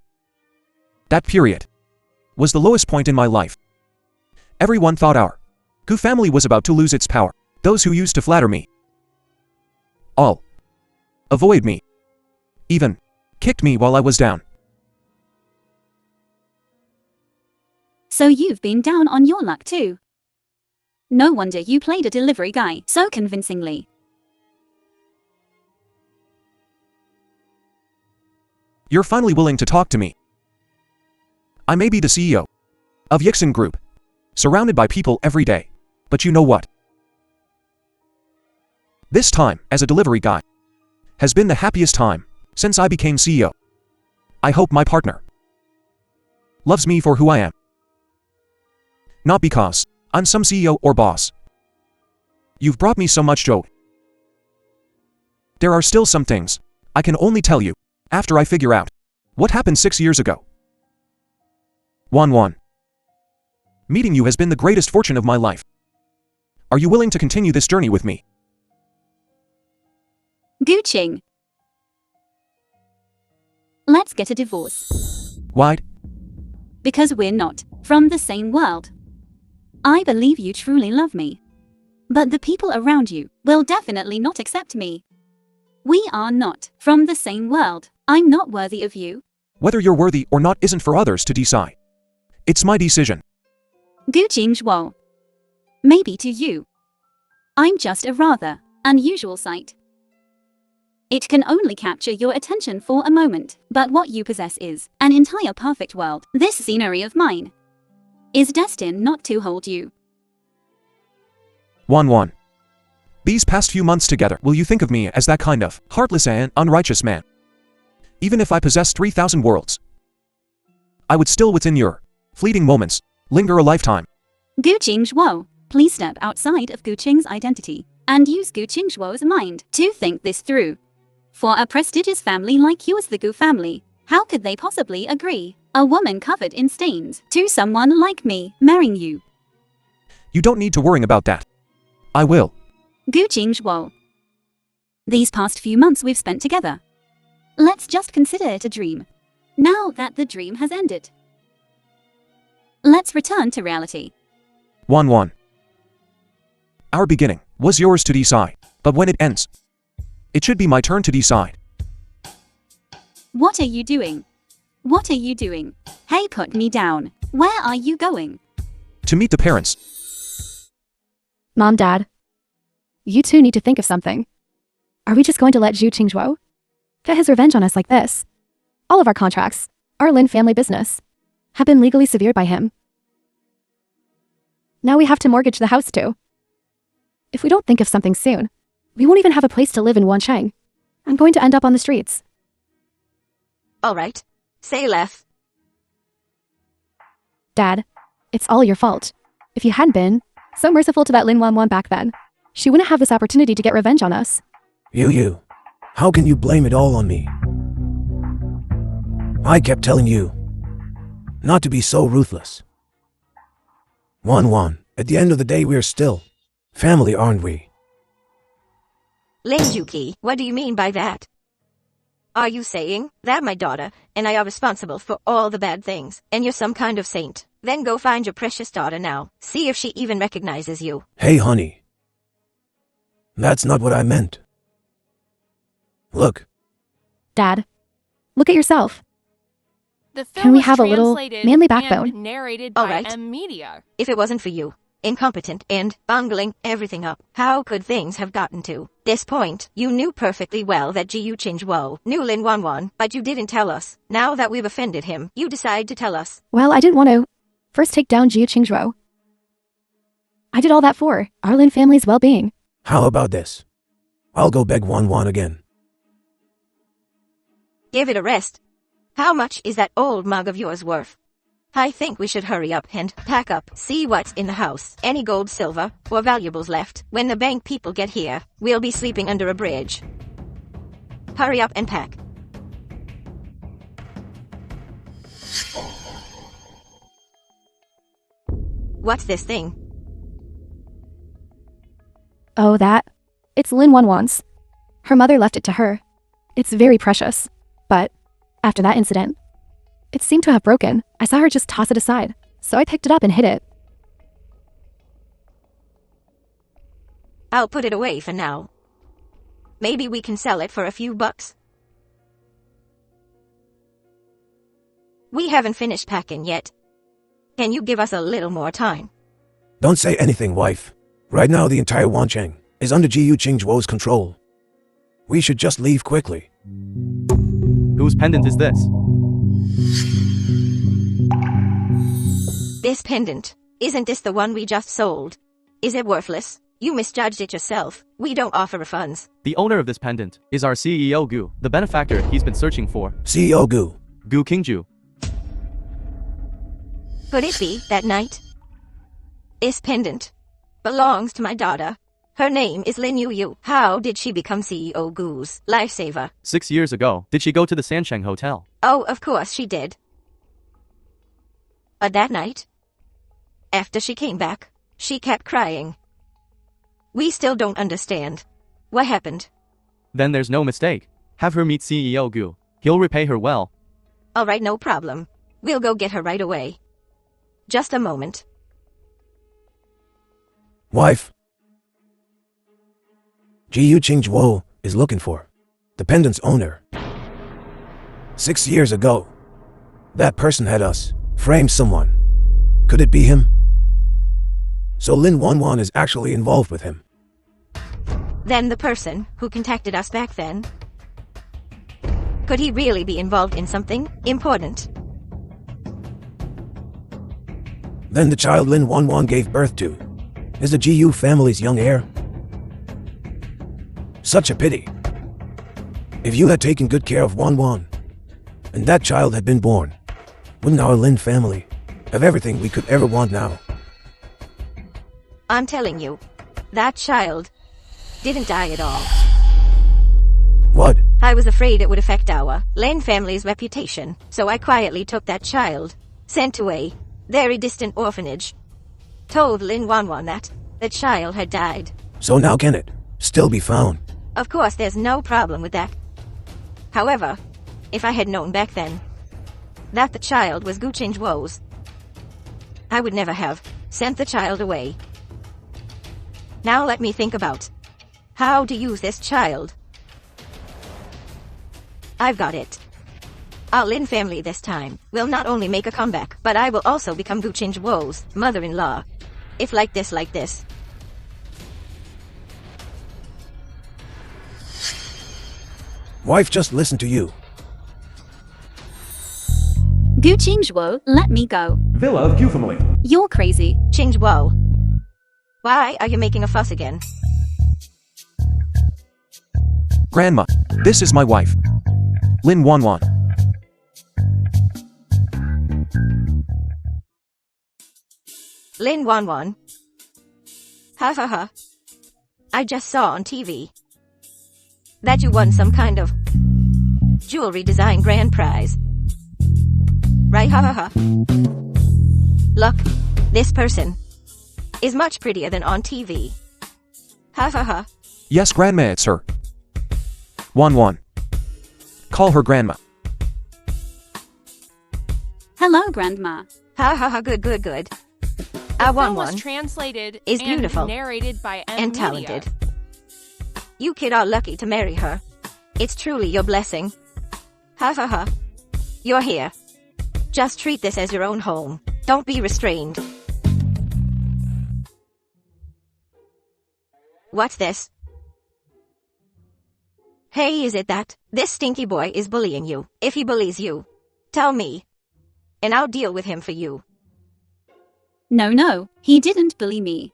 that period was the lowest point in my life. Everyone thought our Gu family was about to lose its power. Those who used to flatter me all avoid me, even kicked me while I was down. So you've been down on your luck too. No wonder you played a delivery guy so convincingly. You're finally willing to talk to me. I may be the CEO of Yixin Group, surrounded by people every day, but you know what? This time, as a delivery guy, has been the happiest time since I became CEO. I hope my partner loves me for who I am. Not because I'm some CEO or boss. You've brought me so much joy. There are still some things I can only tell you after I figure out what happened 6 years ago. Wan. Meeting you has been the greatest fortune of my life. Are you willing to continue this journey with me? Qing. Let's get a divorce. Why? Because we're not from the same world. I believe you truly love me. But the people around you will definitely not accept me. We are not from the same world. I'm not worthy of you. Whether you're worthy or not isn't for others to decide. It's my decision. Gu Jingzhuo. Maybe to you, I'm just a rather unusual sight. It can only capture your attention for a moment, but what you possess is an entire perfect world. This scenery of mine is destined not to hold you. 1-1. These past few months together, will you think of me as that kind of heartless and unrighteous man? Even if I possessed 3,000 worlds, I would still within your fleeting moments linger a lifetime. Gu Jingzhuo, please step outside of Gu Qing's identity and use Gu Jingzhuo's mind to think this through. For a prestigious family like yours, the Gu family, how could they possibly agree a woman covered in stains to someone like me marrying you? You don't need to worry about that. I will. Gu Jingzhuo. These past few months we've spent together. Let's just consider it a dream. Now that the dream has ended, let's return to reality. 1-1. Our beginning was yours to decide, but when it ends, it should be my turn to decide. What are you doing? What are you doing? Hey, put me down. Where are you going? To meet the parents. Mom, Dad. You two need to think of something. Are we just going to let Zhu Qingzhuo get his revenge on us like this? All of our contracts, our Lin family business, have been legally severed by him. Now we have to mortgage the house too. If we don't think of something soon, we won't even have a place to live in Wancheng. I'm going to end up on the streets. All right. Say less. Dad, it's all your fault. If you hadn't been so merciful to that Lin Wanwan back then, she wouldn't have this opportunity to get revenge on us. You. How can you blame it all on me? I kept telling you not to be so ruthless. Wan, at the end of the day we're still family, aren't we? Lin Juki, what do you mean by that? Are you saying that my daughter and I are responsible for all the bad things, and you're some kind of saint? Then go find your precious daughter now. See if she even recognizes you. Hey, honey. That's not what I meant. Look. Dad, look at yourself. The film Can we was have a little translated manly and backbone? narrated All by right. Media. If it wasn't for you, incompetent and bungling everything up, how could things have gotten to this point? You knew perfectly well that Gu Qingzhuo knew Lin Wanwan, but you didn't tell us. Now that we've offended him, you decide to tell us. Well, I didn't want to first take down Zhu Qingzhuo. I did all that for our Lin family's well-being. How about this? I'll go beg Wan again. Give it a rest. How much is that old mug of yours worth? I think we should hurry up and pack up, see what's in the house. Any gold, silver, or valuables left. When the bank people get here, we'll be sleeping under a bridge. Hurry up and pack. What's this thing? Oh, that? It's Lin Wanwan's. Her mother left it to her. It's very precious. But after that incident, it seemed to have broken. I saw her just toss it aside, so I picked it up and hid it. I'll put it away for now. Maybe we can sell it for a few bucks. We haven't finished packing yet. Can you give us a little more time? Don't say anything, wife. Right now the entire Wancheng is under Gu Qingzhuo's control. We should just leave quickly. Whose pendant is this? This pendant. Isn't this the one we just sold? Is it worthless? You misjudged it yourself. We don't offer refunds. The owner of this pendant is our CEO Gu, the benefactor he's been searching for. CEO Gu. Gu Qingju. Could it be that night? This pendant belongs to my daughter. Her name is Lin Yu. How did she become CEO Gu's lifesaver? 6 years ago, did she go to the Sansheng Hotel? Oh, of course she did. But that night, after she came back, she kept crying. We still don't understand. What happened? Then there's no mistake. Have her meet CEO Gu. He'll repay her well. Alright, no problem. We'll go get her right away. Just a moment. Wife. Gu Qingzhuo is looking for the pendant's owner. 6 years ago, that person had us frame someone. Could it be him? So Lin Wanwan is actually involved with him. Then the person who contacted us back then. Could he really be involved in something important? Then the child Lin Wanwan gave birth to is the Gu family's young heir. Such a pity. If you had taken good care of Wanwan, and that child had been born, wouldn't our Lin family have everything we could ever want now? I'm telling you, that child didn't die at all. What? I was afraid it would affect our Lin family's reputation, so I quietly took that child, sent to a very distant orphanage, told Lin Wanwan that the child had died. So now can it still be found? Of course, there's no problem with that. However, if I had known back then that the child was Gu Qingzhuo's, I would never have sent the child away. Now let me think about how to use this child. I've got it. Our Lin family this time will not only make a comeback, but I will also become Gu Qingzhuo's mother-in-law. If like this. Wife, just listen to you. Gu Qingzhuo, let me go. Villa of Q family. You're crazy. Qingzhuo, why are you making a fuss again? Grandma, this is my wife. Lin Wanwan. Lin Wanwan. Ha ha ha. I just saw on TV that you won some kind of jewelry design grand prize. Right, ha ha ha. Look, this person is much prettier than on TV. Ha ha ha. Yes, Grandma, it's her. Wanwan. Call her Grandma. Hello, Grandma. Ha ha ha, good. The film was Wanwan translated is and beautiful narrated by and Media. talented. You kid are lucky to marry her. It's truly your blessing. Ha ha ha. You're here. Just treat this as your own home. Don't be restrained. What's this? Hey, is it that this stinky boy is bullying you? If he bullies you, tell me, and I'll deal with him for you. No, he didn't bully me.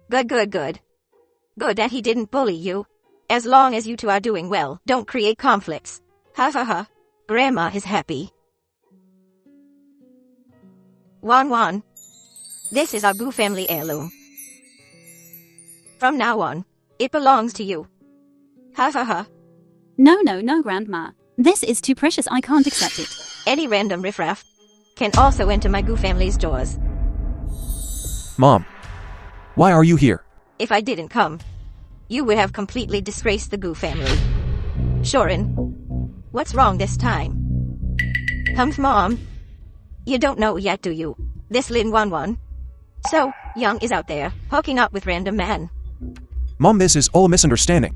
Good. Good that he didn't bully you. As long as you two are doing well, don't create conflicts. Ha ha ha. Grandma is happy. Wanwan, this is our Gu family heirloom. From now on, it belongs to you. Ha ha ha. No, Grandma. This is too precious, I can't accept it. Any random riffraff can also enter my Gu family's doors. Mom. Why are you here? If I didn't come, you would have completely disgraced the Gu family. Shorin, what's wrong this time? Mom? You don't know yet, do you? This Lin Wanwan, so young, is out there, hooking up with random men. Mom, this is all a misunderstanding.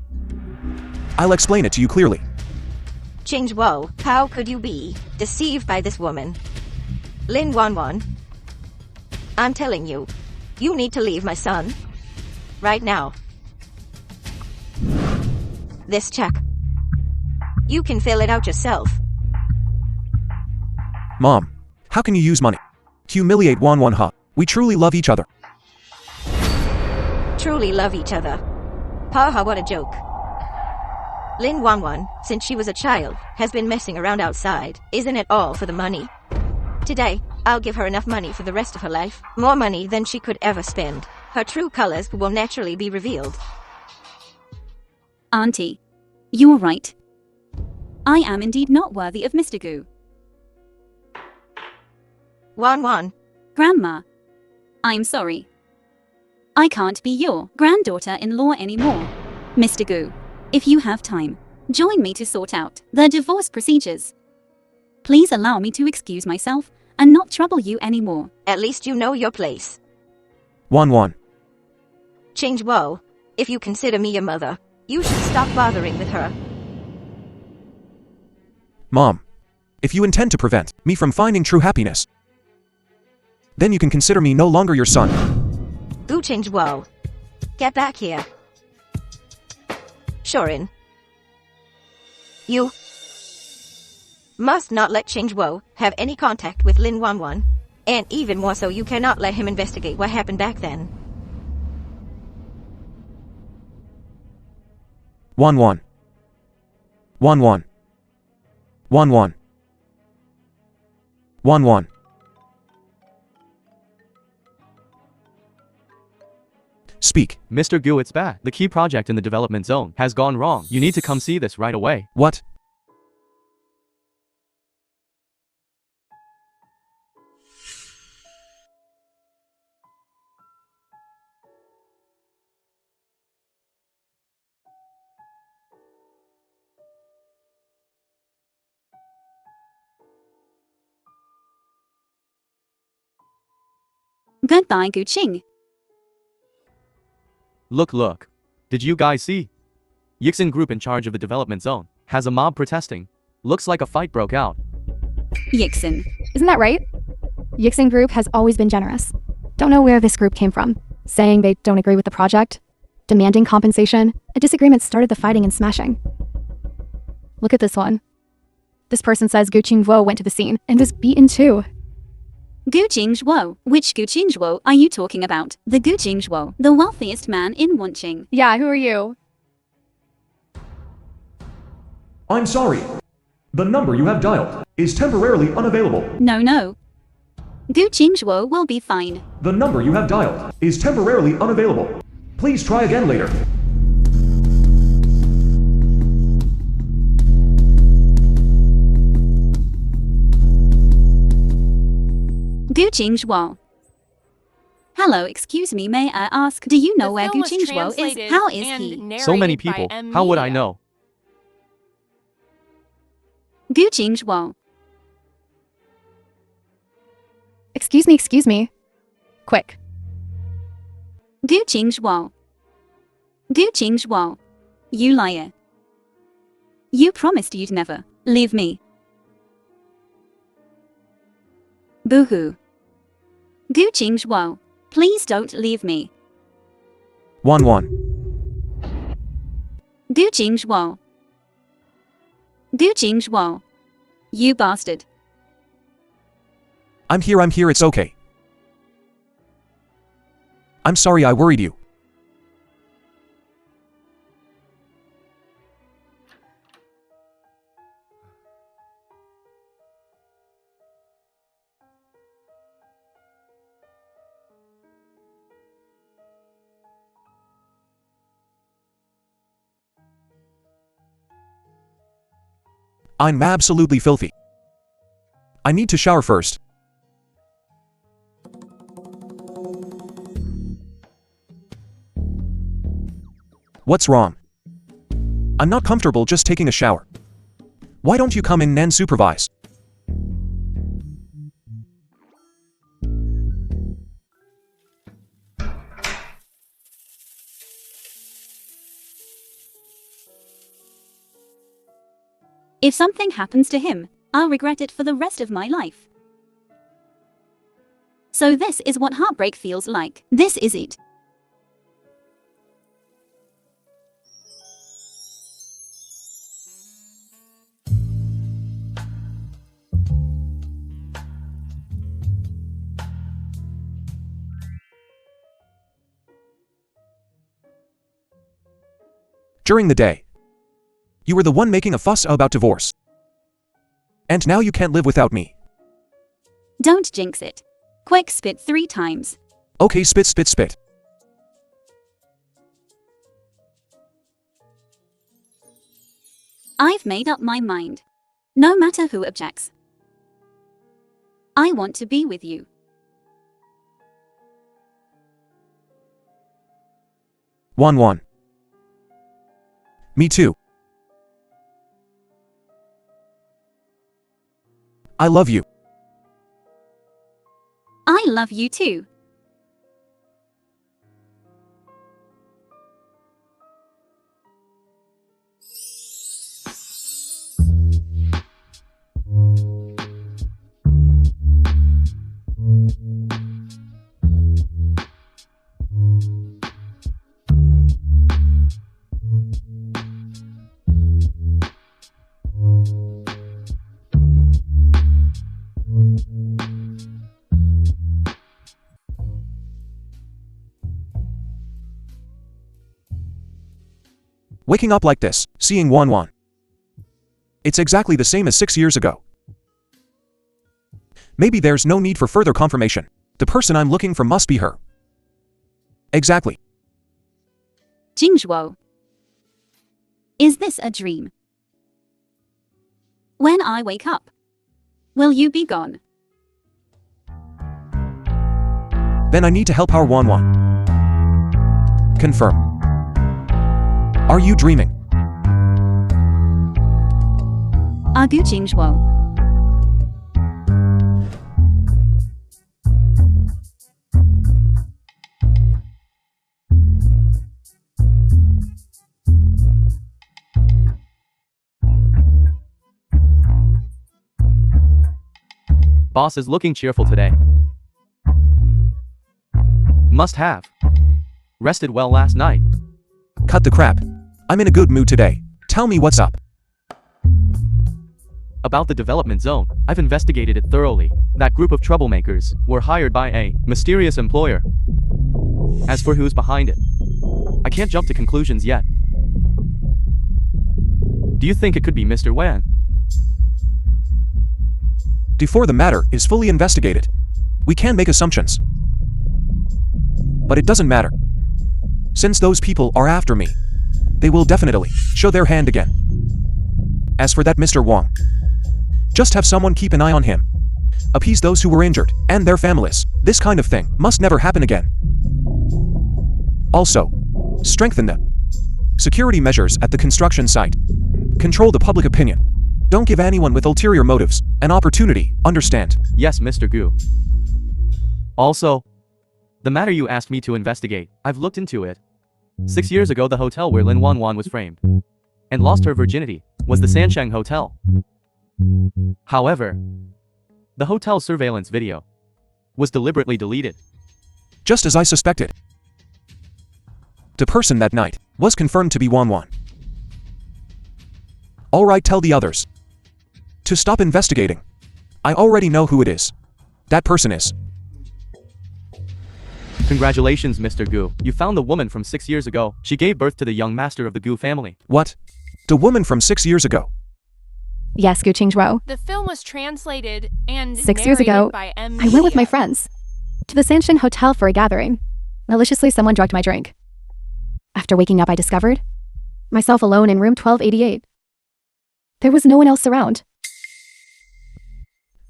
I'll explain it to you clearly. Qingzhuo, how could you be deceived by this woman? Lin Wanwan, I'm telling you, you need to leave my son. Right now. This check. You can fill it out yourself. Mom, how can you use money to humiliate Wanwan? Ha? We truly love each other. Truly love each other. Haha, what a joke. Lin Wanwan, since she was a child, has been messing around outside. Isn't it all for the money? Today, I'll give her enough money for the rest of her life. More money than she could ever spend. Her true colors will naturally be revealed. Auntie, you're right. I am indeed not worthy of Mr. Gu. Wanwan. Grandma, I'm sorry. I can't be your granddaughter-in-law anymore. Mr. Gu, if you have time, join me to sort out the divorce procedures. Please allow me to excuse myself and not trouble you anymore. At least you know your place. Wanwan. Change Wo. If you consider me a mother, you should stop bothering with her. Mom, if you intend to prevent me from finding true happiness, then you can consider me no longer your son. Gu Change Wo. Get back here. Shorin. You must not let Change Wo have any contact with Lin Wanwan. And even more so, you cannot let him investigate what happened back then. Wanwan. Wanwan. Wanwan. Wanwan. Speak. Mr. Gu, it's bad. The key project in the development zone has gone wrong. You need to come see this right away. What? Goodbye, Gu Qing. Look. Did you guys see? Yixin Group in charge of the development zone has a mob protesting. Looks like a fight broke out. Yixin. Isn't that right? Yixin Group has always been generous. Don't know where this group came from. Saying they don't agree with the project, demanding compensation. A disagreement started the fighting and smashing. Look at this one. This person says Gu Qingwo went to the scene and was beaten too. Gu Qingwo. Which Gu Qingwo are you talking about? The Gu Qingwo, the wealthiest man in Wanqing. Yeah, who are you? I'm sorry. The number you have dialed is temporarily unavailable. No. Gu Qingwo will be fine. The number you have dialed is temporarily unavailable. Please try again later. Gu Qingwo. Hello, excuse me, may I ask, do you know where Gu Qingwo is? How is he? So many people. How would I know? Gu Qingwo. Excuse me. Quick. Gu Qingwo. Gu Qingwo. You liar. You promised you'd never leave me. Boo-hoo. Gu Qingwo. Please don't leave me. Wanwan. Gu Qingwo. Gu Qingwo. You bastard. I'm here, it's okay. I'm sorry I worried you. I'm absolutely filthy. I need to shower first. What's wrong? I'm not comfortable just taking a shower. Why don't you come in and supervise? If something happens to him, I'll regret it for the rest of my life. So this is what heartbreak feels like. This is it. During the day, you were the one making a fuss about divorce. And now you can't live without me. Don't jinx it. Quick, spit 3 times. Okay, spit. I've made up my mind. No matter who objects. I want to be with you. Wanwan. Me too. I love you. I love you too. Waking up like this, seeing Wan. It's exactly the same as 6 years ago. Maybe there's no need for further confirmation. The person I'm looking for must be her. Exactly. Jingzhuo. Is this a dream? When I wake up, will you be gone? Then I need to help our Wan. Confirm. Are you dreaming? Agu Jingzhuo. Boss is looking cheerful today. Must have. Rested well last night. Cut the crap. I'm in a good mood today. Tell me what's up. About the development zone, I've investigated it thoroughly. That group of troublemakers were hired by a mysterious employer. As for who's behind it, I can't jump to conclusions yet. Do you think it could be Mr. Wang? Before the matter is fully investigated, we can make assumptions. But it doesn't matter. Since those people are after me, they will definitely show their hand again. As for that Mr. Wang, just have someone keep an eye on him. Appease those who were injured and their families. This kind of thing must never happen again. Also, strengthen the security measures at the construction site. Control the public opinion. Don't give anyone with ulterior motives an opportunity, understand? Yes, Mr. Gu. Also, the matter you asked me to investigate, I've looked into it. 6 years ago, the hotel where Lin Wanwan was framed and lost her virginity was the Sansheng Hotel. However, the hotel surveillance video was deliberately deleted. Just as I suspected. The person that night was confirmed to be Wanwan. Alright, tell the others to stop investigating. I already know who it is. That person is. Congratulations, Mr. Gu. You found the woman from 6 years ago. She gave birth to the young master of the Gu family. What? The woman from 6 years ago? Yes, Gu Qingzhuo. The film was translated and 6 years ago, narrated by I went with my friends to the Sansheng Hotel for a gathering. Maliciously, someone drugged my drink. After waking up, I discovered myself alone in room 1288. There was no one else around.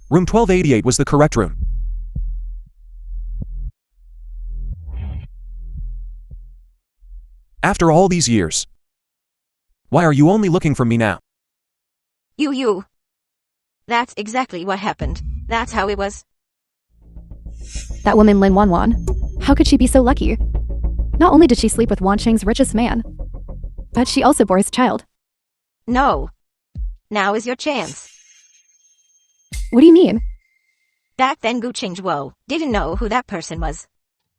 Room 1288 was the correct room. After all these years, why are you only looking for me now? You. That's exactly what happened. That's how it was. That woman Lin Wanwan, how could she be so lucky? Not only did she sleep with Wansheng's richest man, but she also bore his child. No. Now is your chance. What do you mean? Back then Gu Qingzhuo didn't know who that person was.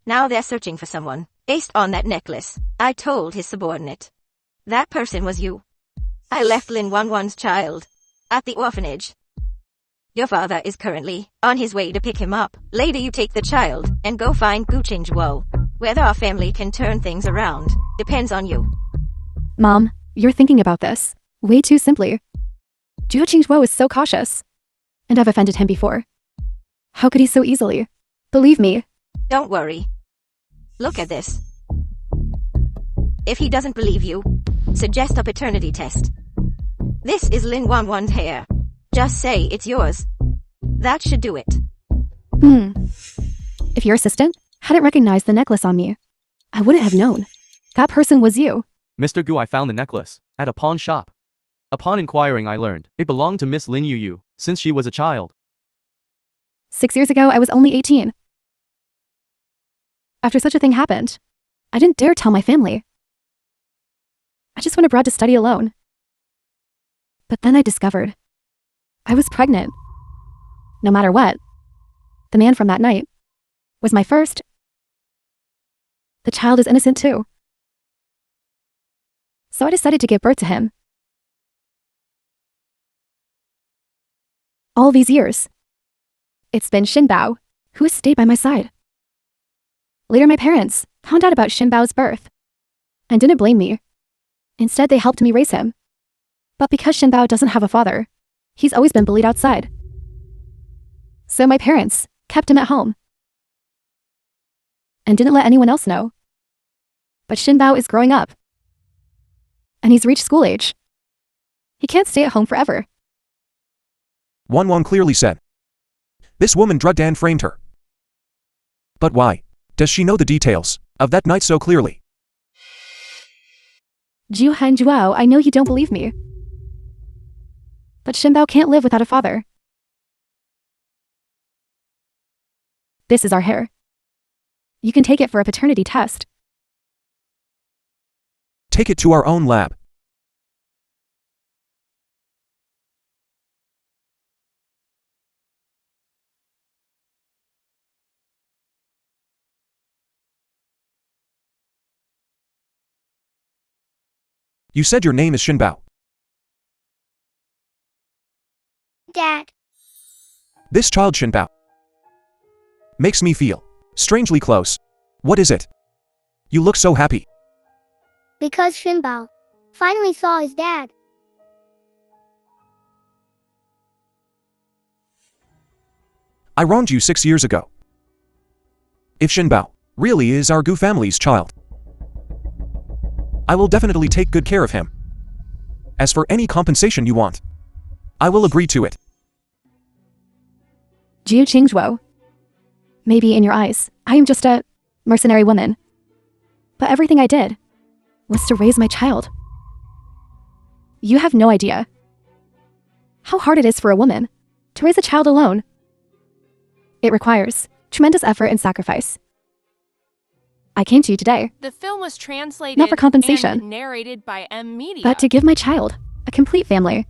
Now they're searching for someone. Based on that necklace, I told his subordinate. That person was you. I left Lin Wanwan's child at the orphanage. Your father is currently on his way to pick him up. Later you take the child and go find Gu Qingzhuo. Whether our family can turn things around depends on you. Mom, you're thinking about this way too simply. Gu Qingzhuo is so cautious. And I've offended him before. How could he so easily? Believe me. Don't worry. Look at this. If he doesn't believe you, suggest a paternity test. This is Lin Wanwan's hair. Just say it's yours. That should do it. If your assistant hadn't recognized the necklace on me, I wouldn't have known. That person was you. Mr. Gu, I found the necklace at a pawn shop. Upon inquiring, I learned it belonged to Miss Lin Yu since she was a child. 6 years ago, I was only 18. After such a thing happened, I didn't dare tell my family. I just went abroad to study alone. But then I discovered I was pregnant. No matter what, the man from that night was my first. The child is innocent too. So I decided to give birth to him. All these years, it's been Shinbao who has stayed by my side. Later, my parents found out about Shinbao's birth and didn't blame me. Instead, they helped me raise him. But because Shinbao doesn't have a father, he's always been bullied outside. So my parents kept him at home and didn't let anyone else know. But Shinbao is growing up, and he's reached school age. He can't stay at home forever. Wang clearly said. This woman drugged and framed her. But why does she know the details of that night so clearly? Juhan Juao, I know you don't believe me. But Shinbao can't live without a father. This is our hair. You can take it for a paternity test. Take it to our own lab. You said your name is Shinbao. Dad. This child Shinbao makes me feel strangely close. What is it? You look so happy. Because Shinbao finally saw his dad. I wronged you 6 years ago. If Shinbao really is our Gu family's child, I will definitely take good care of him. As for any compensation you want, I will agree to it. Jiu Qingzhuo. Maybe in your eyes, I am just a mercenary woman. But everything I did was to raise my child. You have no idea how hard it is for a woman to raise a child alone. It requires tremendous effort and sacrifice. I came to you today, The film was translated not for compensation, and narrated by M Media. but to give my child a complete family.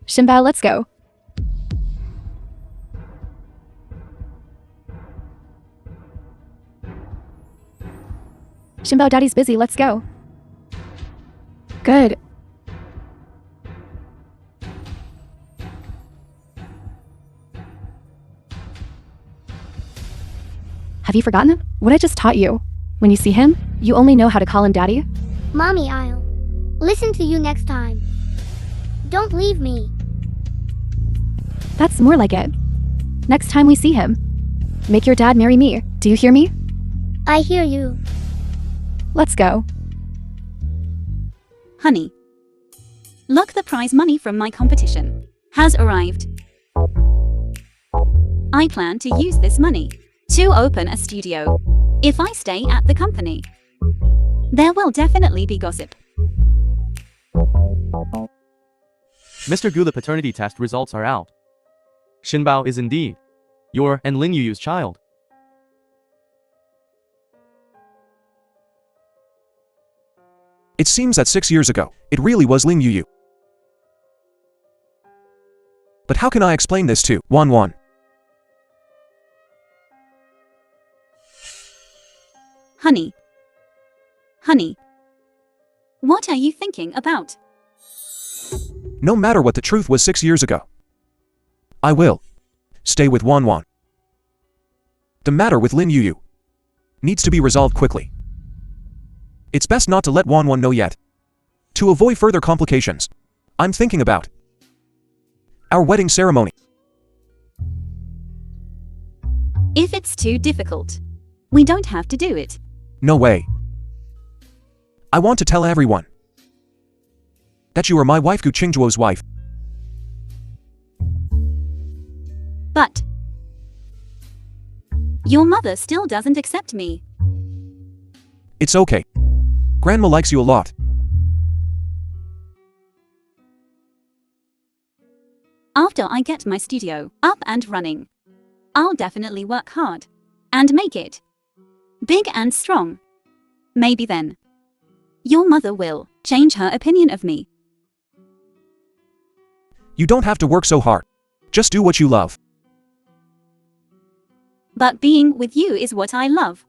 Shinbao, let's go. Shinbao, Daddy's busy, let's go. Good. Have you forgotten what I just taught you? When you see him, you only know how to call him Daddy. Mommy, I'll listen to you next time. Don't leave me. That's more like it. Next time we see him, make your dad marry me. Do you hear me? I hear you. Let's go. Honey. Look, the prize money from my competition has arrived. I plan to use this money to open a studio. If I stay at the company, there will definitely be gossip. Mr. Gu, the paternity test results are out. Shinbao is indeed your and Lin Yuyu's child. It seems that 6 years ago, it really was Lin Yuyu. But how can I explain this to Wan? Honey. Honey. What are you thinking about? No matter what the truth was 6 years ago, I will stay with Wan. The matter with Lin Yuyu needs to be resolved quickly. It's best not to let Wan know yet. To avoid further complications, I'm thinking about our wedding ceremony. If it's too difficult, we don't have to do it. No way. I want to tell everyone that you are my wife, Gu Qingzhuo's wife. But your mother still doesn't accept me. It's okay. Grandma likes you a lot. After I get my studio up and running, I'll definitely work hard and make it big and strong. Maybe then your mother will change her opinion of me. You don't have to work so hard. Just do what you love. But being with you is what I love.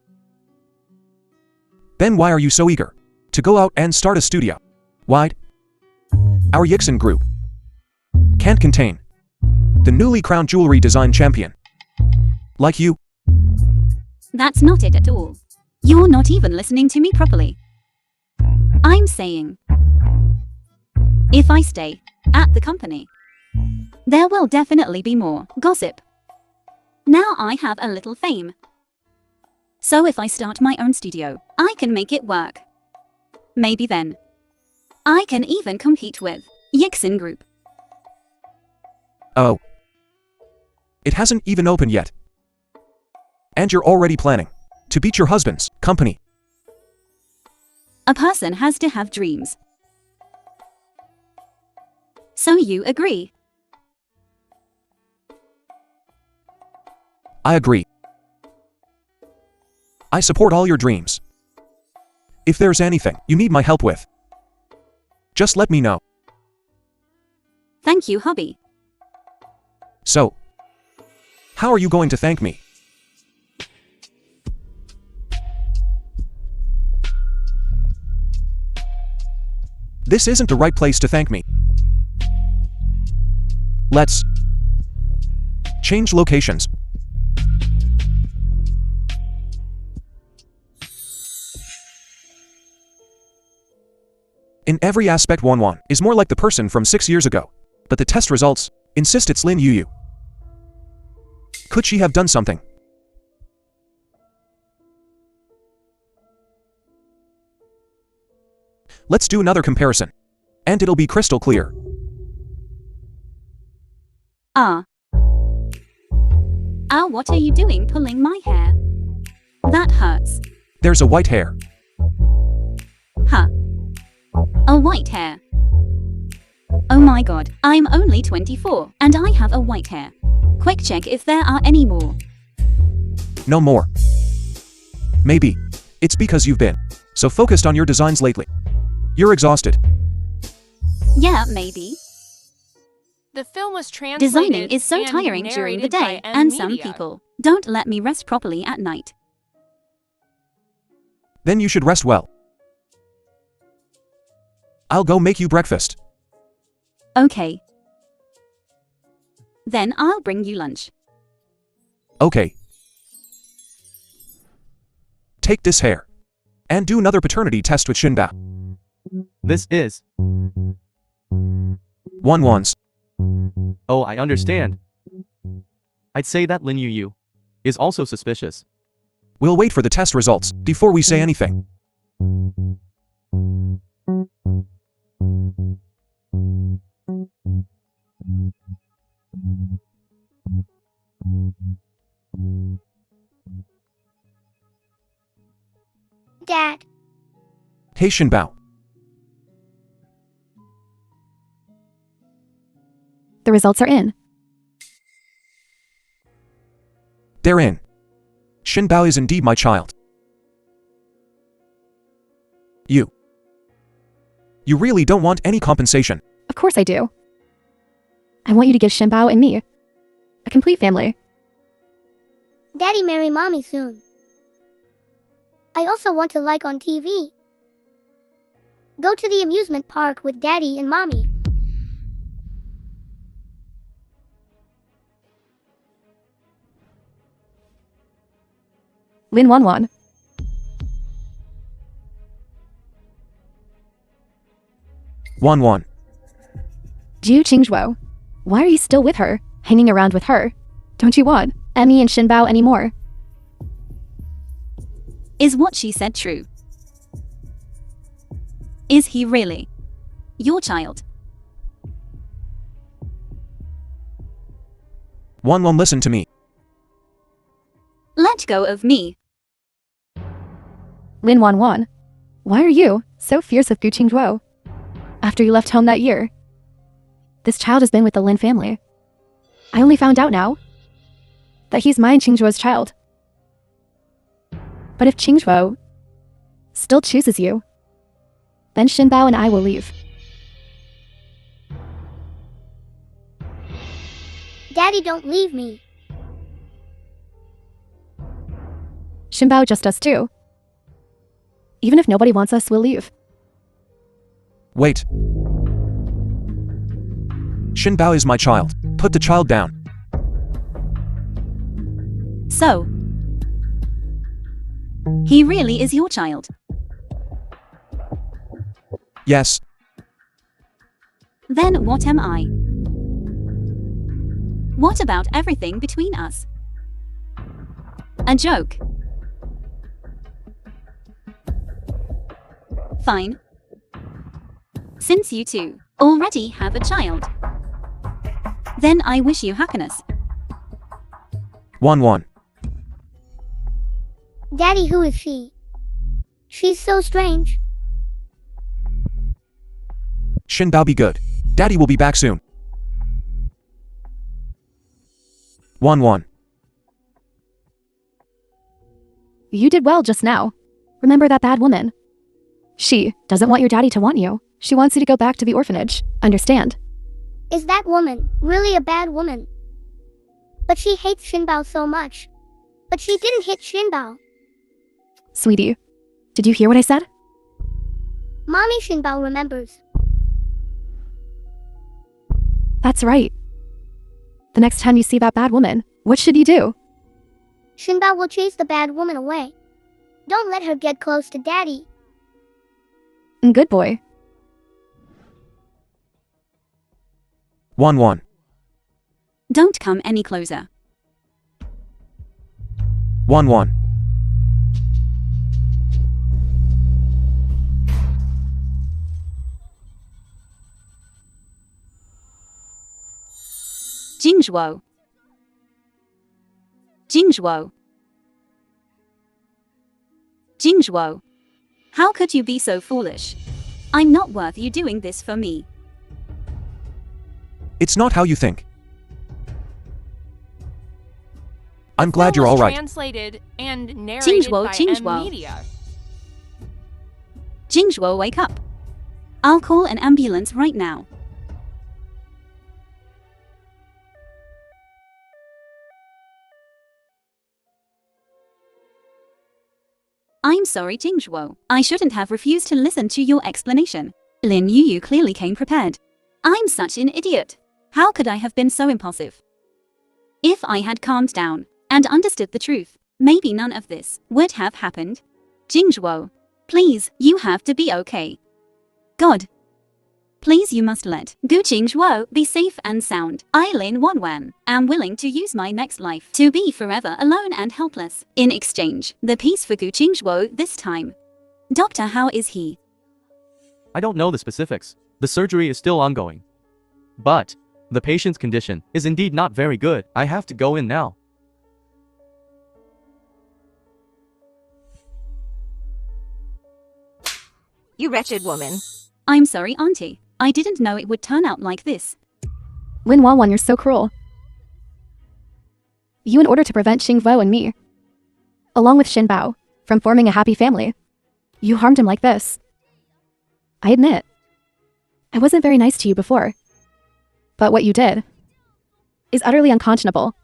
Then why are you so eager to go out and start a studio? Why? Our Yixin Group can't contain the newly crowned jewelry design champion like you. That's not it at all. You're not even listening to me properly. I'm saying, if I stay at the company, there will definitely be more gossip. Now I have a little fame. So if I start my own studio, I can make it work. Maybe then, I can even compete with Yixin Group. Oh. It hasn't even opened yet. And you're already planning to beat your husband's company. A person has to have dreams. So you agree? I agree. I support all your dreams. If there's anything you need my help with, just let me know. Thank you, hubby. So, how are you going to thank me? This isn't the right place to thank me. Let's change locations. In every aspect, Wang is more like the person from 6 years ago. But the test results insist it's Lin Yuyu. Could she have done something? Let's do another comparison. And it'll be crystal clear. What are you doing pulling my hair? That hurts. There's a white hair. Huh. A white hair. Oh my god, I'm only 24, and I have a white hair. Quick check if there are any more. No more. Maybe it's because you've been so focused on your designs lately. You're exhausted. Yeah, maybe. The film was translated Designing is so and tiring during the narrated by day, and some Media. people don't let me rest properly at night. Then you should rest well. I'll go make you breakfast. Okay. Then I'll bring you lunch. Okay. Take this hair. And do another paternity test with Xinbao. This is. Wan's. Oh, I understand. I'd say that Lin Yuyu is also suspicious. We'll wait for the test results before we say anything. Dad, Hey Xinbao. The results are in. They're in. Xinbao is indeed my child. You really don't want any compensation. Of course I do. I want you to give Xinbao and me a complete family. Daddy marry mommy soon. I also want to like on TV. Go to the amusement park with daddy and mommy. Lin Wan. Wan. Ju Qingzhuo. Why are you still with her? Hanging around with her? Don't you want Emmy and Xinbao anymore? Is what she said true? Is he really your child? Wan, listen to me. Let go of me. Lin Wan. Why are you so fierce with Gu Qingzhuo? After you left home that year, this child has been with the Lin family. I only found out now that he's my and Qingzhuo's child. But if Qingzhuo still chooses you, then Xinbao and I will leave. Daddy, don't leave me. Xinbao just us too. Even if nobody wants us, we'll leave. Wait. Xinbao is my child. Put the child down. He really is your child. Yes. Then what am I? What about everything between us? A joke. Fine. Since you two already have a child, then I wish you happiness. 1-1. Daddy, who is she? She's so strange. Xinbao, be good. Daddy will be back soon. 1-1. You did well just now. Remember that bad woman? She doesn't want your daddy to want you. She wants you to go back to the orphanage. Understand? Is that woman really a bad woman? But she hates Xinbao so much. But she didn't hit Xinbao. Sweetie, did you hear what I said? Mommy, Xinbao remembers. That's right. The next time you see that bad woman, what should you do? Xinbao will chase the bad woman away. Don't let her get close to Daddy. Good boy. 1-1. Don't come any closer. 1-1. Jingzhuo. Jingzhuo. Jingzhuo. How could you be so foolish? I'm not worth you doing this for me. It's not how you think. I'm glad you're all right. Translated and narrated by Amnesia. Jingzhuo, wake up. I'll call an ambulance right now. I'm sorry, Jingzhuo. I shouldn't have refused to listen to your explanation. Lin Yuyu clearly came prepared. I'm such an idiot. How could I have been so impulsive? If I had calmed down and understood the truth, maybe none of this would have happened. Jingzhuo, please, you have to be okay. God, please, you must let Gu Jingzhuo be safe and sound. I, Lin Wanwan, am willing to use my next life to be forever alone and helpless. In exchange, the peace for Gu Jingzhuo this time. Doctor, how is he? I don't know the specifics. The surgery is still ongoing. But the patient's condition is indeed not very good. I have to go in now. You wretched woman. I'm sorry, Auntie. I didn't know it would turn out like this. Lin Wanwan, you're so cruel. You, in order to prevent Xingbo and me, along with Xinbao, from forming a happy family, you harmed him like this. I admit, I wasn't very nice to you before. But what you did is utterly unconscionable.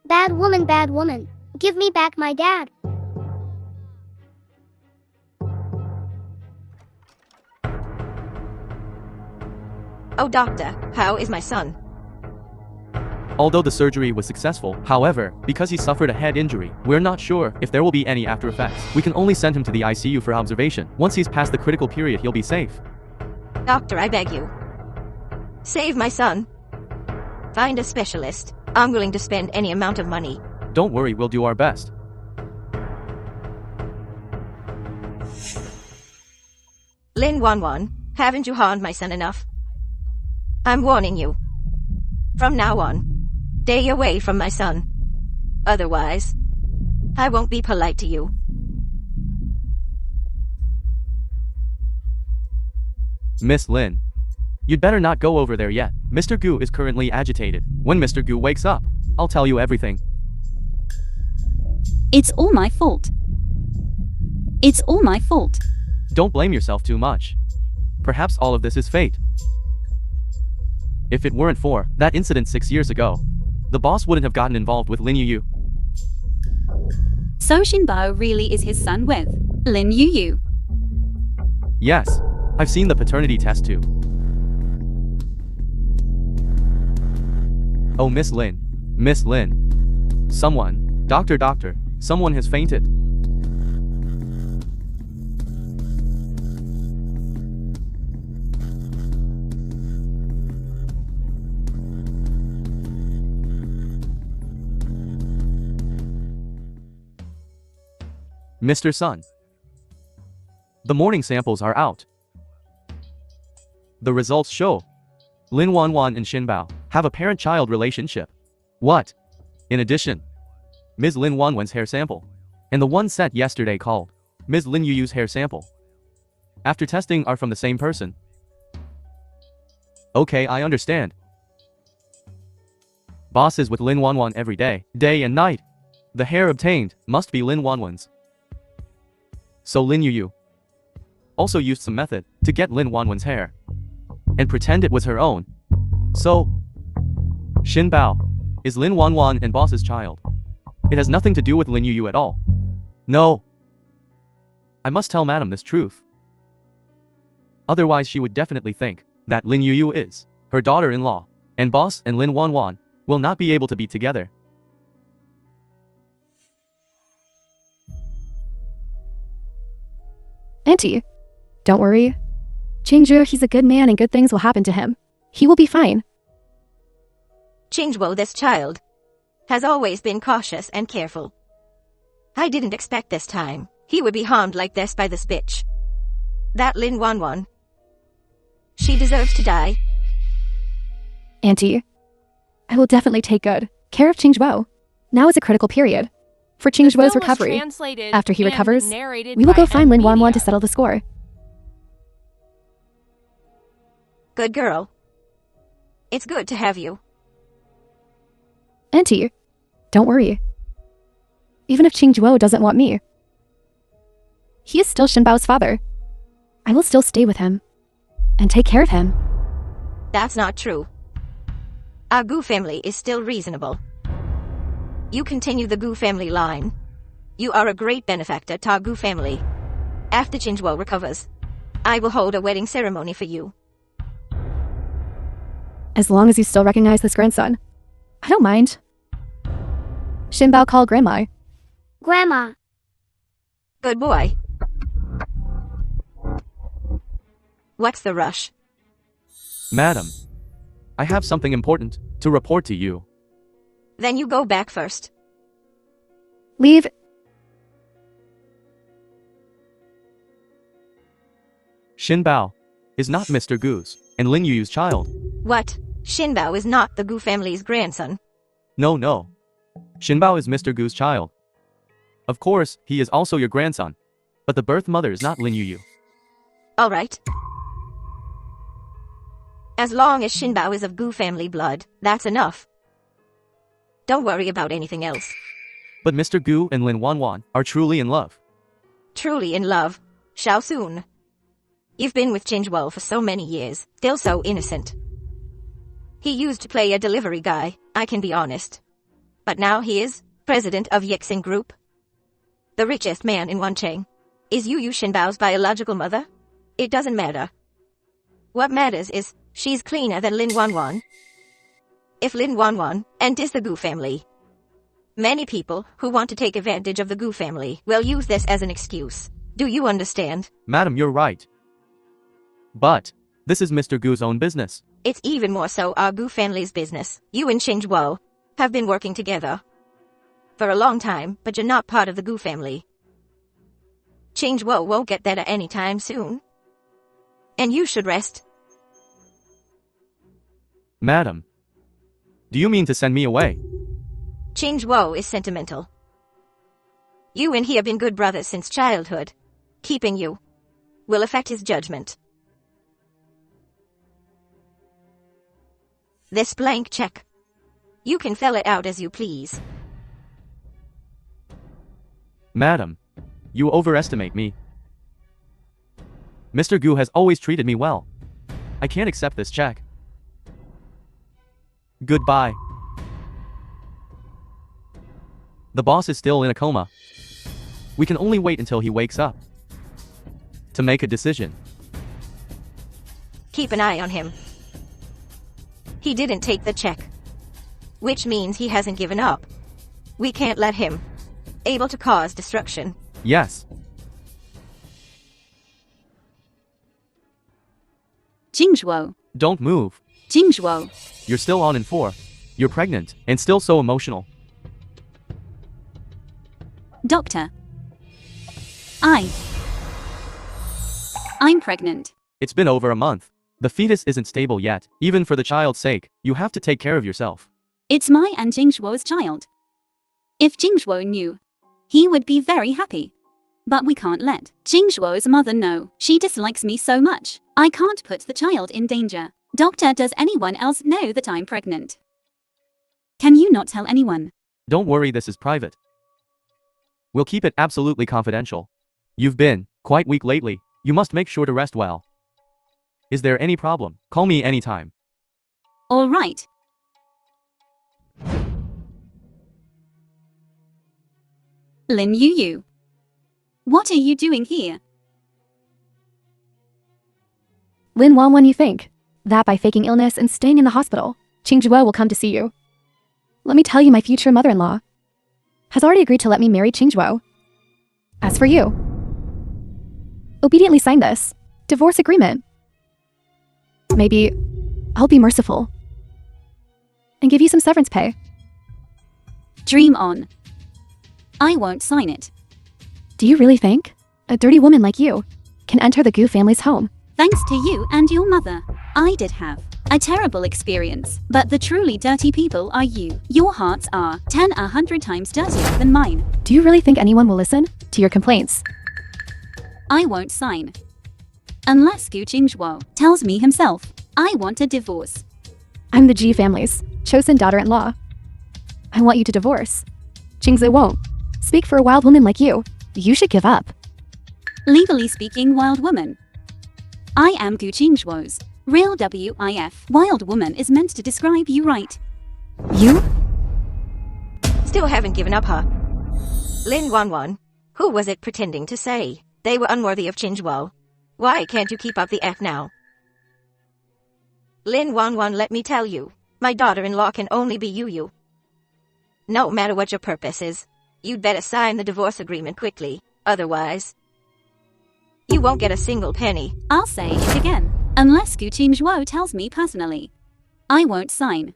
Bad woman, give me back my dad. Oh, doctor, how is my son? Although the surgery was successful, however, because he suffered a head injury, we're not sure if there will be any after effects. We can only send him to the ICU for observation. Once he's past the critical period, he'll be safe. Doctor, I beg you. Save my son. Find a specialist. I'm willing to spend any amount of money. Don't worry, we'll do our best. Lin Wanwan, haven't you harmed my son enough? I'm warning you. From now on, stay away from my son. Otherwise, I won't be polite to you. Miss Lin, you'd better not go over there yet. Mr. Gu is currently agitated. When Mr. Gu wakes up, I'll tell you everything. It's all my fault. It's all my fault. Don't blame yourself too much. Perhaps all of this is fate. If it weren't for that incident 6 years ago, the boss wouldn't have gotten involved with Lin Yuyu. So Xinbao really is his son with Lin Yuyu. Yes, I've seen the paternity test too. Oh, Miss Lin. Someone. Doctor, Someone has fainted. Mr. Sun. The morning samples are out. The results show Lin Wanwan and Xin Bao have a parent-child relationship. What? In addition, Ms. Lin Wanwan's hair sample and the one sent yesterday called Ms. Lin Yuyu's hair sample after testing are from the same person. Okay, I understand. Boss is with Lin Wanwan every day, day and night. The hair obtained must be Lin Wanwan's. So Lin Yuyu also used some method to get Lin Wanwan's hair and pretend it was her own. So, Xin Bao is Lin Wanwan and boss's child. It has nothing to do with Lin Yuyu at all. No. I must tell madam this truth. Otherwise she would definitely think that Lin Yuyu is her daughter-in-law, and boss and Lin Wanwan will not be able to be together. Auntie, don't worry. Qingzhu, he's a good man and good things will happen to him. He will be fine. Qingzhu, this child, has always been cautious and careful. I didn't expect this time he would be harmed like this by this bitch. That Lin Wanwan. She deserves to die. Auntie, I will definitely take good care of Qingzhu. Now is a critical period for Qingzhu's recovery. After he recovers, we will go find Lin Wanwan to settle the score. Good girl. It's good to have you. Auntie, don't worry. Even if Qingzhu doesn't want me, he is still Xin Bao's father. I will still stay with him and take care of him. That's not true. Our Gu family is still reasonable. You continue the Gu family line. You are a great benefactor to our Gu family. After Qingzhu recovers, I will hold a wedding ceremony for you. As long as you still recognize this grandson, I don't mind. Xin Bao, call Grandma. Grandma. Good boy. What's the rush? Madam, I have something important to report to you. Then you go back first. Leave. Xin Bao is not Mr. Gu's and Lin Yuyu's child. What? Xin Bao is not the Gu family's grandson? No. Xin Bao is Mr. Gu's child. Of course, he is also your grandson, but the birth mother is not Lin Yuyu. Alright. As long as Xin Bao is of Gu family blood, that's enough. Don't worry about anything else. But Mr. Gu and Lin Wanwan are truly in love. Truly in love? Shao soon. You've been with Qingzhu for so many years, still so innocent. He used to play a delivery guy, I can be honest. But now he is president of Yixin Group. The richest man in Wancheng. Is Yuyu Xin Bao's biological mother? It doesn't matter. What matters is, she's cleaner than Lin Wanwan. If Lin Wanwan enters the Gu family, many people who want to take advantage of the Gu family will use this as an excuse. Do you understand? Madam, you're right. But this is Mr. Gu's own business. It's even more so our Gu family's business. You and Qingzhu have been working together for a long time, but you're not part of the Gu family. Qingzhu won't get that any time soon. And you should rest. Madam, do you mean to send me away? Qingzhu is sentimental. You and he have been good brothers since childhood. Keeping you will affect his judgment. This blank check. You can fill it out as you please. Madam, you overestimate me. Mr. Gu has always treated me well. I can't accept this check. Goodbye. The boss is still in a coma. We can only wait until he wakes up to make a decision. Keep an eye on him. He didn't take the check, which means he hasn't given up. We can't let him able to cause destruction. Yes. Jingzhuo. Don't move. Jingzhuo. You're still on in 4. You're pregnant, and still so emotional. Doctor. I'm pregnant. It's been over a month. The fetus isn't stable yet. Even for the child's sake, you have to take care of yourself. It's my and Jingzhuo's child. If Jingzhuo knew, he would be very happy. But we can't let Jingzhuo's mother know. She dislikes me so much. I can't put the child in danger. Doctor, does anyone else know that I'm pregnant? Can you not tell anyone? Don't worry, this is private. We'll keep it absolutely confidential. You've been quite weak lately. You must make sure to rest well. Is there any problem? Call me anytime. All right. Lin Yu. What are you doing here? Lin Wang, when you think that by faking illness and staying in the hospital, Qingzhuo will come to see you. Let me tell you, my future mother-in-law has already agreed to let me marry Qingzhuo. As for you, obediently sign this divorce agreement. Maybe I'll be merciful and give you some severance pay. Dream on. I won't sign it. Do you really think a dirty woman like you can enter the Gu family's home? Thanks to you and your mother, I did have a terrible experience. But the truly dirty people are you. Your hearts are 100 times dirtier than mine. Do you really think anyone will listen to your complaints? I won't sign. Unless Gu Jingzhuo tells me himself. I want a divorce. I'm the Ji family's chosen daughter-in-law. I want you to divorce. Jingzhuo won't speak for a wild woman like you. You should give up. Legally speaking, wild woman. I am Gu Jingzhuo's real WIF. Wild woman is meant to describe you, right? You? Still haven't given up, huh? Lin Wanwan. Who was it pretending to say they were unworthy of Qingzhuo? Why can't you keep up the F now? Lin Wanwan, let me tell you, my daughter-in-law can only be you. No matter what your purpose is, you'd better sign the divorce agreement quickly, otherwise you won't get a single penny. I'll say it again. Unless Gu Jingzhuo tells me personally, I won't sign.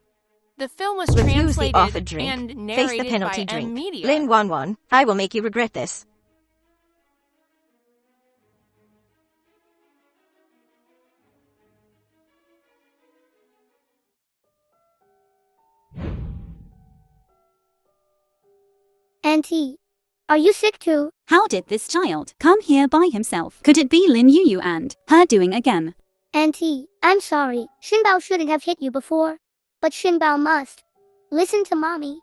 The film was Refuse the translated offered drink. and Face narrated the penalty by drink. Amnesia. Lin Wanwan, I will make you regret this. Auntie, are you sick too? How did this child come here by himself? Could it be Lin Yu and her doing again? Auntie, I'm sorry. Shinbao shouldn't have hit you before. But Shinbao must. Listen to mommy.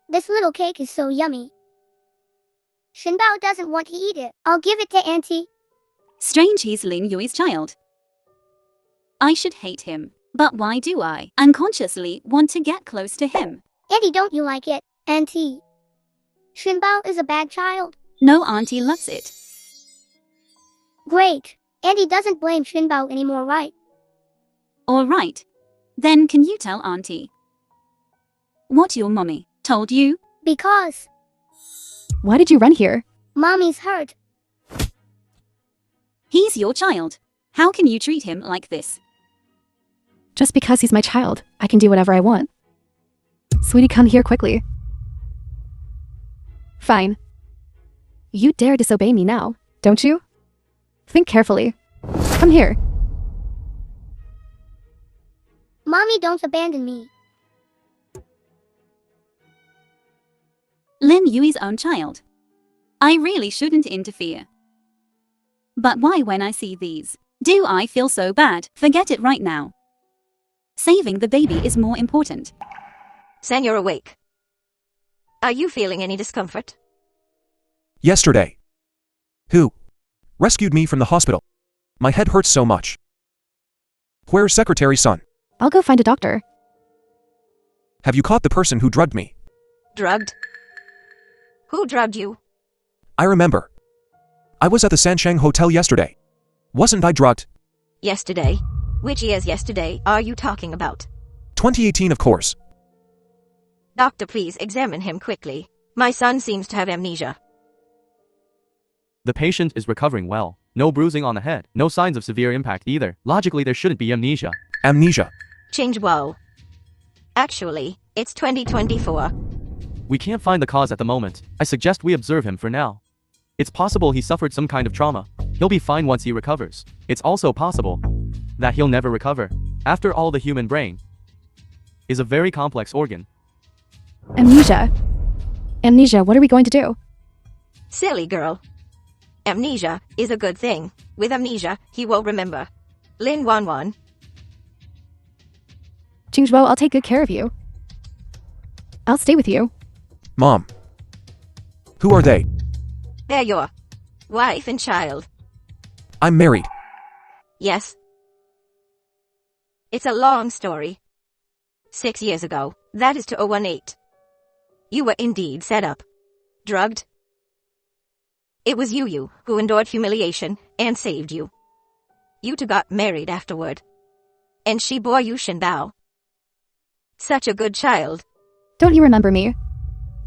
This little cake is so yummy. Shinbao doesn't want to eat it. I'll give it to Auntie. Strange, he's Lin Yui's child. I should hate him. But why do I unconsciously want to get close to him? Auntie, don't you like it? Auntie, Shinbao is a bad child. No, Auntie loves it. Great. Auntie doesn't blame Shinbao anymore, right? All right. Then can you tell Auntie what your mommy told you? Because Why did you run here? mommy's hurt. He's your child. How can you treat him like this? Just because he's my child, I can do whatever I want. Sweetie, come here quickly. Fine. You dare disobey me now, don't you? Think carefully. Come here. Mommy, don't abandon me. Lin Yui's own child. I really shouldn't interfere. But why when I see these, do I feel so bad? Forget it right now. Saving the baby is more important. San, you're awake. Are you feeling any discomfort? Yesterday. Who rescued me from the hospital? My head hurts so much. Where's Secretary's son? I'll go find a doctor. Have you caught the person who drugged me? Drugged? Who drugged you? I remember. I was at the Sancheng Hotel yesterday. Wasn't I drugged? Yesterday? Which year's yesterday are you talking about? 2018, of course. Doctor, please examine him quickly. My son seems to have amnesia. The patient is recovering well. No bruising on the head. No signs of severe impact either. Logically, there shouldn't be amnesia. Amnesia. Change whoa. Actually, it's 2024. We can't find the cause at the moment. I suggest we observe him for now. It's possible he suffered some kind of trauma. He'll be fine once he recovers. It's also possible that he'll never recover. After all, the human brain is a very complex organ. Amnesia. Amnesia, what are we going to do? Silly girl. Amnesia is a good thing. With amnesia, he won't remember. Lin Wan. Qingzhuo, I'll take good care of you. I'll stay with you. Mom. Who are they? They're your wife and child. I'm married. Yes. It's a long story. 6 years ago, that is 2018. You were indeed set up. Drugged. It was you who endured humiliation and saved you. You two got married afterward. And she bore you Shinbao. Such a good child. Don't you remember me?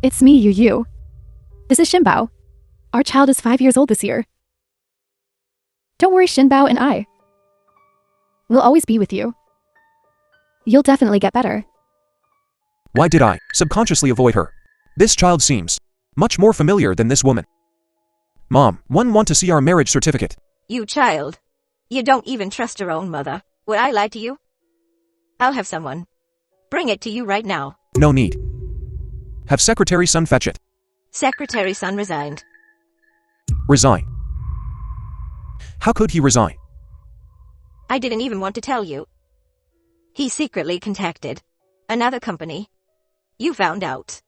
It's me, you. This is Shinbao. Our child is 5 years old this year. Don't worry, Shinbao and I. We'll always be with you. You'll definitely get better. Why did I subconsciously avoid her? This child seems much more familiar than this woman. Mom, want to see our marriage certificate. You child. You don't even trust your own mother. Would I lie to you? I'll have someone bring it to you right now. No need. Have Secretary Sun fetch it. Secretary Sun resigned. Resign. How could he resign? I didn't even want to tell you. He secretly contacted another company. You found out.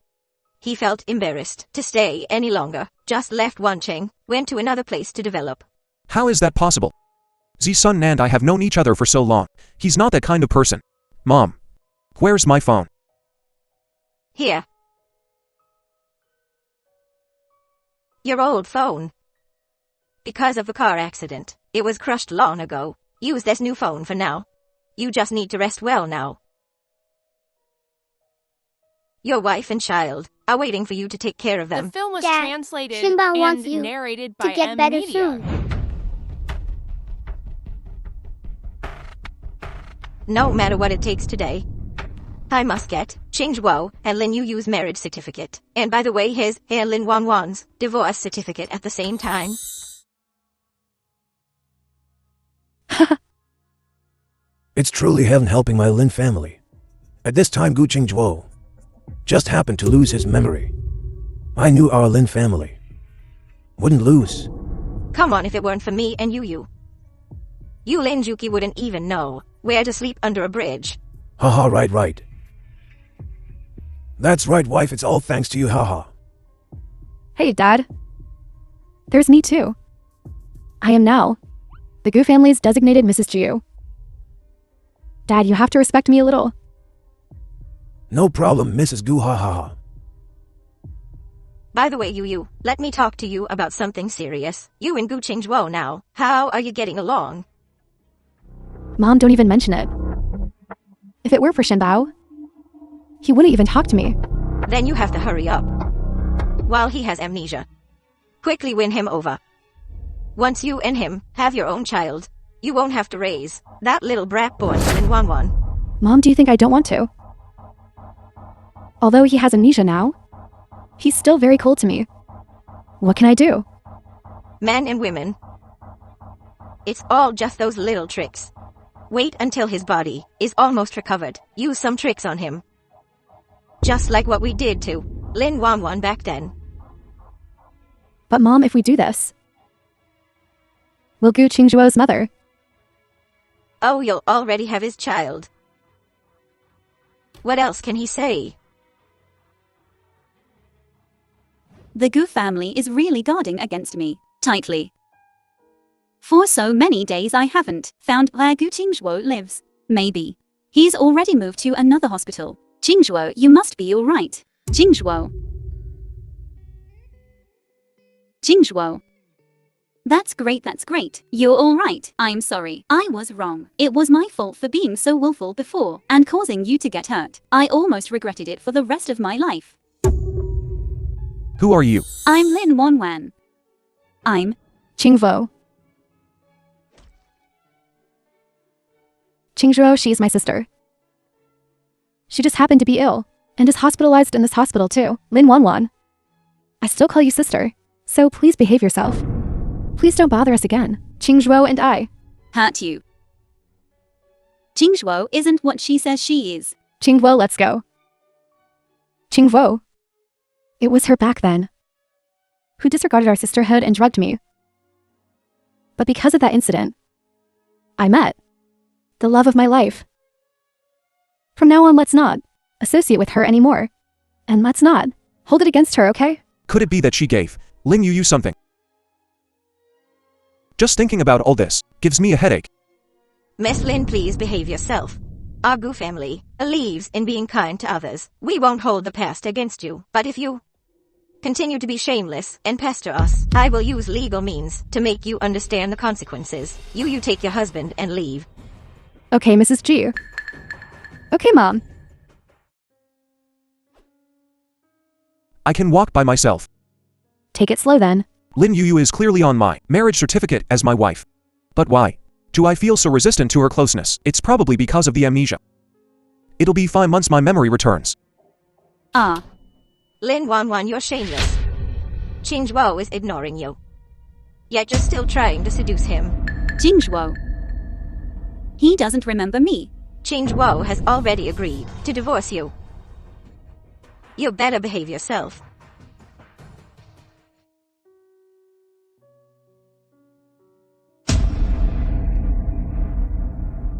He felt embarrassed to stay any longer, just left Wancheng, went to another place to develop. How is that possible? Sun and I have known each other for so long. He's not that kind of person. Mom. Where's my phone? Here. Your old phone. Because of a car accident, it was crushed long ago. Use this new phone for now. You just need to rest well now. Your wife and child are waiting for you to take care of them. The film was Dad, translated Shinbao and wants you narrated by to get better Media. soon. No matter what it takes today. I must get Qingzhuo and Lin Yu's marriage certificate. And by the way, his and Lin Wan's divorce certificate at the same time. It's truly heaven helping my Lin family. At this time, Gu Qingzhuo just happened to lose his memory. I knew our Lin family wouldn't lose. Come on, if it weren't for me and you Lin Juki wouldn't even know where to sleep under a bridge. Haha, right. That's right, wife, it's all thanks to you, haha. Hey, Dad. There's me too. I am now the Gu family's designated Mrs. Jiu. Dad, you have to respect me a little. No problem, Mrs. Gu, haha. By the way, you, let me talk to you about something serious. You and Gu Qingzhuo now. How are you getting along? Mom, don't even mention it. If it were for Shinbao, he wouldn't even talk to me. Then you have to hurry up. While he has amnesia. Quickly win him over. Once you and him have your own child, you won't have to raise that little brat boy in Wan. Mom, do you think I don't want to? Although he has amnesia now, he's still very cold to me. What can I do? Men and women. It's all just those little tricks. Wait until his body is almost recovered. Use some tricks on him. Just like what we did to Lin Wan back then. But Mom, if we do this, will Gu Qingzhuo's mother? Oh, you'll already have his child. What else can he say? The Gu family is really guarding against me, tightly. For so many days I haven't found where Gu Qingzhuo lives. Maybe he's already moved to another hospital. Qingzhuo, you must be alright. Qingzhuo. That's great. You're alright. I'm sorry. I was wrong. It was my fault for being so willful before and causing you to get hurt. I almost regretted it for the rest of my life. Who are you? I'm Lin Wanwan. I'm Qingvo. Qingzhuo, she's my sister. She just happened to be ill, and is hospitalized in this hospital too. Lin Wanwan. I still call you sister, so please behave yourself. Please don't bother us again. Qingzhuo and I. hurt you. Qingzhuo isn't what she says she is. Qingguo, let's go. Qingguo. It was her back then, who disregarded our sisterhood and drugged me. But because of that incident, I met the love of my life. From now on, let's not associate with her anymore. And let's not hold it against her, okay? Could it be that she gave Lin Yu something? Just thinking about all this gives me a headache. Miss Lin, please behave yourself. Our Gu family believes in being kind to others. We won't hold the past against you, but if you continue to be shameless and pester us, I will use legal means to make you understand the consequences. You take your husband and leave. Okay, Mrs. G. Okay, Mom. I can walk by myself. Take it slow then. Lin Yu is clearly on my marriage certificate as my wife. But why do I feel so resistant to her closeness? It's probably because of the amnesia. It'll be 5 months my memory returns. Lin Wanwan, you're shameless. Qingzhuo is ignoring you. Yet you're still trying to seduce him. Qingzhuo. He doesn't remember me. Qingzhuo has already agreed to divorce you. You better behave yourself.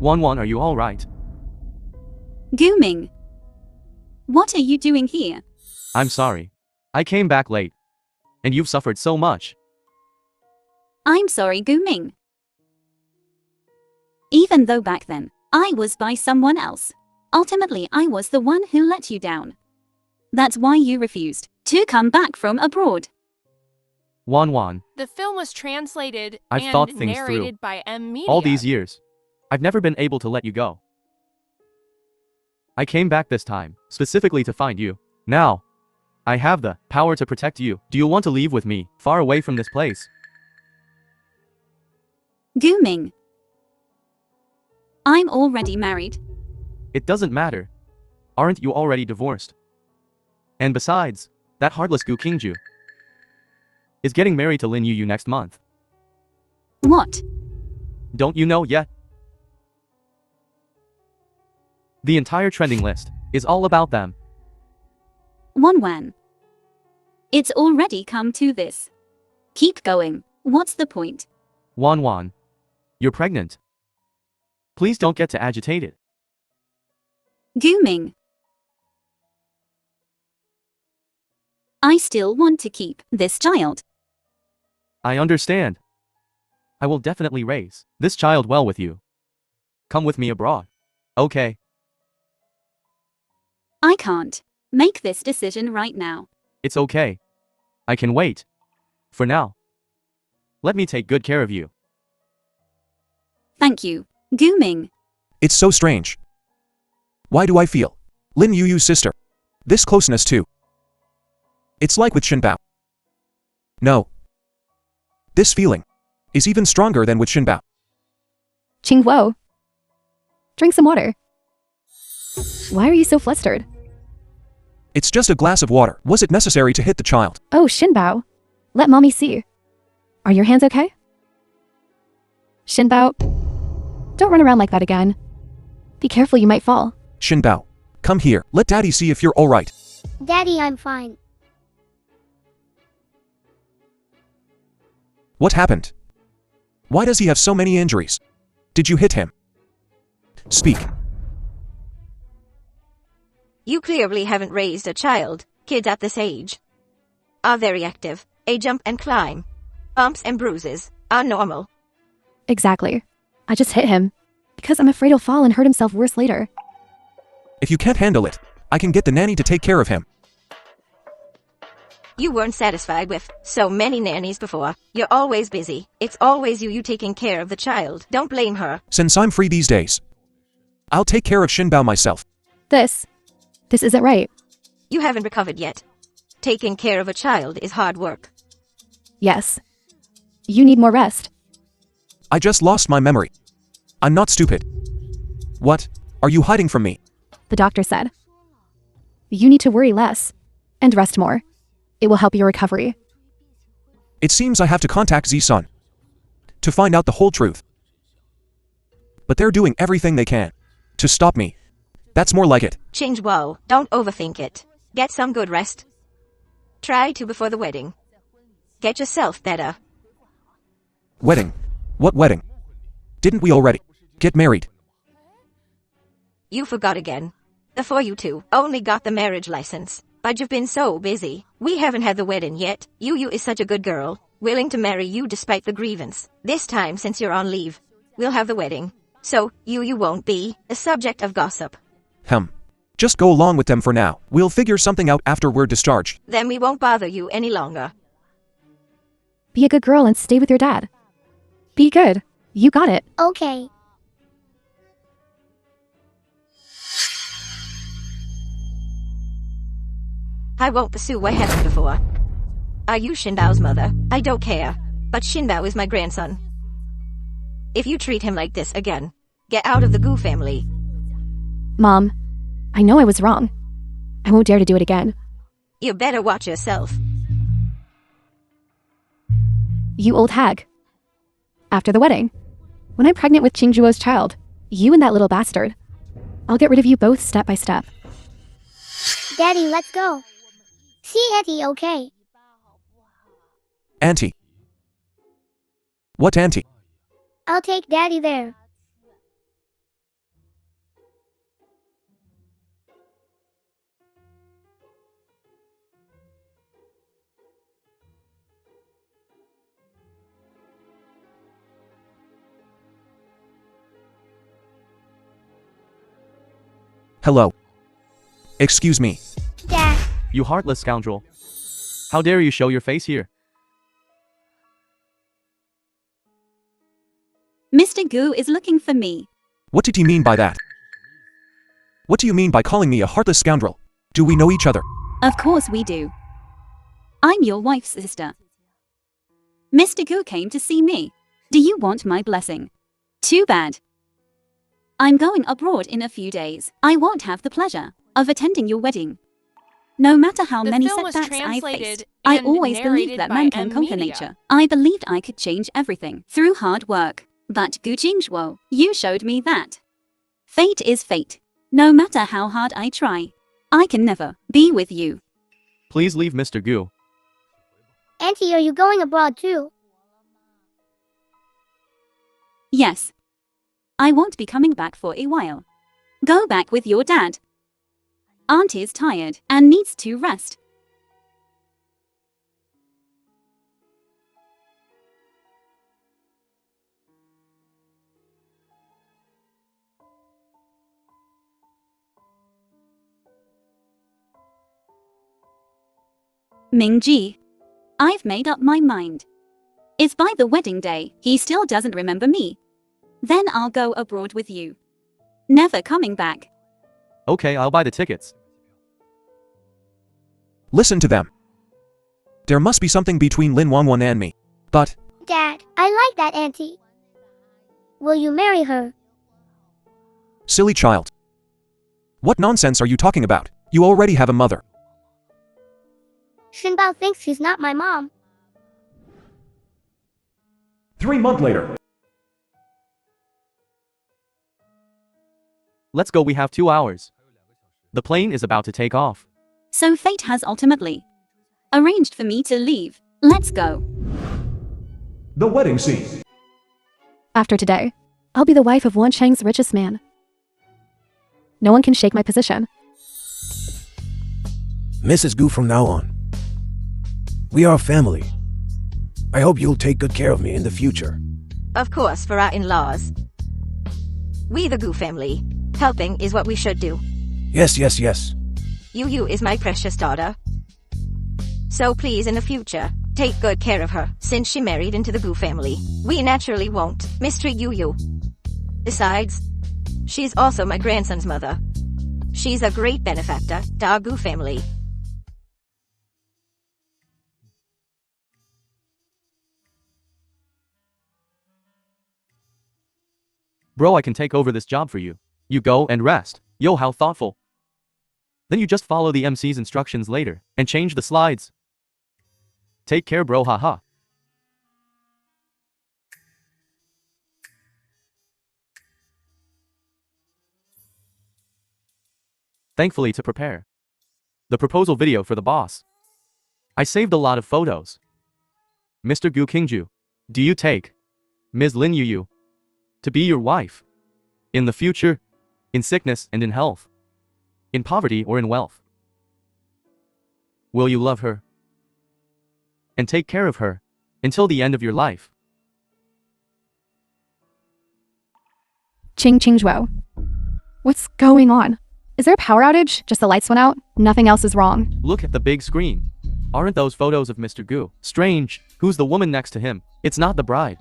Wanwan, are you alright? Guming. What are you doing here? I'm sorry. I came back late. And you've suffered so much. I'm sorry, Guming. Even though back then, I was by someone else. Ultimately, I was the one who let you down. That's why you refused to come back from abroad. Wanwan, The film was translated I've and thought things narrated through. by Media. all these years, I've never been able to let you go. I came back this time, specifically to find you. Now, I have the power to protect you. Do you want to leave with me, far away from this place? Guming. I'm already married. It doesn't matter. Aren't you already divorced? And besides, that heartless Gu Qingju is getting married to Lin Yu next month. What? Don't you know yet? The entire trending list is all about them. Wanwan. It's already come to this. Keep going. What's the point? Wanwan, you're pregnant. Please don't get too agitated. Guming. I still want to keep this child. I understand. I will definitely raise this child well with you. Come with me abroad. Okay. I can't make this decision right now. It's okay. I can wait. For now. Let me take good care of you. Thank you, Guming. It's so strange. Why do I feel Lin Yu's sister this closeness too? It's like with Shinbao. No. This feeling is even stronger than with Shinbao. Qingguo. Drink some water. Why are you so flustered? It's just a glass of water. Was it necessary to hit the child? Oh, Shinbao. Let mommy see. Are your hands okay? Shinbao. Don't run around like that again. Be careful, you might fall. Shinbao, come here. Let daddy see if you're alright. Daddy, I'm fine. What happened? Why does he have so many injuries? Did you hit him? Speak. You clearly haven't raised a child. Kids at this age are very active. They jump and climb. Bumps and bruises are normal. Exactly. I just hit him because I'm afraid he'll fall and hurt himself worse later. If you can't handle it, I can get the nanny to take care of him. You weren't satisfied with so many nannies before. You're always busy. It's always you taking care of the child. Don't blame her. Since I'm free these days, I'll take care of Shinbao myself. This isn't right. You haven't recovered yet. Taking care of a child is hard work. Yes. You need more rest. I just lost my memory. I'm not stupid. What are you hiding from me? The doctor said. You need to worry less and rest more. It will help your recovery. It seems I have to contact Z-Sun to find out the whole truth. But they're doing everything they can to stop me. That's more like it. Qing, don't overthink it. Get some good rest. Try to before the wedding. Get yourself better. Wedding? What wedding? Didn't we already get married? You forgot again. The four you two only got the marriage license, but you've been so busy. We haven't had the wedding yet. You is such a good girl, willing to marry you despite the grievance. This time, since you're on leave, we'll have the wedding. So, you won't be a subject of gossip. Just go along with them for now. We'll figure something out after we're discharged. Then we won't bother you any longer. Be a good girl and stay with your dad. Be good. You got it. Okay. I won't pursue what happened before. Are you Xinbao's mother? I don't care. But Xinbao is my grandson. If you treat him like this again, get out of the Gu family. Mom, I know I was wrong. I won't dare to do it again. You better watch yourself. You old hag. After the wedding, when I'm pregnant with Qingzhuo's child, you and that little bastard, I'll get rid of you both step by step. Daddy, let's go. See Auntie, okay? Auntie? What auntie? I'll take Daddy there. Hello. Excuse me. Dad. You heartless scoundrel. How dare you show your face here? Mr. Gu is looking for me. What did he mean by that? What do you mean by calling me a heartless scoundrel? Do we know each other? Of course we do. I'm your wife's sister. Mr. Gu came to see me. Do you want my blessing? Too bad. I'm going abroad in a few days. I won't have the pleasure of attending your wedding. No matter how The many film was setbacks I translated faced, I and always believed narrated that by man can conquer amnesia. nature. I believed I could change everything through hard work. But Gu Qingzhuo, you showed me that. Fate is fate. No matter how hard I try, I can never be with you. Please leave Mr. Gu. Auntie, are you going abroad too? Yes. I won't be coming back for a while. Go back with your dad. Aunt is tired and needs to rest. Mingji, I've made up my mind. It's by the wedding day. He still doesn't remember me. Then I'll go abroad with you. Never coming back. Okay, I'll buy the tickets. Listen to them. There must be something between Lin Wangwan and me. But Dad, I like that auntie. Will you marry her? silly child. What nonsense are you talking about? You already have a mother. Xinbao thinks she's not my mom. 3 months later. Let's go, we have 2 hours. The plane is about to take off. So fate has ultimately arranged for me to leave. Let's go. The wedding scene. After today, I'll be the wife of Wan Cheng's richest man. No one can shake my position. Mrs. Gu, from now on, we are family. I hope you'll take good care of me in the future. Of course, for our in-laws. We the Gu family. Helping is what we should do. Yes, yes, yes. Yu is my precious daughter. So please, in the future, take good care of her, since she married into the Gu family. We naturally won't mistreat Yu. Besides, she's also my grandson's mother. She's a great benefactor to our Gu family. Bro, I can take over this job for you. You go and rest. Yo, how thoughtful. Then you just follow the MC's instructions later and change the slides. Take care, bro, haha. Thankfully to prepare the proposal video for the boss, I saved a lot of photos. Mr. Gu Qingju, do you take Ms. Lin Yuyu to be your wife? In the future, in sickness and in health, in poverty or in wealth? Will you love her and take care of her until the end of your life? Qingzhuo. What's going on? Is there a power outage? Just the lights went out? Nothing else is wrong. Look at the big screen. Aren't those photos of Mr. Gu? Strange. Who's the woman next to him? It's not the bride.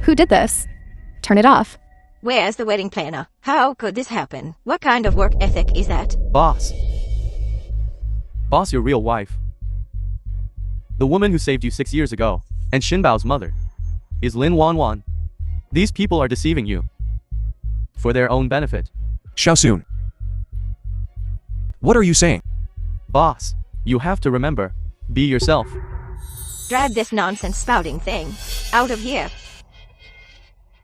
Who did this? Turn it off. Where's the wedding planner? How could this happen? What kind of work ethic is that? Boss. Boss, your real wife. The woman who saved you 6 years ago, and Xinbao's mother, is Lin Wanwan. These people are deceiving you for their own benefit. Xiaosun. What are you saying? Boss, you have to remember, be yourself. Drag this nonsense spouting thing out of here.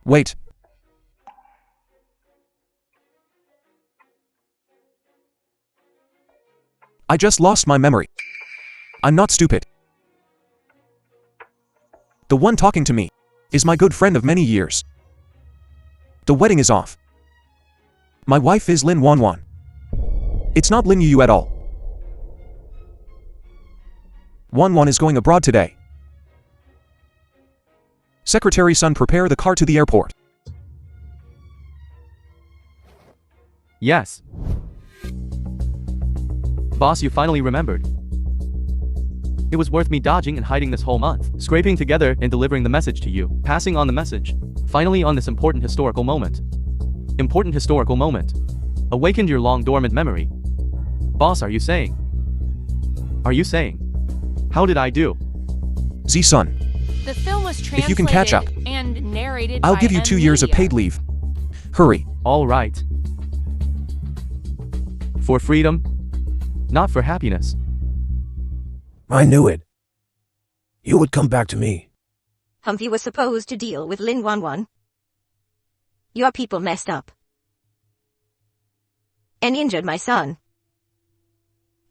Wait. I just lost my memory. I'm not stupid. The one talking to me is my good friend of many years. The wedding is off. My wife is Lin Wanwan. It's not Lin Yu at all. Wanwan is going abroad today. Secretary Sun, prepare the car to the airport. Yes. Boss, you finally remembered. It was worth me dodging and hiding this whole month, scraping together and delivering the message to you, passing on the message. Finally on this important historical moment. Important historical moment. Awakened your long dormant memory. Boss, are you saying? Are you saying? How did I do? Z-Sun, The film was translated if you can catch up, and narrated I'll by give you 2 years of amnesia. paid leave. Hurry. All right. For freedom, not for happiness. I knew it. You would come back to me. Humphrey was supposed to deal with Lin Wanwan. Your people messed up and injured my son.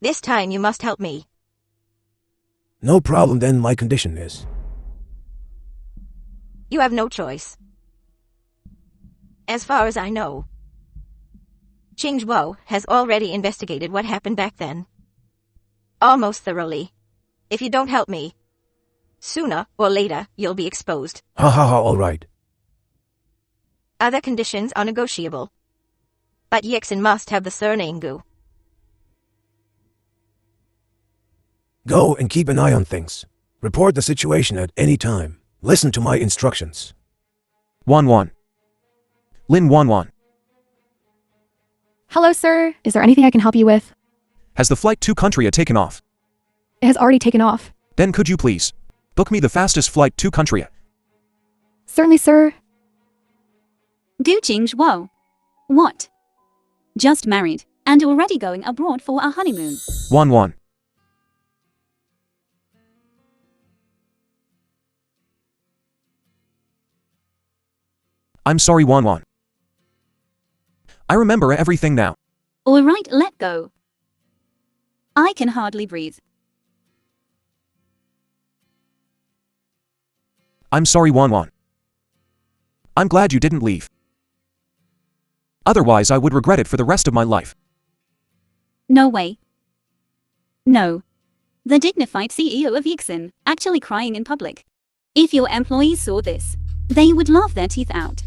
This time you must help me. No problem then, my condition is. You have no choice. As far as I know, Qingzhuo has already investigated what happened back then. Almost thoroughly. If you don't help me, sooner or later you'll be exposed. Ha ha ha, alright. Other conditions are negotiable. But Yixin must have the surname Gu. Go and keep an eye on things. Report the situation at any time. Listen to my instructions. Wanwan. Lin Wanwan. Hello, sir. Is there anything I can help you with? Has the flight to Korea taken off? It has already taken off. Then could you please book me the fastest flight to Korea? Certainly, sir. Gu Qingzhuo. What? Just married, and already going abroad for a honeymoon. Wanwan. I'm sorry, Wanwan. I remember everything now. Alright, let go. I can hardly breathe. I'm sorry, Wanwan. I'm glad you didn't leave. Otherwise, I would regret it for the rest of my life. No way. No. The dignified CEO of Yixin, actually crying in public. If your employees saw this, they would laugh their teeth out.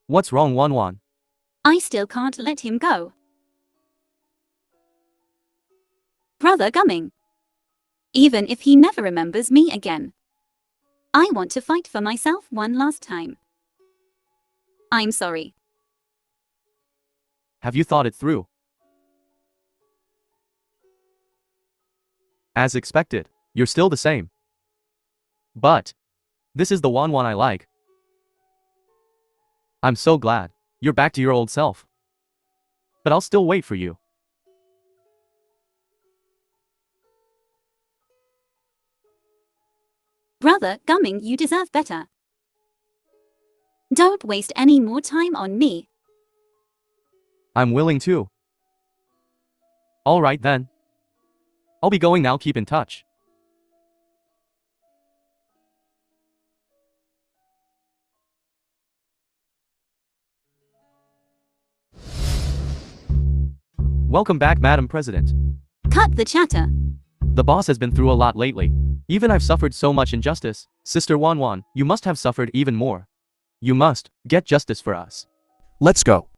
What's wrong, Wan? I still can't let him go. Brother Gumming. Even if he never remembers me again, I want to fight for myself one last time. I'm sorry. Have you thought it through? As expected, you're still the same. But this is the Wan I like. I'm so glad you're back to your old self. But I'll still wait for you. Brother Gumming, you deserve better. Don't waste any more time on me. I'm willing to. Alright then. I'll be going now, keep in touch. Welcome back, Madam President. Cut the chatter. The boss has been through a lot lately. Even I've suffered so much injustice. Sister Wan, you must have suffered even more. You must get justice for us. Let's go.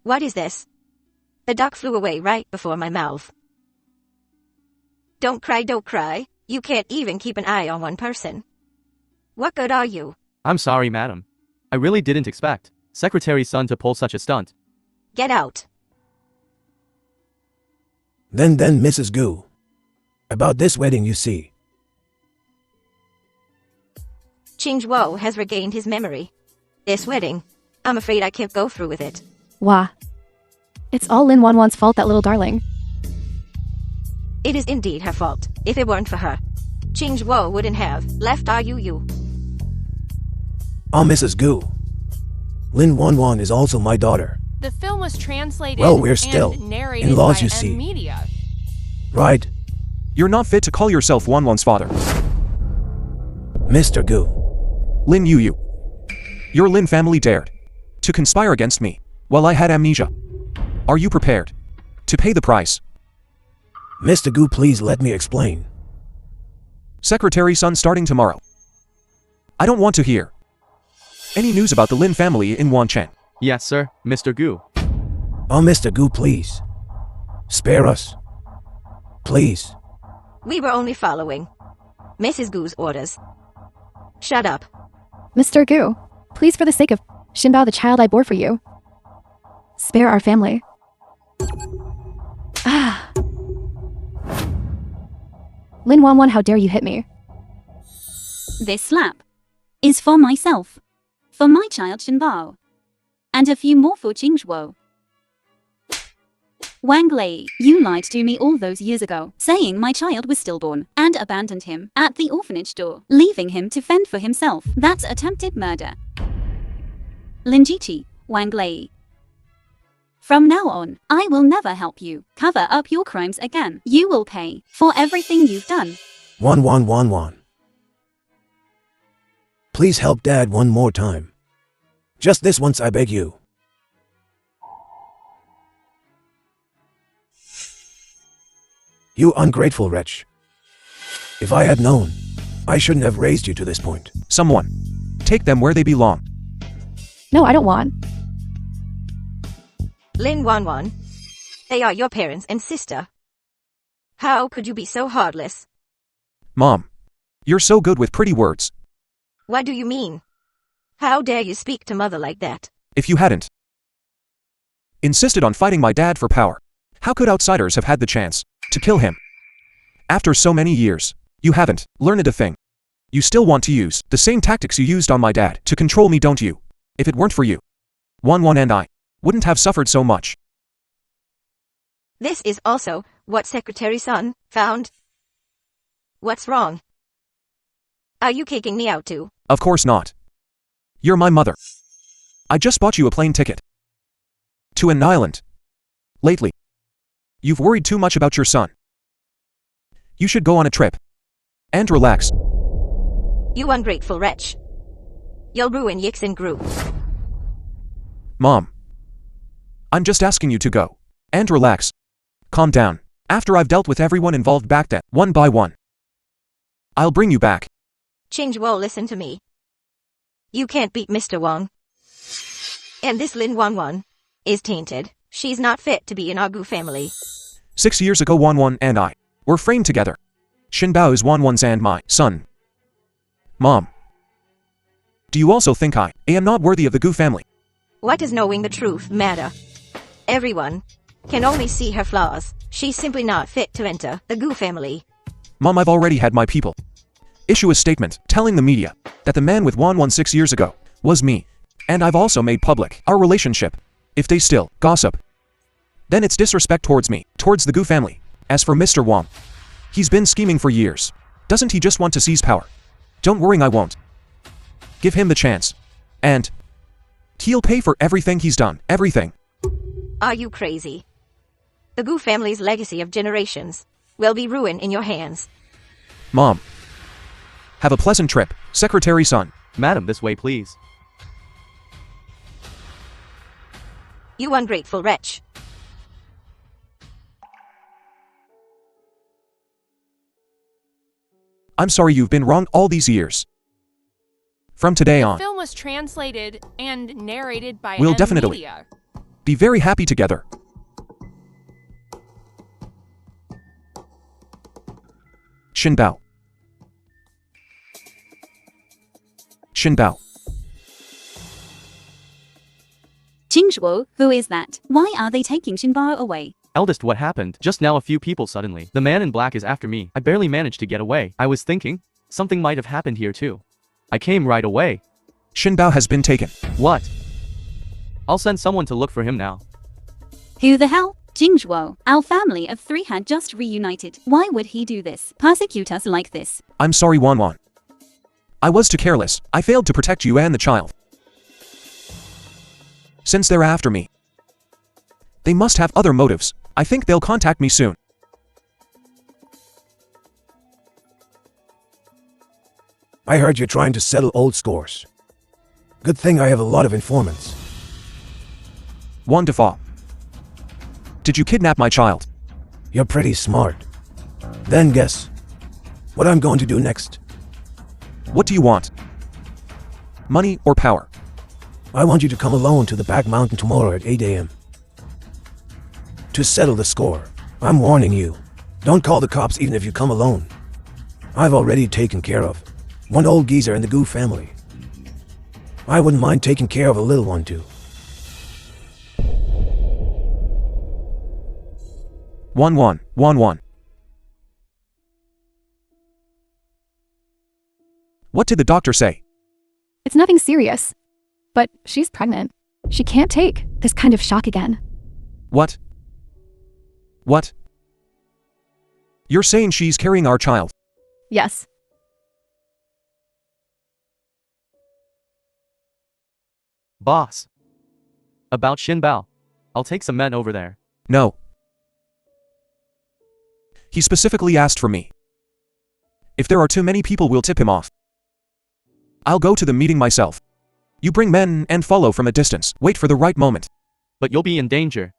What is this? The duck flew away right before my mouth. Don't cry. You can't even keep an eye on one person. What good are you? I'm sorry, madam. I really didn't expect Secretary's son to pull such a stunt. Get out. Then Mrs. Gu. About this wedding, you see. Qing has regained his memory. This wedding, I'm afraid I can't go through with it. Wah. It's all Lin Wanwan's fault, that little darling. It is indeed her fault. If it weren't for her, Qing wouldn't have left you. Oh, Mrs. Gu. Lin Wanwan is also my daughter. The film was translated Well, we're still and narrated in-laws, by you see. Media. Right, You're not fit to call yourself Wanwan's father. Mr. Gu. Lin Yu. Your Lin family dared to conspire against me while I had amnesia. Are you prepared to pay the price? Mr. Gu, please let me explain. Secretary's son starting tomorrow. I don't want to hear any news about the Lin family in Wancheng. Yes, sir, Mr. Gu. Oh, Mr. Gu, please. Spare us. Please. We were only following Mrs. Gu's orders. Shut up. Mr. Gu, please, for the sake of Shinbao, the child I bore for you, spare our family. Ah. Lin Wanwan, how dare you hit me? This slap is for myself, for my child Shinbao, and a few more for Qingzhuo. Wang Lei, you lied to me all those years ago, saying my child was stillborn, and abandoned him at the orphanage door, leaving him to fend for himself. That's attempted murder. Linjiqi, Wang Lei. From now on, I will never help you cover up your crimes again. You will pay for everything you've done. Wanwan. Please help Dad one more time. Just this once, I beg you. You ungrateful wretch. If I had known, I shouldn't have raised you to this point. Someone take them where they belong. No, I don't want. Lin Wanwan, they are your parents and sister. How could you be so heartless? Mom, you're so good with pretty words. What do you mean? How dare you speak to mother like that? If you hadn't insisted on fighting my dad for power, how could outsiders have had the chance to kill him? After so many years, you haven't learned a thing. You still want to use the same tactics you used on my dad to control me, don't you? If it weren't for you, Wanwan and I wouldn't have suffered so much. This is also what Secretary Sun found. What's wrong? Are you kicking me out too? Of course not. You're my mother. I just bought you a plane ticket to an island. Lately, you've worried too much about your son. You should go on a trip and relax. You ungrateful wretch. You'll ruin Yixin Group. Mom, I'm just asking you to go and relax. Calm down. After I've dealt with everyone involved back then, one by one, I'll bring you back. Qingzhuo, listen to me. You can't beat Mr. Wang. And this Lin Wanwan is tainted. She's not fit to be in our Gu family. 6 years ago Wanwan and I were framed together. Shinbao is Wanwan's and my son. Mom. Do you also think I am not worthy of the Gu family? What does knowing the truth matter? Everyone can only see her flaws. She's simply not fit to enter the Gu family. Mom, I've already had my people issue a statement telling the media that the man with Wanwan 6 years ago was me. And I've also made public our relationship. If they still gossip, then it's disrespect towards me, towards the Gu family. As for Mr. Wang, he's been scheming for years. Doesn't he just want to seize power? Don't worry, I won't. Give him the chance. And he'll pay for everything he's done. Everything. Are you crazy? The Gu family's legacy of generations will be ruined in your hands. Mom. Have a pleasant trip, Secretary Son. Madam, this way please. You ungrateful wretch. I'm sorry you've been wrong all these years. From today on, The film was translated and narrated by we'll definitely amnesia. be very happy together. Shinbao. Shinbao. Jingzhuo, who is that? Why are they taking Shinbao away? Eldest, what happened? Just now a few people suddenly. The man in black is after me. I barely managed to get away. I was thinking, something might have happened here too. I came right away. Shinbao has been taken. What? I'll send someone to look for him now. Who the hell? Jingzhuo, our family of 3 had just reunited. Why would he do this? Persecute us like this? I'm sorry, Wanwan. I was too careless. I failed to protect you and the child. Since they're after me, they must have other motives. I think they'll contact me soon. I heard you're trying to settle old scores. Good thing I have a lot of informants. Wonderful. Did you kidnap my child? You're pretty smart. Then guess what I'm going to do next. What do you want? Money or power? I want you to come alone to the back mountain tomorrow at 8 a.m. to settle the score. I'm warning you. Don't call the cops even if you come alone. I've already taken care of one old geezer in the Gu family. I wouldn't mind taking care of a little one too. One. What did the doctor say? It's nothing serious. But she's pregnant. She can't take this kind of shock again. What? What? You're saying she's carrying our child? Yes. Boss. About Shinbao. I'll take some men over there. No. He specifically asked for me. If there are too many people, we'll tip him off. I'll go to the meeting myself. You bring men and follow from a distance. Wait for the right moment. But you'll be in danger.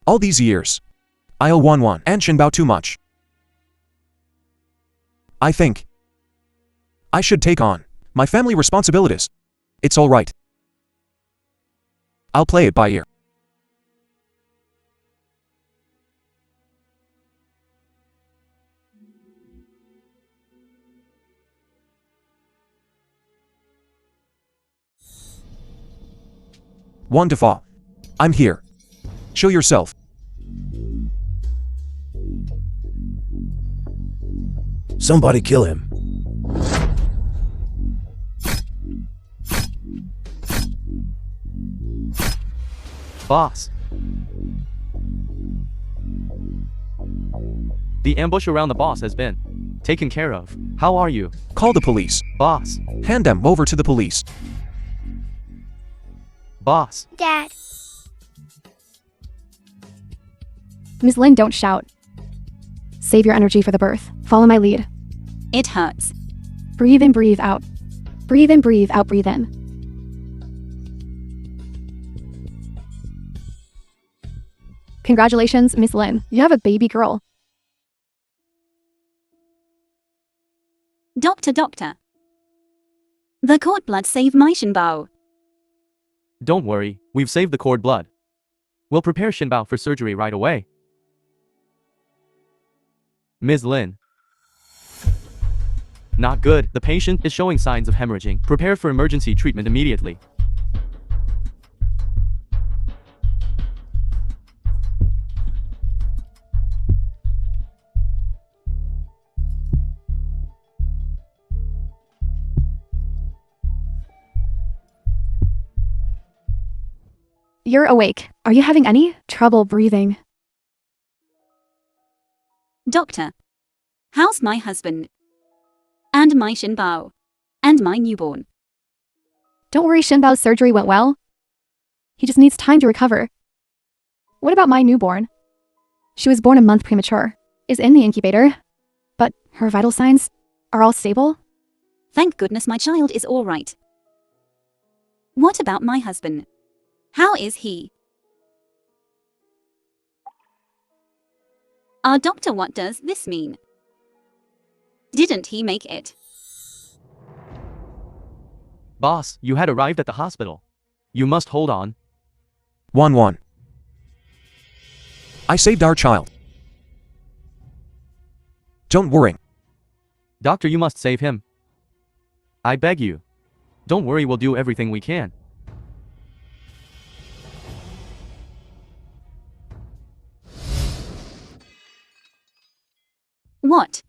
All these years, I owe Wanwan and Shinbao too much. I think I should take on my family responsibilities. It's all right. I'll play it by ear. Wonderful. I'm here. Show yourself. Somebody kill him. Boss. The ambush around the boss has been taken care of. How are you? Call the police. Boss. Hand them over to the police. Boss. Dad. Ms. Lin, don't shout. Save your energy for the birth. Follow my lead. It hurts. Breathe in, breathe out. Breathe in, breathe out, breathe in. Congratulations, Miss Lin. You have a baby girl. Doctor. The cord blood save my Shinbao. Don't worry, we've saved the cord blood. We'll prepare Shinbao for surgery right away. Ms. Lin. Not good. The patient is showing signs of hemorrhaging. Prepare for emergency treatment immediately. You're awake. Are you having any trouble breathing? Doctor. How's my husband? And my Shinbao? And my newborn? Don't worry, Shinbao's surgery went well. He just needs time to recover. What about my newborn? She was born a month premature, is in the incubator, but her vital signs are all stable. Thank goodness my child is all right. What about my husband? How is he? Doctor, what does this mean? Didn't he make it? Boss, you had arrived at the hospital. You must hold on. 1-1. I saved our child. Don't worry. Doctor, you must save him. I beg you. Don't worry, we'll do everything we can. What?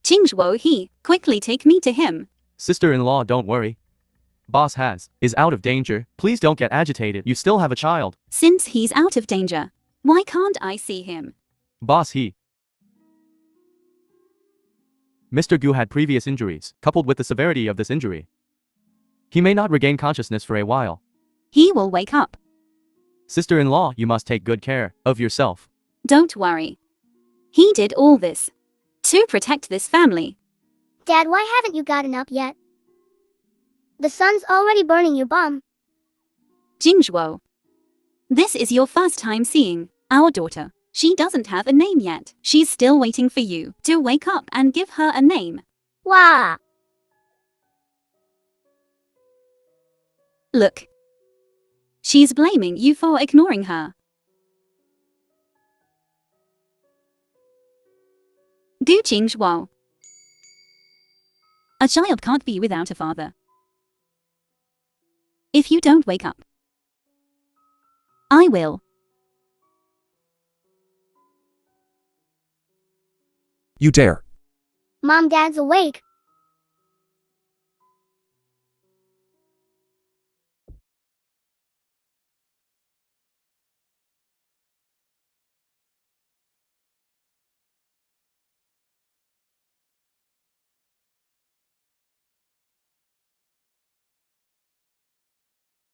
Qingzhuo he, quickly take me to him. Sister-in-law, don't worry. Boss is out of danger. Please don't get agitated. You still have a child. Since he's out of danger, why can't I see him? Boss, Mr. Gu had previous injuries, coupled with the severity of this injury. He may not regain consciousness for a while. He will wake up. Sister-in-law, you must take good care of yourself. Don't worry. He did all this to protect this family. Dad, why haven't you gotten up yet? The sun's already burning your bum. Qingzhuo. This is your first time seeing our daughter. She doesn't have a name yet. She's still waiting for you to wake up and give her a name. Wah! Look. She's blaming you for ignoring her. Gu Qingzhuo. A child can't be without a father. If you don't wake up, I will. You dare. Mom, Dad's awake.